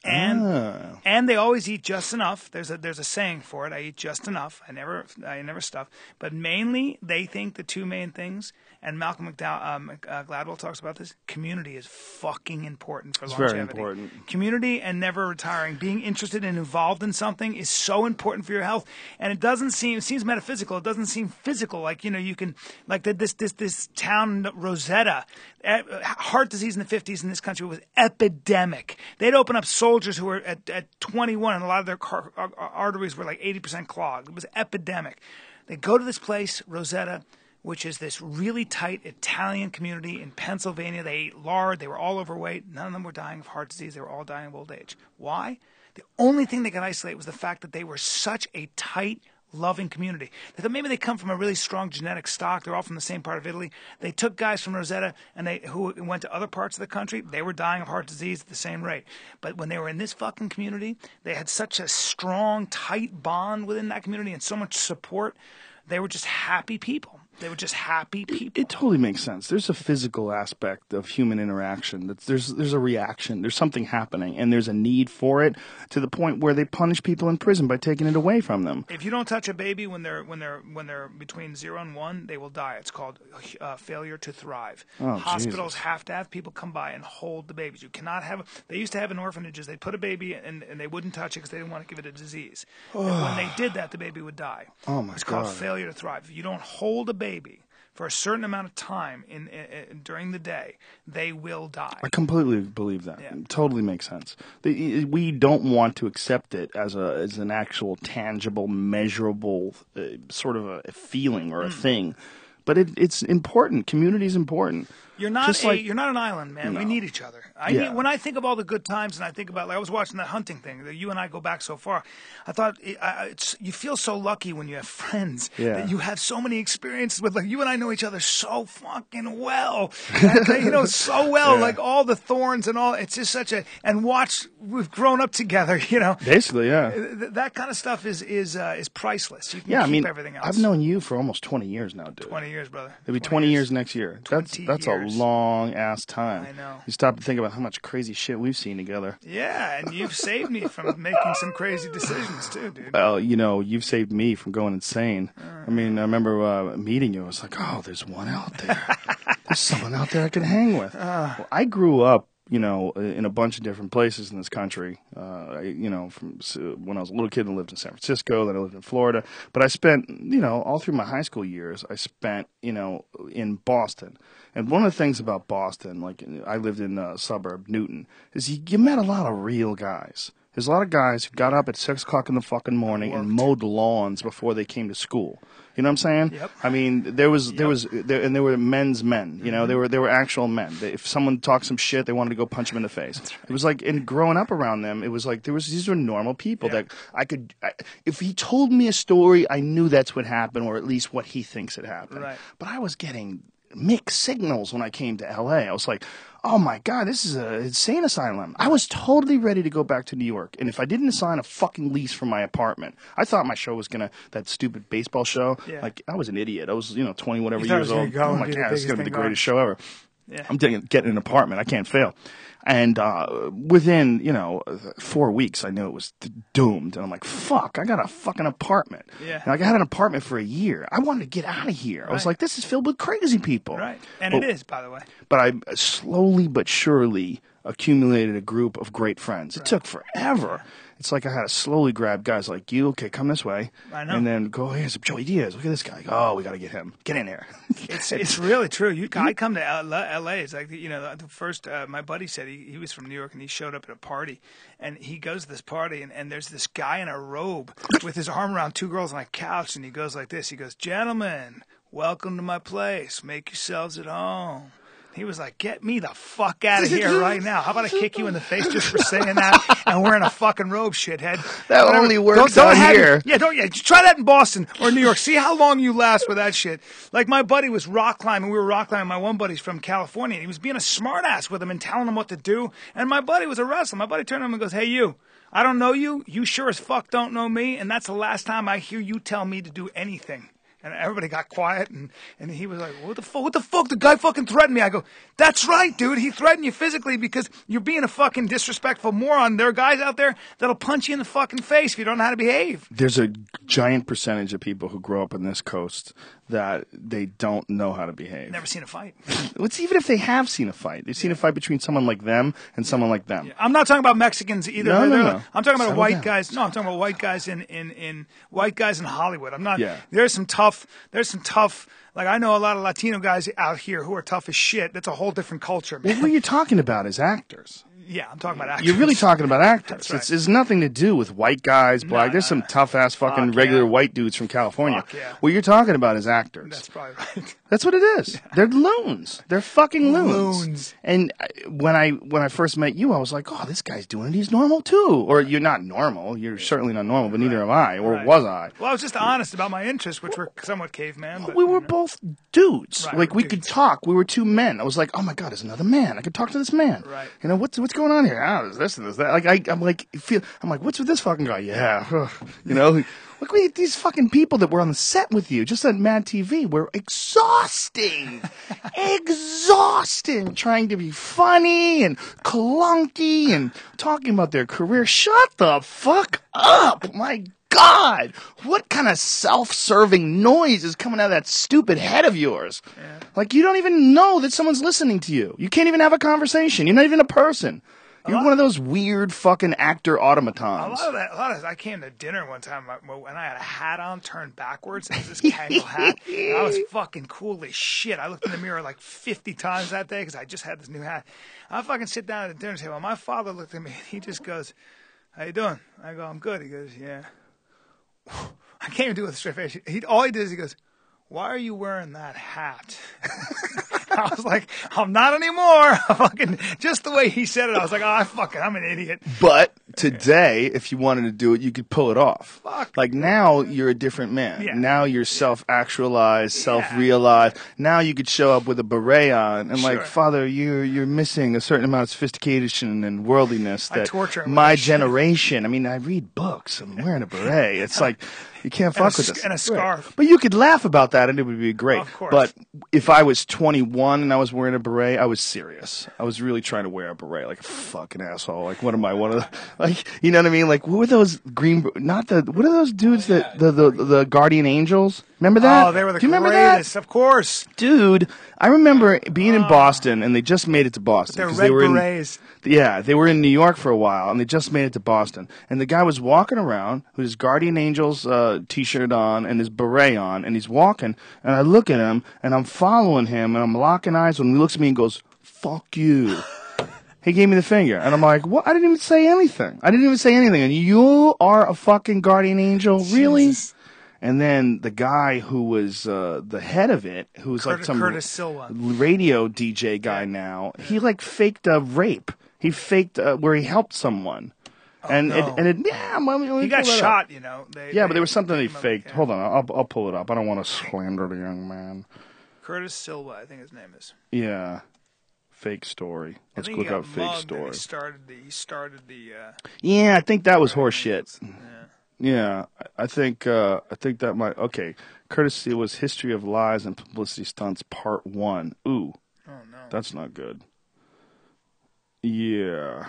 And they always eat just enough. There's a saying for it. I eat just enough. I never stuff. But mainly, they think the two main things, and Malcolm Gladwell talks about this. Community is fucking important for longevity. It's very important. Community and never retiring, being interested and involved in something is so important for your health. And it seems metaphysical. It doesn't seem physical. Like, you can, like this town, Rosetta, heart disease in the 50s in this country was epidemic. They'd open up soldiers who were at 21, and a lot of their arteries were like 80% clogged. It was epidemic. They go to this place, Rosetta, which is this really tight Italian community in Pennsylvania. They ate lard. They were all overweight. None of them were dying of heart disease. They were all dying of old age. Why? The only thing they could isolate was the fact that they were such a tight, loving community. They thought maybe they come from a really strong genetic stock. They're all from the same part of Italy. They took guys from Rosetta who went to other parts of the country. They were dying of heart disease at the same rate. But when they were in this fucking community, they had such a strong, tight bond within that community and so much support. They were just happy people. They were just happy people. It totally makes sense. There's a physical aspect of human interaction. There's a reaction. There's something happening, and there's a need for it to the point where they punish people in prison by taking it away from them. If you don't touch a baby when they're between 0 and 1, they will die. It's called failure to thrive. Oh, Hospitals Jesus. have to have people come by and hold the babies. You cannot have. They used to have in orphanages. They put a baby and they wouldn't touch it because they didn't want to give it a disease. And when they did that, the baby would die. Oh my God! It's called failure to thrive. If you don't hold a baby for a certain amount of time during the day, they will die. I completely believe that. Yeah. It totally makes sense. We don't want to accept it as an actual, tangible, measurable sort of a feeling or a thing. But it's important. Community is important. You're not you're not an island, man. No. We need each other. When I think of all the good times, and I think about, like, I was watching that hunting thing. That you and I go back so far. I thought you feel so lucky when you have friends that you have so many experiences with. Like, you and I know each other so fucking well, so well. Yeah. Like all the thorns and all. It's just such a we've grown up together. Basically, yeah. That kind of stuff is priceless. You can keep everything else. I've known you for almost 20 years now, dude. 20 years, brother. It'll be 20 years next year. That's a long ass time. I know. You stop to think about how much crazy shit we've seen together. Yeah, and you've saved me from making some crazy decisions too, dude. Well, you've saved me from going insane. I mean, I remember meeting you. I was like, oh, there's one out there. There's someone out there I can hang with. Well, I grew up, in a bunch of different places in this country. From when I was a little kid, I lived in San Francisco, then I lived in Florida. But I spent, all through my high school years, I spent, in Boston. And one of the things about Boston, like I lived in suburb Newton, is you met a lot of real guys. There's a lot of guys who got up at 6 o'clock in the fucking morning and mowed lawns before they came to school. You know what I'm saying? Yep. I mean, there were men's men. They were actual men. If someone talked some shit, they wanted to go punch him in the face. Right. It was like, and growing up around them, it was like these were normal people that if he told me a story, I knew that's what happened, or at least what he thinks had happened. Right. But I was getting mixed signals when I came to LA. I was like, oh my God, this is an insane asylum. I was totally ready to go back to New York. And if I didn't sign a fucking lease for my apartment, I thought my show was that stupid baseball show. Yeah. Like, I was an idiot. I was, 20 whatever years old. Oh my God, this is going to be the greatest show ever. Yeah. I'm getting an apartment. I can't fail. And within, 4 weeks, I knew it was doomed. And I'm like, fuck, I got a fucking apartment. Yeah. And I had an apartment for a year. I wanted to get out of here. Right. I was like, this is filled with crazy people. Right. And it is, by the way. But I slowly but surely accumulated a group of great friends. It took forever. It's like I had to slowly grab guys like you. Okay, come this way. I know. And then go, here's Joey Diaz. Look at this guy. Oh, we got to get him. Get in here. It's really true. I come to L.A. It's like, the first, my buddy said he was from New York and he showed up at a party. And he goes to this party and there's this guy in a robe with his arm around two girls on a couch. And he goes like this. He goes, gentlemen, welcome to my place. Make yourselves at home. He was like, get me the fuck out of here right now. How about I kick you in the face just for saying that and wearing a fucking robe, shithead? That only works out here. Try that in Boston or New York. See how long you last with that shit. Like, my buddy was rock climbing. We were rock climbing. My one buddy's from California. And he was being a smartass with him and telling him what to do. And my buddy was a wrestler. My buddy turned to him and goes, hey, you. I don't know you. You sure as fuck don't know me. And that's the last time I hear you tell me to do anything. And everybody got quiet, and he was like, what the fuck? The guy fucking threatened me. I go, that's right, dude. He threatened you physically because you're being a fucking disrespectful moron. There are guys out there that'll punch you in the fucking face if you don't know how to behave. There's a giant percentage of people who grow up on this coast that they don't know how to behave. Never seen a fight. It's even if they have seen a fight. They've seen a fight between someone like them and someone like them. Yeah. I'm not talking about Mexicans either. No. I'm talking about white guys. No, I'm talking about white guys in white guys in Hollywood. I'm not. Yeah. There's some tough. Like, I know a lot of Latino guys out here who are tough as shit. That's a whole different culture, man. Well, what you're talking about is actors. Yeah, I'm talking about actors. You're really talking about actors. That's right. It's nothing to do with white guys, black. There's some tough-ass fucking regular white dudes from California. Yeah. What you're talking about is actors. That's probably right. That's what it is. Yeah. They're loons. They're fucking loons. And when I first met you, I was like, oh, this guy's doing it. He's normal, too. Or you're not normal. You're certainly not normal, but neither am I. Or was I. Well, I was just honest about my interests, which were somewhat caveman. But, we were both dudes. Right, like, we could talk. We were two men. I was like, oh, my God, there's another man. I could talk to this man. Right. What's going on here? Oh, there's this and there's that. Like, I'm like, what's with this fucking guy? Yeah. Look at these fucking people that were on the set with you, just on Mad TV. Were exhausting. Trying to be funny and clunky and talking about their career. Shut the fuck up. My God. What kind of self-serving noise is coming out of that stupid head of yours? Yeah. Like, you don't even know that someone's listening to you. You can't even have a conversation. You're not even a person. You're one of those weird fucking actor automatons. A lot of that. I came to dinner one time when I had a hat on turned backwards. It was this Kangol hat. And I was fucking cool as shit. I looked in the mirror like 50 times that day because I just had this new hat. I fucking sit down at the dinner table. My father looked at me and he just goes, "How you doing?" I go, "I'm good." He goes, "Yeah." I can't even do it with a straight face. All he did is he goes, "Why are you wearing that hat?" I was like, "I'm not anymore." Fucking just the way he said it, I was like, I'm an idiot. But today, if you wanted to do it, you could pull it off. Fuck. Like now, you're a different man. Yeah. Now you're self-actualized, self-realized. Now you could show up with a beret on and like, Father, you're missing a certain amount of sophistication and worldliness that I torture him my with that shit. generation. I mean, I read books. I'm wearing a beret. It's like you can't fuck with this. And a scarf. But you could laugh about that, and it would be great. Of course. But if I was 21 and I was wearing a beret, I was serious. I was really trying to wear a beret like a fucking asshole. Like, what am I? One of the, like, you know what I mean? Like, what were those what are those dudes that the Guardian Angels? Remember that? Oh, they were the Do you remember greatest, that? of course. Dude, I remember being in Boston, and they just made it to Boston. They're 'cause red they were berets. Yeah, they were in New York for a while, and they just made it to Boston. And the guy was walking around with his Guardian Angels T-shirt on and his beret on, and he's walking, and I look at him, and I'm following him, and I'm locking eyes when he looks at me and goes, "Fuck you." He gave me the finger, and I'm like, "What? I didn't even say anything. And you are a fucking Guardian Angel? Really?" Jesus. And then the guy who was the head of it, who's like some Curtis Silva. radio DJ guy now, he like faked a rape. He faked where he helped someone. And no. he got shot, you know. But there was something they faked. Hold on, I'll pull it up. I don't want to slander the young man. Curtis Silva, I think his name is. Yeah. Fake story. Let's look up fake story. He started the Yeah, I think that was horse shit. Yeah, I think that might. Okay, Curtis Silva's History of Lies and Publicity Stunts Part 1. Ooh. Oh no. That's not good. Yeah.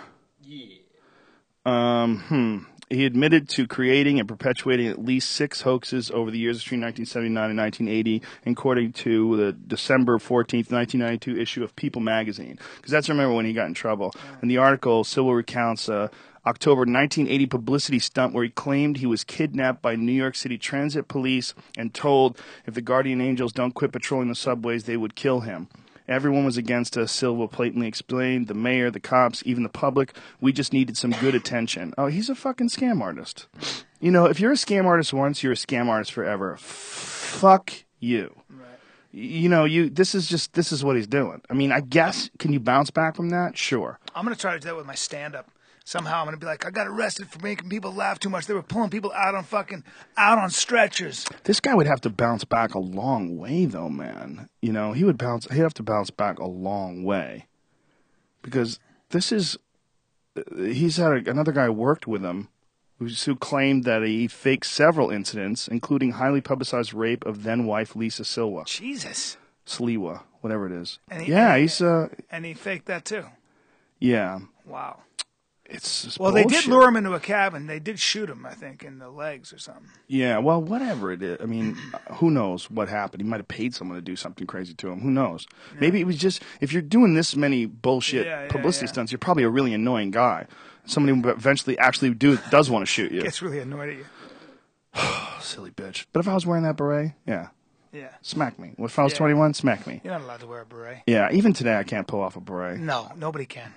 He admitted to creating and perpetuating at least 6 hoaxes over the years between 1979 and 1980, according to the December 14th, 1992 issue of People magazine. Because that's, remember, when he got in trouble. In the article, Silva recounts October 1980 publicity stunt where he claimed he was kidnapped by New York City Transit Police and told if the Guardian Angels don't quit patrolling the subways, they would kill him. Everyone was against us, Silva blatantly explained. The mayor, the cops, even the public. We just needed some good attention. Oh, he's a fucking scam artist. You know, if you're a scam artist once, you're a scam artist forever. Fuck you. Right. You know, this is what he's doing. I mean, I guess, can you bounce back from that? Sure. I'm going to try to do that with my stand-up. Somehow I'm going to be like, I got arrested for making people laugh too much. They were pulling people out on stretchers. This guy would have to bounce back a long way, though, man. You know, he'd have to bounce back a long way. Because he's had another guy worked with him who claimed that he faked several incidents, including highly publicized rape of then-wife Lisa Silva. Jesus. Sliwa, whatever it is. And he faked that, too. Yeah. Wow. It's well, bullshit. They did lure him into a cabin. They did shoot him, I think, in the legs or something. Yeah, well, whatever it is. I mean, who knows what happened? He might have paid someone to do something crazy to him. Who knows? Yeah. Maybe it was just, if you're doing this many bullshit publicity stunts, you're probably a really annoying guy. Somebody who eventually actually does want to shoot you. Gets really annoyed at you. Silly bitch. But if I was wearing that beret, yeah. Yeah. Smack me. If I was 21, smack me. You're not allowed to wear a beret. Yeah, even today I can't pull off a beret. No, nobody can.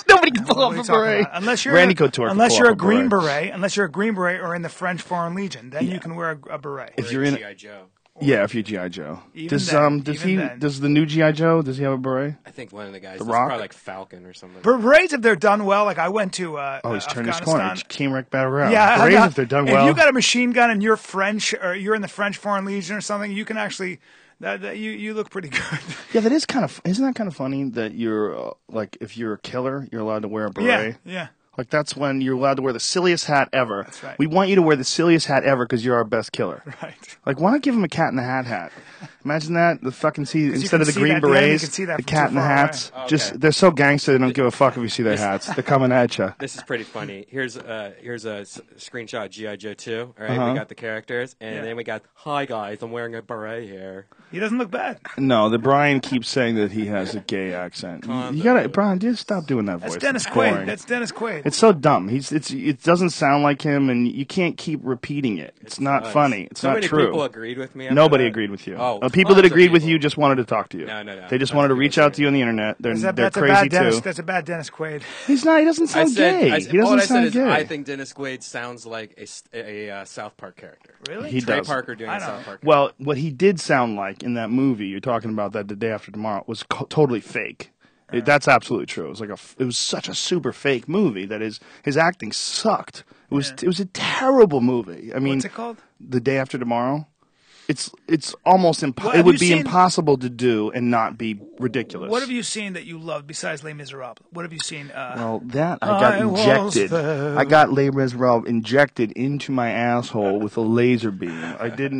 Nobody can pull off a beret. Unless you're Randy Couture unless you're a green beret. Unless you're a green beret or in the French Foreign Legion, then you can wear a beret. If you're in G.I. Joe. Yeah, if you're G.I. Joe. Does the new G.I. Joe, does he have a beret? I think one of the guys The does, Rock? probably like Falcon or something. Berets, if they're done well, like I went to he's turned his corner. Came right back around. Yeah, Berets, if they're done well. If you got a machine gun and you're French or you're in the French Foreign Legion or something, you can actually you look pretty good. Yeah, that is kind of. Isn't that kind of funny that you're like if you're a killer, you're allowed to wear a beret? Yeah. Like, that's when you're allowed to wear the silliest hat ever. That's right. We want you to wear the silliest hat ever because you're our best killer. Right. Like, why not give him a Cat in the Hat? Imagine that. The fucking instead of the see green that at the end, you berets, can see that the from cat too in the far hats. away. Just Okay. they're so gangster they don't give a fuck if you see their hats. They're coming at you. This is pretty funny. Here's a screenshot of G.I. Joe 2. All right, Uh-huh. we got the characters, and then we got, hi guys, I'm wearing a beret here. He doesn't look bad. No, the Brian keeps saying that he has a gay accent. You gotta, Brian, just stop doing that voice. That's Dennis It's boring. Quaid. That's Dennis Quaid. It's so dumb. It doesn't sound like him, and you can't keep repeating it. It's not funny. It's So not many true. people agreed with me after Nobody that? agreed with you. Oh, People that tons of agreed with people. you just wanted to talk to you. No. They just wanted to reach out to you on the internet. They're That's crazy a bad Dennis. too. That's a bad Dennis Quaid. He's not. He doesn't sound gay. He all doesn't I said sound is gay. I think Dennis Quaid sounds like a South Park character. Really? He Trey does. Parker doing a South Park. Well, what he did sound like in that movie you're talking about, that The Day After Tomorrow, was totally fake. That's absolutely true. It was such a super fake movie that his acting sucked. It was a terrible movie. I mean, What's it called? The Day After Tomorrow. It's almost impossible. Well, It would have be you seen- impossible to do and not be ridiculous. What have you seen that you loved besides Les Miserables? What have you seen? Well, that I got injected. I got Les Miserables injected into my asshole with a laser beam.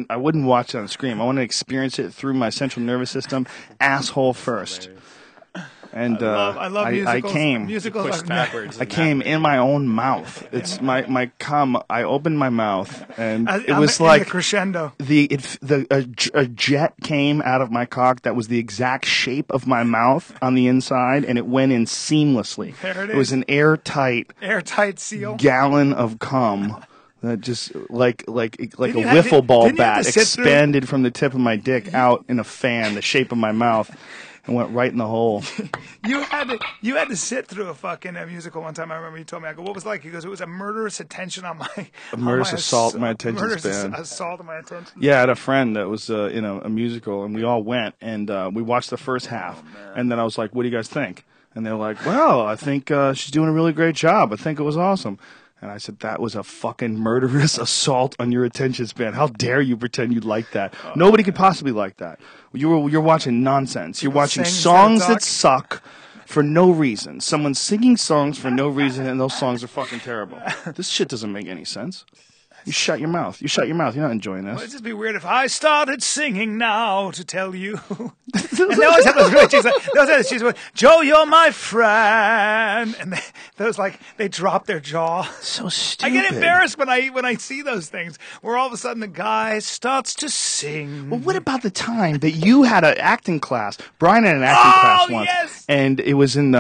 I wouldn't watch it on screen. I want to experience it through my central nervous system, asshole first. And I love musicals. I came. Musicals Pushed backwards. I came in my own mouth. It's my cum. I opened my mouth, and it was in like the crescendo. A jet came out of my cock that was the exact shape of my mouth on the inside, and it went in seamlessly. There it It was is. an airtight seal. gallon of cum. That just like a Didn't you wiffle ball didn't you have bat to sit through- expanded from the tip of my dick out in a fan, the shape of my mouth, and went right in the hole. You had to sit through a fucking musical one time. I remember you told me. I go, what was it like? He goes, it was a murderous attention on my Murderous assault on my attention span. Assault on my attention. Yeah, I had a friend that was in a musical, and we all went, and we watched the first half, and then I was like, "What do you guys think?" And they're like, "Well, I think she's doing a really great job. I think it was awesome." And I said, "That was a fucking murderous assault on your attention span. How dare you pretend you'd like that? Nobody could possibly like that. You're watching nonsense. You're watching sing songs instead of that suck." For no reason. Someone's singing songs for no reason, and those songs are fucking terrible. This shit doesn't make any sense. You shut your mouth. You shut your mouth. You're not enjoying Well, this. it'd just be weird if I started singing now to tell you. And they always have those really cheesy. They always have those cheesy words, Joe, you're my friend. And they drop their jaw. So stupid. I get embarrassed when I see those things where all of a sudden the guy starts to sing. Well, what about the time that you had an acting class? Brian had an acting class once, yes! and it was in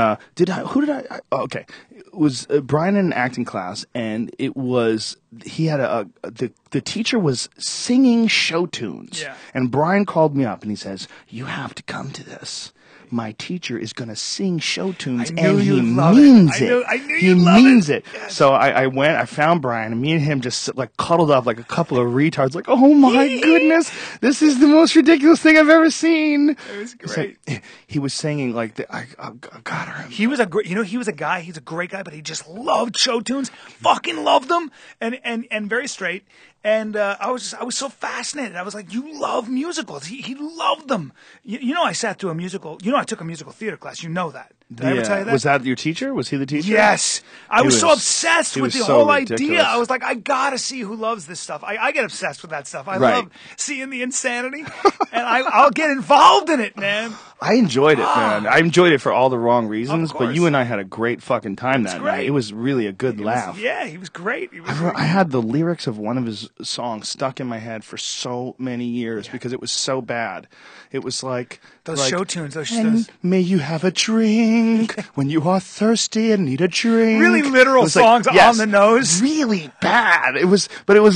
okay. It was Brian in an acting class, and it was he had the teacher was singing show tunes, Yeah. and Brian called me up and he says, "You have to come to this. My teacher is going to sing show tunes, I knew and he you'd love means it. it. I knew he you'd love means it. it." So I went, I found Brian, and me and him just cuddled up like a couple of retards, like, "Oh my goodness, this is the most ridiculous thing I've ever seen." It was great. He was singing like I got her. He was he was a guy, he's a great guy, but he just loved show tunes, fucking loved them, and very straight. And I was so fascinated. I was like, "You love musicals." He loved them. You know, I sat through a musical. You know, I took a musical theater class. You know that. Did I ever tell you that? Was that your teacher? Was he the teacher? Yes. I was so obsessed he with was the so whole ridiculous. idea. I was like, I gotta see who loves this stuff. I get obsessed with that stuff. I Right. love seeing the insanity, and I'll get involved in it, man. I enjoyed it, man. I enjoyed it for all the wrong reasons, Of but course. you and I had a great fucking time that night. great. It was really a good laugh. Yeah, he was great. He was I had the lyrics of one of his songs stuck in my head for so many years because it was so bad. It was like those show tunes. "And may you have a drink when you are thirsty and need a drink." Really literal It was like, songs yes, on the nose. Really bad. It was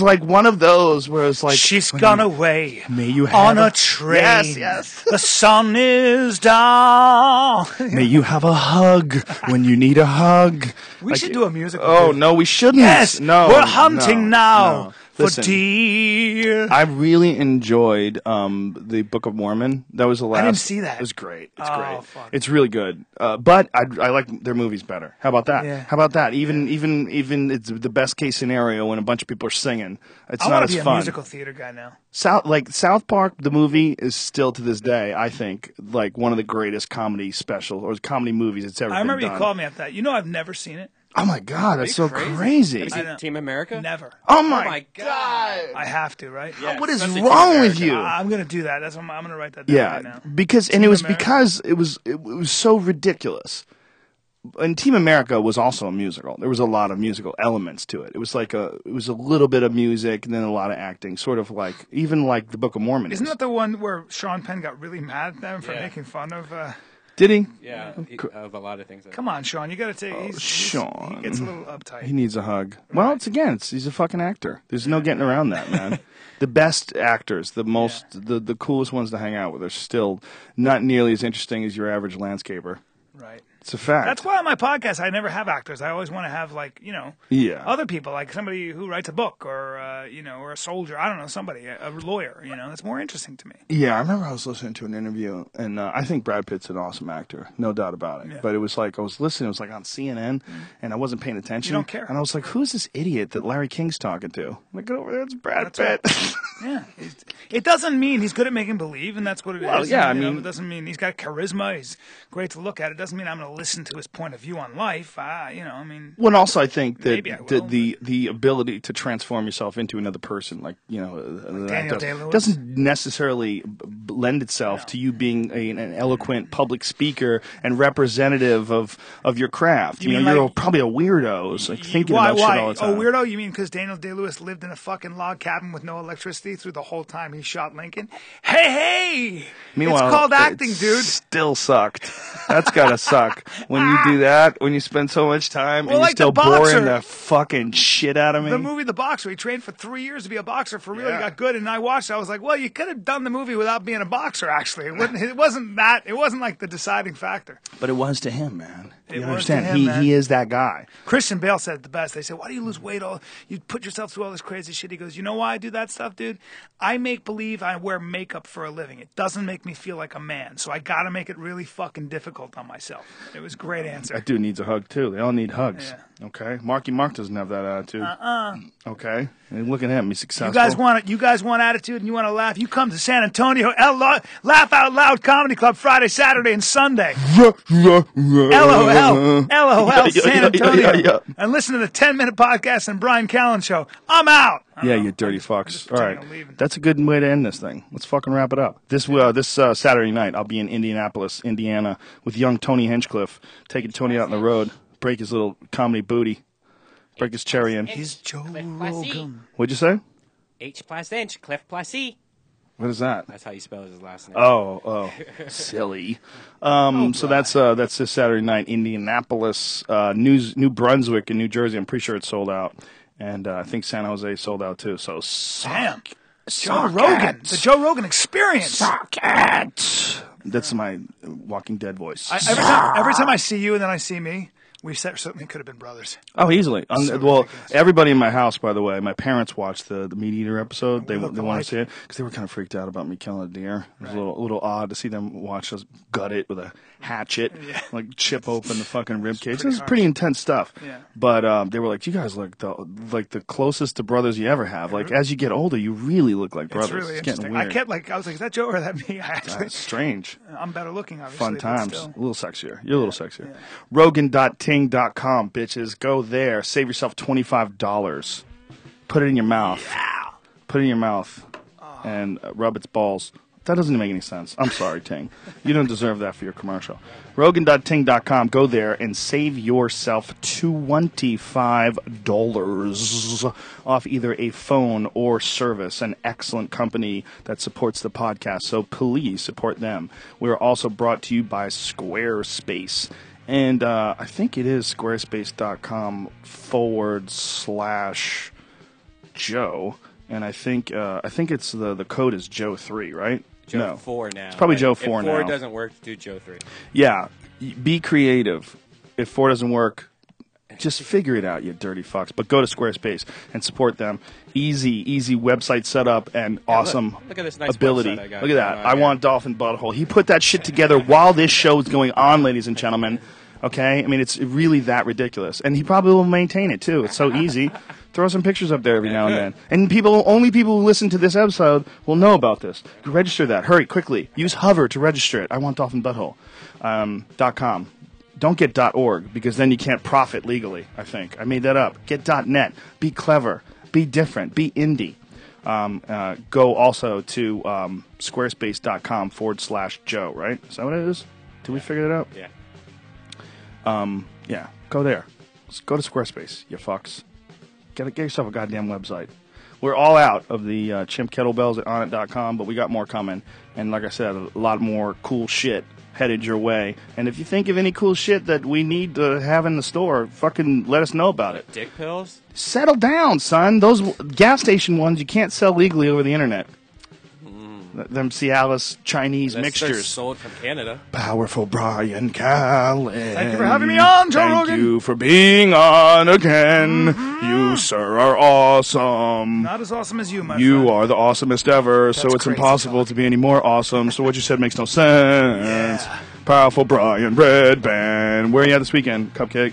like one of those where it's like, She's gone away may you have on a train. Yes. The sun is down. May you have a hug when you need a hug. We should do a musical. Oh, no, we shouldn't. Yes, no, we're hunting now for Listen, deer. I really enjoyed the Book of Mormon. That was the last. I didn't see that. It was great. It's Oh, great. fuck. It's really good. But I like their movies better. How about that? Yeah. How about that? Even it's the best case scenario when a bunch of people are singing. It's I not want as to be fun. a musical theater guy now. South Park, the movie, is still to this day, I think, like one of the greatest comedy specials or comedy movies that's ever been I remember done. you called me after that. You know, I've never seen it. Oh my God, that's so crazy. Have you seen Team America? Never. Oh my God. I have to, right? Yeah, what is especially wrong Team with America. you? I'm going to do that. I'm going to write that down right now. Because Team it was America. because it was so ridiculous. And Team America was also a musical. There was a lot of musical elements to it. It was a little bit of music and then a lot of acting, sort of like even like the Book of Mormon. Isn't that the one where Sean Penn got really mad at them for making fun of? Did he? Yeah, of a lot of things. Come on, Sean, you got to take. Sean. He gets a little uptight. He needs a hug. Well, he's a fucking actor. There's no getting around that, man. The best actors, the coolest ones to hang out with are still not nearly as interesting as your average landscaper. Right. It's a fact. That's why on my podcast I never have actors. I always want to have other people, like somebody who writes a book or or a soldier. I don't know, somebody, a lawyer. That's more interesting to me. Yeah, I remember I was listening to an interview, and I think Brad Pitt's an awesome actor, no doubt about it. Yeah. But it was like I was listening, it was like on CNN, and I wasn't paying attention. You don't care. And I was like, "Who's this idiot that Larry King's talking to?" I'm like, "Get over there, it's Brad Pitt." Right. Yeah, it doesn't mean he's good at making believe, and that's what it is. Well, yeah, it doesn't mean he's got charisma. He's great to look at. It doesn't mean I'm going to listen to his point of view on life. Well, and also I think that Maybe I will, the ability to transform yourself into another person, like Daniel Day-Lewis, doesn't necessarily lend itself to you being an eloquent public speaker and representative of your craft. You're probably a weirdo, so thinking about shit all the time. Oh, weirdo? You mean because Daniel Day-Lewis lived in a fucking log cabin with no electricity through the whole time he shot Lincoln? Hey! Meanwhile, it's called acting, dude. Still sucked. That's gotta suck. When you do that, when you spend so much time and you're still boring the fucking shit out of me. The movie The Boxer, he trained for 3 years to be a boxer for real. He got good, and I watched it. I was like, well, you could have done the movie without being a boxer, actually. It wasn't like the deciding factor. But it was to him, man. You was understand? to him, man. He is that guy. Christian Bale said it the best. They said, why do you lose weight? You put yourself through all this crazy shit. He goes, you know why I do that stuff, dude? I make believe I wear makeup for a living. It doesn't make me feel like a man. So I got to make it really fucking difficult on myself. It was a great answer. That dude needs a hug, too. They all need hugs. Yeah. Okay? Marky Mark doesn't have that attitude. Okay? And look at him. He's successful. You guys want attitude and you want to laugh? You come to San Antonio, Laugh Out Loud Comedy Club Friday, Saturday, and Sunday. LOL, San Antonio. And listen to the 10-minute podcast and Bryan Callen Show. I'm out. Yeah, you dirty fucks. All right. That's a good way to end this thing. Let's fucking wrap it up. This Saturday night, I'll be in Indianapolis, Indiana, with young Tony Hinchcliffe, taking Tony out on the road, break his little comedy booty, break his cherry in. He's Joe Rogan. What'd you say? H+H, Cliff +E. What is that? That's how you spell his last name. Oh, silly. So that's this Saturday night, Indianapolis, New Brunswick, and New Jersey. I'm pretty sure it's sold out, and I think San Jose sold out too. So damn, Joe Rogan, the Joe Rogan Experience. Suck it. That's my Walking Dead voice. Every time I see you and then I see me, we certainly could have been brothers. Oh, easily. Everybody in my house, by the way, my parents watched the Meat Eater episode. They want to see it because they were kind of freaked out about me killing a deer. It was a little odd to see them watch us gut it with a hatchet, like chip open the fucking rib cage. This is pretty intense stuff. Yeah. But they were like, "You guys look like the closest to brothers you ever have. Like as you get older, you really look like brothers." It's really interesting. getting weird. I was like, "Is that Joe or that me?" That's strange. I'm better looking, obviously. Fun times. A little sexier. You're a little sexier. Yeah. Rogan.ting.com, bitches. Go there. Save yourself $25. Put it in your mouth. Yeah. Put it in your mouth and rub its balls. That doesn't make any sense. I'm sorry, Ting. You don't deserve that for your commercial. Rogan.ting.com. Go there and save yourself $25 off either a phone or service. An excellent company that supports the podcast, so please support them. We're also brought to you by Squarespace. And I think it is squarespace.com/Joe. And I think it's the code is Joe3, right? Joe 4 now. It's probably Joe 4 now. If 4 doesn't work, do Joe 3. Yeah. Be creative. If 4 doesn't work, just figure it out, you dirty fucks. But go to Squarespace and support them. Easy website setup and awesome look at this nice ability. website I got look at that. going on I here. want Dolphin Butthole. He put that shit together while this show is going on, ladies and gentlemen. Okay? I mean, it's really that ridiculous. And he probably will maintain it, too. It's so easy. Throw some pictures up there every now and then. And only people who listen to this episode will know about this. Register that. Hurry, quickly. Use Hover to register it. I want Dolphin Butthole. .com. Don't get .org, because then you can't profit legally, I think. I made that up. Get .net. Be clever. Be different. Be indie. Go also to squarespace.com/Joe, right? Is that what it is? Did we figure that out? Yeah. Yeah, go there. Just go to Squarespace, you fucks. Get yourself a goddamn website. We're all out of the chimp kettlebells at onit.com, but we got more coming. And like I said, a lot more cool shit headed your way. And if you think of any cool shit that we need to have in the store, fucking let us know about it. Dick pills? Settle down, son. Those gas station ones you can't sell legally over the internet. Them Cialis Chinese mixtures. They're sold from Canada. Powerful Bryan Callen. Thank you for having me on, Joe Rogan. Thank you for being on again. You, sir, are awesome. Not as awesome as you, my friend. You are the awesomest ever, so it's crazy impossible to be any more awesome. So what you said makes no sense. Yeah. Powerful Bryan Red Band. Where are you at this weekend, Cupcake?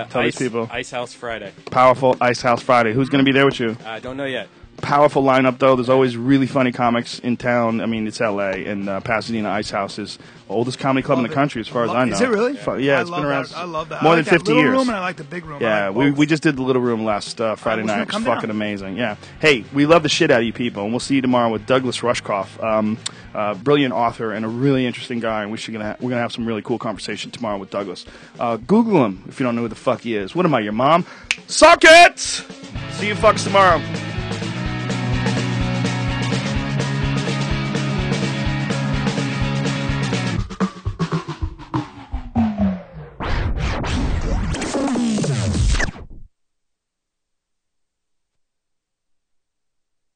Tell these people. Ice House Friday. Powerful Ice House Friday. Who's going to be there with you? I don't know yet. Powerful lineup, though. There's always really funny comics in town. I mean, it's L.A., and Pasadena Ice House is the oldest comedy club in the country, as far as I know. Is it really? Yeah, it's been around I love that. more I than like 50 that little years. room and I like the big room. Yeah, we just did the little room last Friday night. It was fucking amazing. Yeah. Hey, we love the shit out of you people, and we'll see you tomorrow with Douglas Rushkoff, brilliant author and a really interesting guy. And we're gonna have some really cool conversation tomorrow with Douglas. Google him if you don't know who the fuck he is. What am I, your mom? Suck it! See you fucks tomorrow.